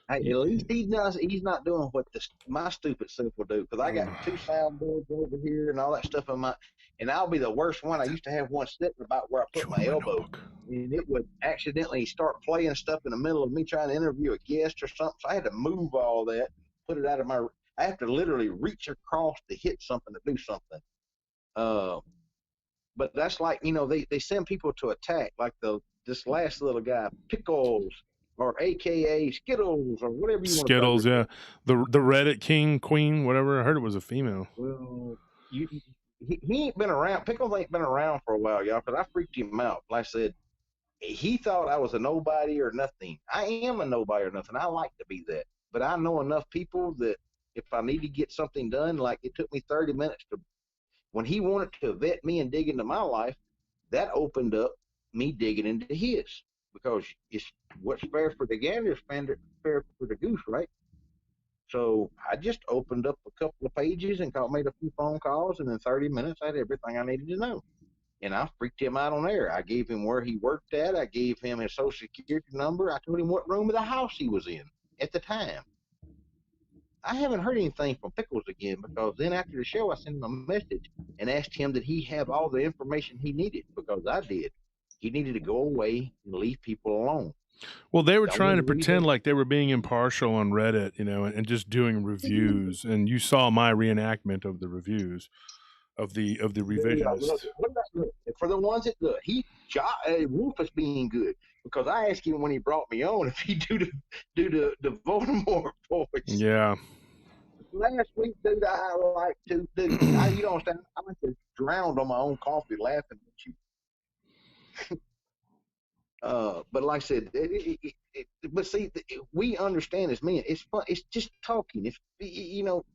Hey, at least he's not doing what my stupid self will do because I got 2 soundboards over here and all that stuff in my, and I'll be the worst one. I used to have one sitting about where I put my elbow, and it would accidentally start playing stuff in the middle of me trying to interview a guest or something. So I had to move all that, put it out of my. I have to literally reach across to hit something to do something. But that's like, you know, they send people to attack like this last little guy, Pickles. Or AKA Skittles, or whatever you want to call it. Skittles, yeah. The Reddit king, queen, whatever. I heard it was a female. Well, he ain't been around. Pickles ain't been around for a while, y'all, because I freaked him out. Like I said, he thought I was a nobody or nothing. I am a nobody or nothing. I like to be that. But I know enough people that if I need to get something done, like it took me 30 minutes to, when he wanted to vet me and dig into my life, that opened up me digging into his. Because it's what's fair for the gander is fair for the goose, right? So I just opened up a couple of pages and made a few phone calls, and in 30 minutes I had everything I needed to know. And I freaked him out on air. I gave him where he worked at. I gave him his social security number. I told him what room of the house he was in at the time. I haven't heard anything from Pickles again because then after the show I sent him a message and asked him did he have all the information he needed because I did. He needed to go away and leave people alone. Well, they were trying to pretend like they were being impartial on Reddit, you know, and just doing reviews. And you saw my reenactment of the reviews of the revisionists. For the ones that look, Wolf is being good because I asked him when he brought me on if he do the Voldemort voice. Yeah. Last week, dude, I like to do. You don't understand. I went to drowned on my own coffee laughing at you. But like I said, but see, we understand as men. It's fun. It's just talking. It's you know.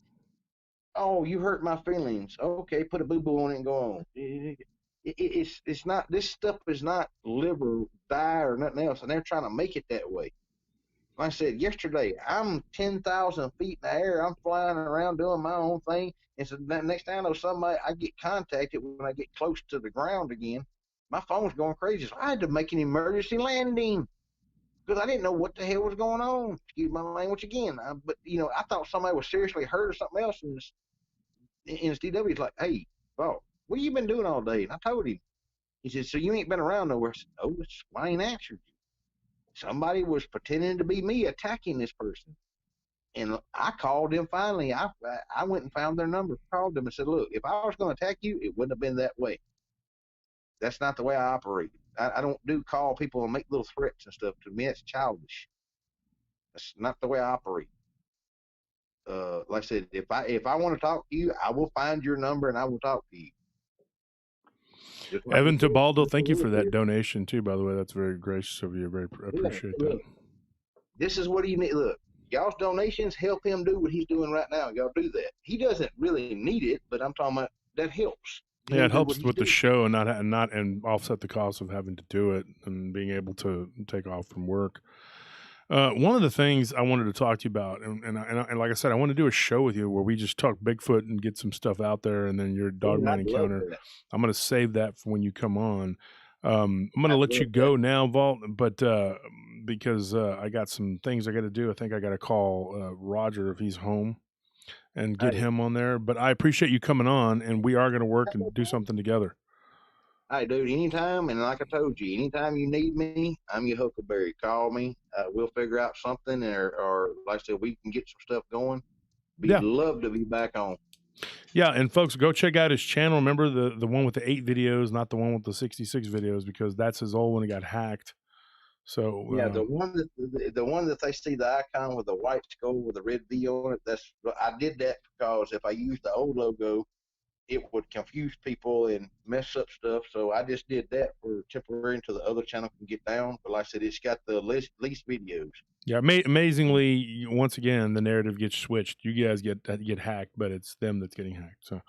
Oh, you hurt my feelings. Okay, put a boo boo on it and go on. It's not. This stuff is not live or die or nothing else, and they're trying to make it that way. Like I said yesterday, I'm 10,000 feet in the air. I'm flying around doing my own thing. And so the next time I know somebody, I get contacted when I get close to the ground again. My phone's going crazy. So I had to make an emergency landing because I didn't know what the hell was going on. Excuse my language again. But, you know, I thought somebody was seriously hurt or something else. And his DW's like, hey, Paul, what have you been doing all day? And I told him. He said, so you ain't been around nowhere? I said, no, that's why I ain't answered you. Somebody was pretending to be me attacking this person. And I called them finally. I went and found their number, called them and said, look, if I was going to attack you, it wouldn't have been that way. That's not the way I operate. I don't do call people and make little threats and stuff. To me, it's childish. That's not the way I operate. Like I said, if I want to talk to you, I will find your number and I will talk to you. Just like Evan Tabaldo, just a thank you little for that bit. donation too. By the way, that's very gracious of you. Very appreciate that. Look, this is what he need. Look, y'all's donations help him do what he's doing right now. Y'all do that. He doesn't really need it, but I'm talking about that helps Yeah, him it do what helps he's with the doing. show and not and offset the cost of having to do it and being able to take off from work. One of the things I wanted to talk to you about, and like I said, I want to do a show with you where we just talk Bigfoot and get some stuff out there, and then your dogman I'd love encounter. that. I'm going to save that for when you come on. I'm going to I'd let you love go now, Vault, but because I got some things I got to do. I think I got to call Roger if he's home and get Hey, him on there. But I appreciate you coming on, and we are going to work and do something together. hey, dude, anytime, and like I told you, anytime you need me, I'm your huckleberry. Call me. We'll figure out something, or like I said, we can get some stuff going. Be love to be back on. Yeah, and folks, go check out his channel. Remember the one with the 8 videos, not the one with the 66 videos, because that's his old one. It got hacked. So Yeah, the one that they see the icon with the white skull with the red V on it. I did that because if I used the old logo, it would confuse people and mess up stuff. So I just did that for temporary until the other channel can get down. But like I said, it's got the least videos. yeah, amazingly, once again, the narrative gets switched. You guys get hacked, but it's them that's getting hacked. So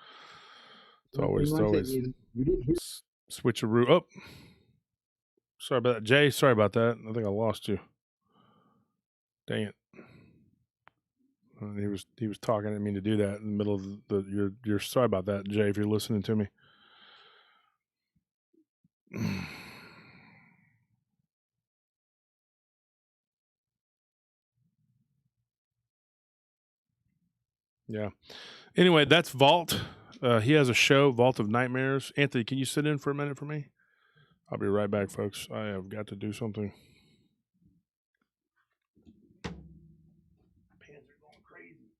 it's always Like I said, you didn't hear. switcheroo. Oh, sorry about that, Jay. Sorry about that. I think I lost you. Dang it. He was talking. I didn't mean to do that in the middle of you're sorry about that, Jay, if you're listening to me. Yeah. Anyway, that's Vault. He has a show, Vault of Nightmares. Anthony, can you sit in for a minute for me? I'll be right back, folks. I have got to do something. Pants are going crazy.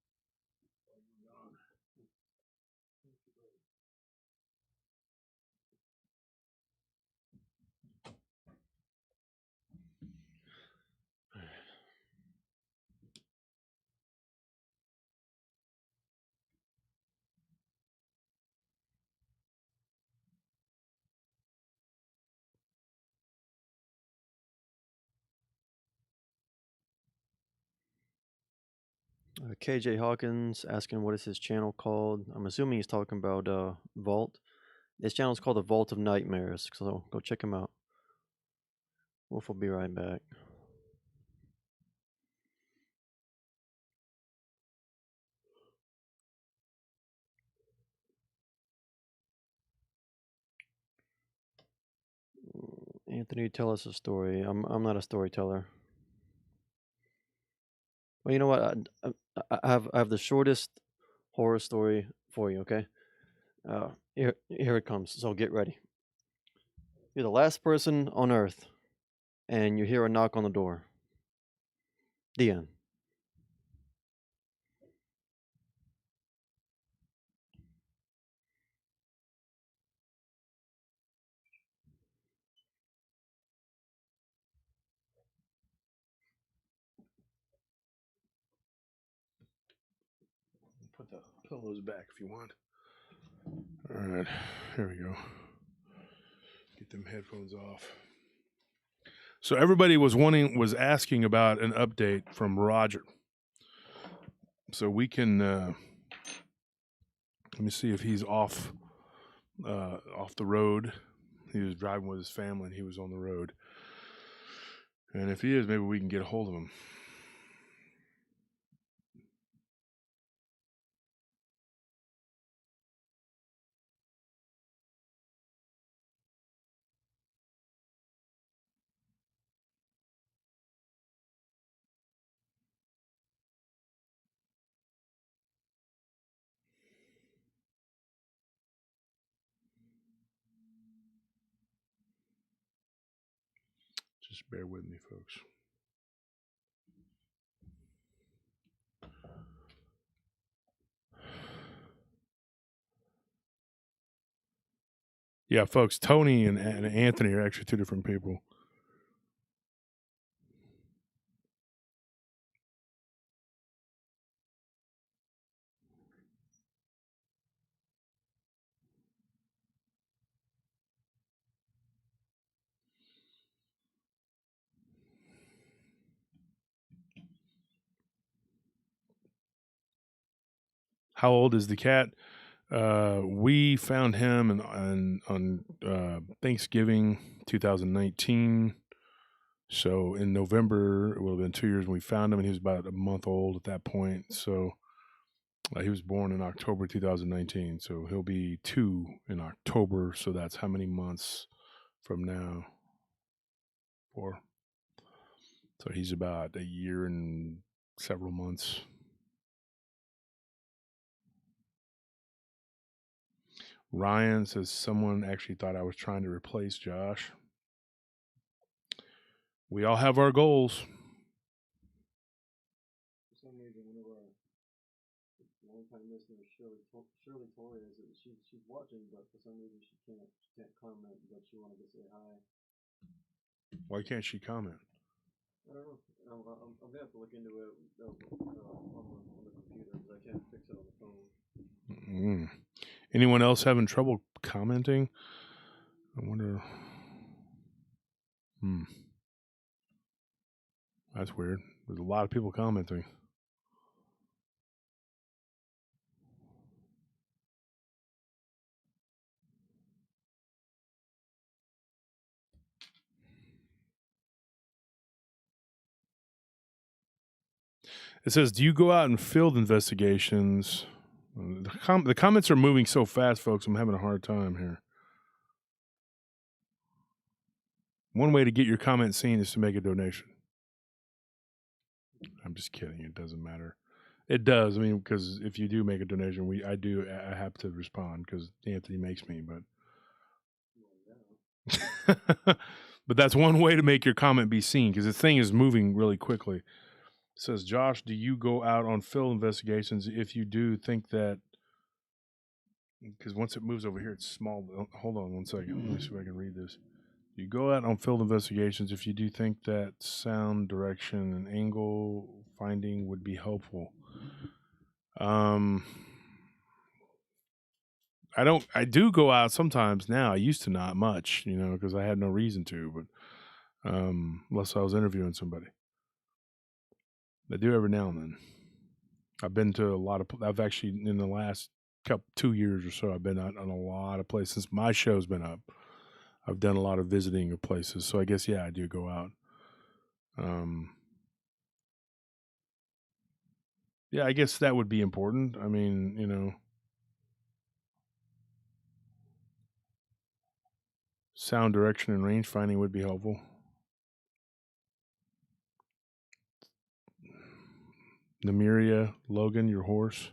KJ Hawkins asking what is his channel called. I'm assuming he's talking about Vault. His channel is called The Vault of Nightmares, so go check him out. Wolf will be right back. Anthony, tell us a story. I'm not a storyteller. Well, you know what? I have the shortest horror story for you. Okay, here it comes. So get ready. You're the last person on Earth, and you hear a knock on the door. The end. Put the pillows back if you want. All right, here we go. Get them headphones off. So everybody was asking about an update from Roger. So we can let me see if he's off the road. He was driving with his family and he was on the road. And if he is, maybe we can get a hold of him. Just bear with me, folks. Yeah, folks, Tony and Anthony are actually two different people. How old is the cat? We found him on Thanksgiving 2019. So in November, it will have been 2 years when we found him, and he was about a month old at that point. So he was born in October 2019. So he'll be 2 in October. So that's how many months from now? 4. So he's about a year and several months. Ryan says someone actually thought I was trying to replace Josh. We all have our goals. For some reason, one of our longtime listeners, Shirley Torres, she's watching, but for some reason she can't comment, but she wanted to say hi. Why can't she comment? I don't know. I'm gonna have to look into it on the computer because I can't fix it on the phone. Anyone else having trouble commenting? I wonder. That's weird. There's a lot of people commenting. It says, do you go out in field investigations? The comments are moving so fast, folks. I'm having a hard time here. One way to get your comment seen is to make a donation. I'm just kidding. It doesn't matter. It does. I mean, because if you do make a donation, I have to respond because Anthony makes me. But but that's one way to make your comment be seen because the thing is moving really quickly. It says, Josh, do you go out on field investigations? If you do, think that because once it moves over here, it's small. Hold on one second. Let me see if I can read this. You go out on field investigations if you do think that sound, direction, and angle finding would be helpful. I do go out sometimes now. I used to not much, because I had no reason to, but unless I was interviewing somebody. I do every now and then. I've been to I've actually, in the last 2 years or so, I've been out on a lot of places. Since my show's been up, I've done a lot of visiting of places. So I guess, yeah, I do go out. Yeah, I guess that would be important. I mean, sound, direction, and range finding would be helpful. Namiria, Logan, your horse.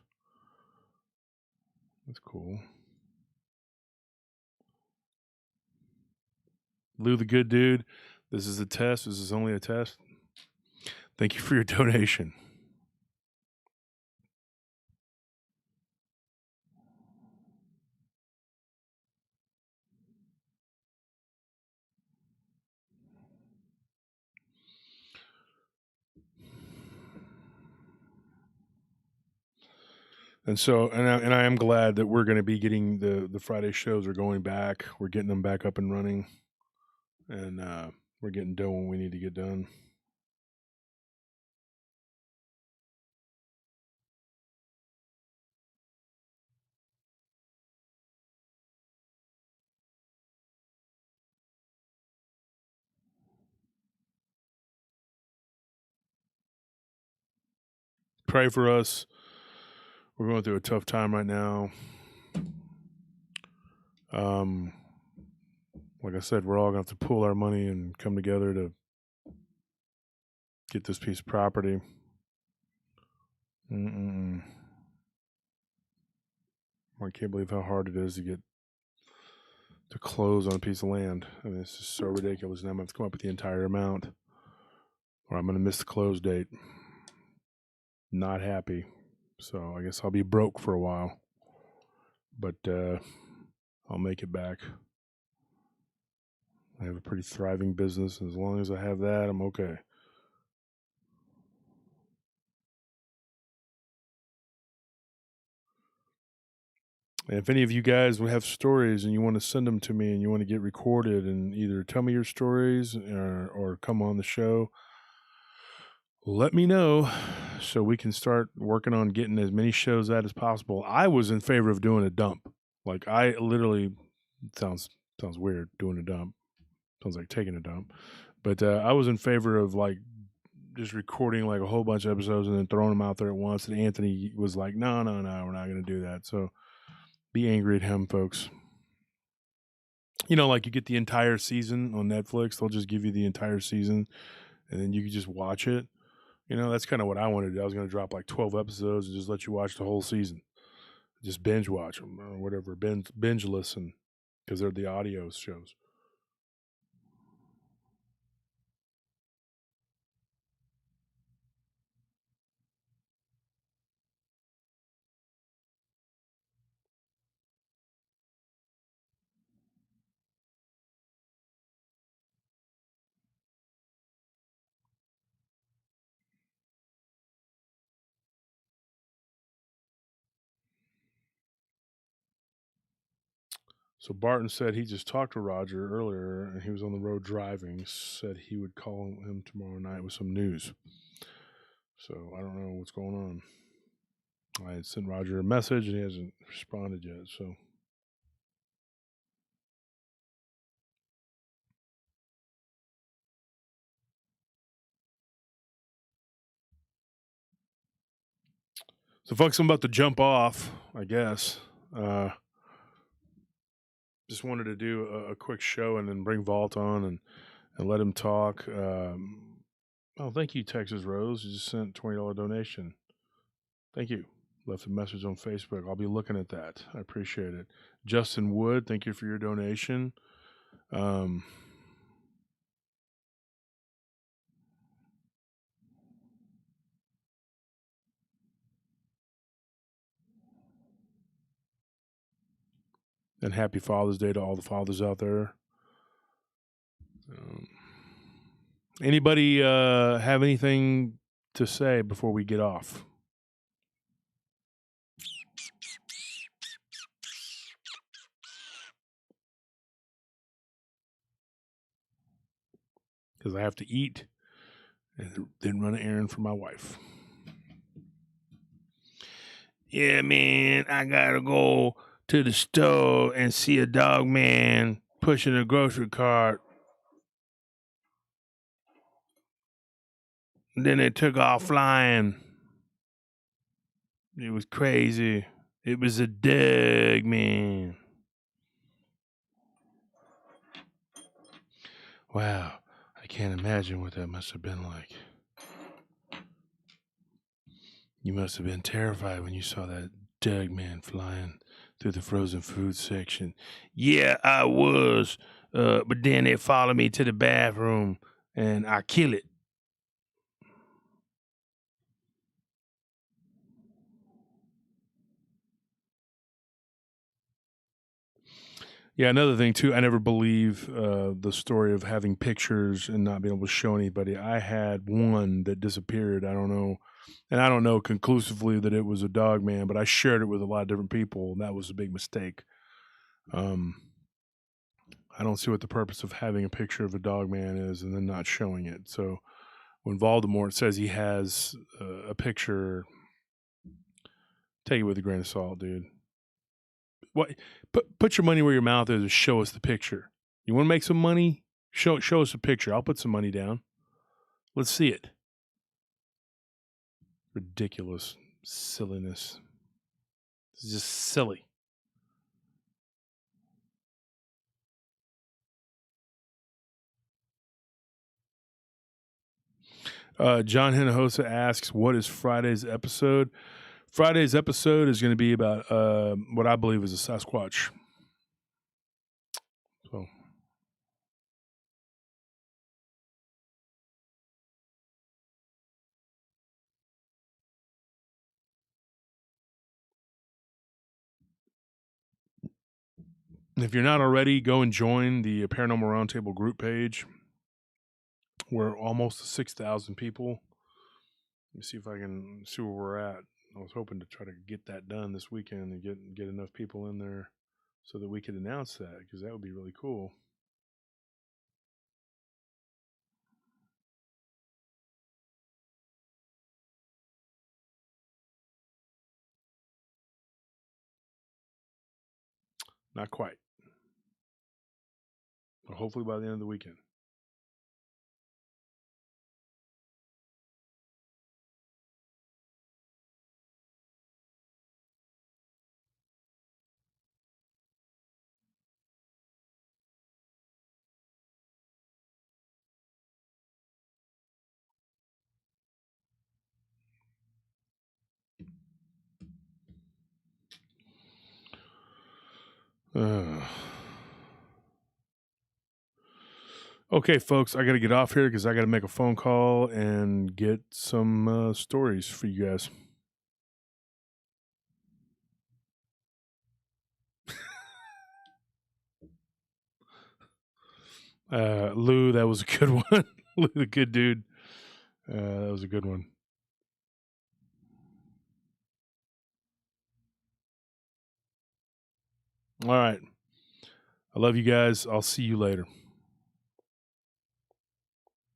That's cool. Lou the good dude. This is a test. This is only a test. Thank you for your donation. And so, and I am glad that we're going to be getting the Friday shows are going back. We're getting them back up and running, and we're getting done when we need to get done. Pray for us. We're going through a tough time right now. Like I said, we're all going to have to pool our money and come together to get this piece of property. I can't believe how hard it is to get to close on a piece of land. I mean, it's just so ridiculous. And I'm going to have to come up with the entire amount, or I'm going to miss the close date. Not happy. So I guess I'll be broke for a while, but I'll make it back. I have a pretty thriving business, and as long as I have that, I'm okay. And if any of you guys have stories and you want to send them to me and you want to get recorded and either tell me your stories or come on the show, let me know so we can start working on getting as many shows out as possible. I was in favor of doing a dump. Like I literally sounds weird doing a dump. Sounds like taking a dump. But I was in favor of like just recording like a whole bunch of episodes and then throwing them out there at once. And Anthony was like, no, we're not going to do that. So be angry at him, folks. You know, like you get the entire season on Netflix. They'll just give you the entire season and then you can just watch it. You know, that's kind of what I wanted to do. I was going to drop like 12 episodes and just let you watch the whole season. Just binge watch them or whatever. Binge listen because they're the audio shows. So Barton said he just talked to Roger earlier and he was on the road driving. Said he would call him tomorrow night with some news. So I don't know what's going on. I had sent Roger a message and he hasn't responded yet. So folks, I'm about to jump off, I guess. Just wanted to do a quick show and then bring Vault on and let him talk. Oh, thank you, Texas Rose. You just sent $20 donation. Thank you. Left a message on Facebook. I'll be looking at that. I appreciate it. Justin Wood, thank you for your donation. And happy Father's Day to all the fathers out there. Anybody have anything to say before we get off? Because I have to eat and then run an errand for my wife. Yeah, man, I gotta go to the store and see a dog man pushing a grocery cart. And then they took off flying. It was crazy. It was a dog man. Wow, I can't imagine what that must have been like. You must have been terrified when you saw that dog man flying through the frozen food section. Yeah, I was. But then they followed me to the bathroom and I kill it. Yeah, another thing too, I never believe the story of having pictures and not being able to show anybody. I had one that disappeared. I don't know, and I don't know conclusively that it was a dog man, but I shared it with a lot of different people, and that was a big mistake. I don't see what the purpose of having a picture of a dog man is and then not showing it. So when Voldemort says he has a picture, take it with a grain of salt, dude. What? Put your money where your mouth is and show us the picture. You want to make some money? Show us a picture. I'll put some money down. Let's see it. Ridiculous silliness. It's just silly. John Hinojosa asks, "What is Friday's episode?" Friday's episode is going to be about what I believe is a Sasquatch. So, If you're not already, go and join the Paranormal Round Table group page. We're almost 6,000 people. Let me see if I can see where we're at. I was hoping to try to get that done this weekend and get enough people in there so that we could announce that, because that would be really cool. Not quite. But hopefully by the end of the weekend. Okay, folks, I got to get off here because I got to make a phone call and get some stories for you guys. Lou, that was a good one. Lou, the good dude. That was a good one. All right. I love you guys. I'll see you later.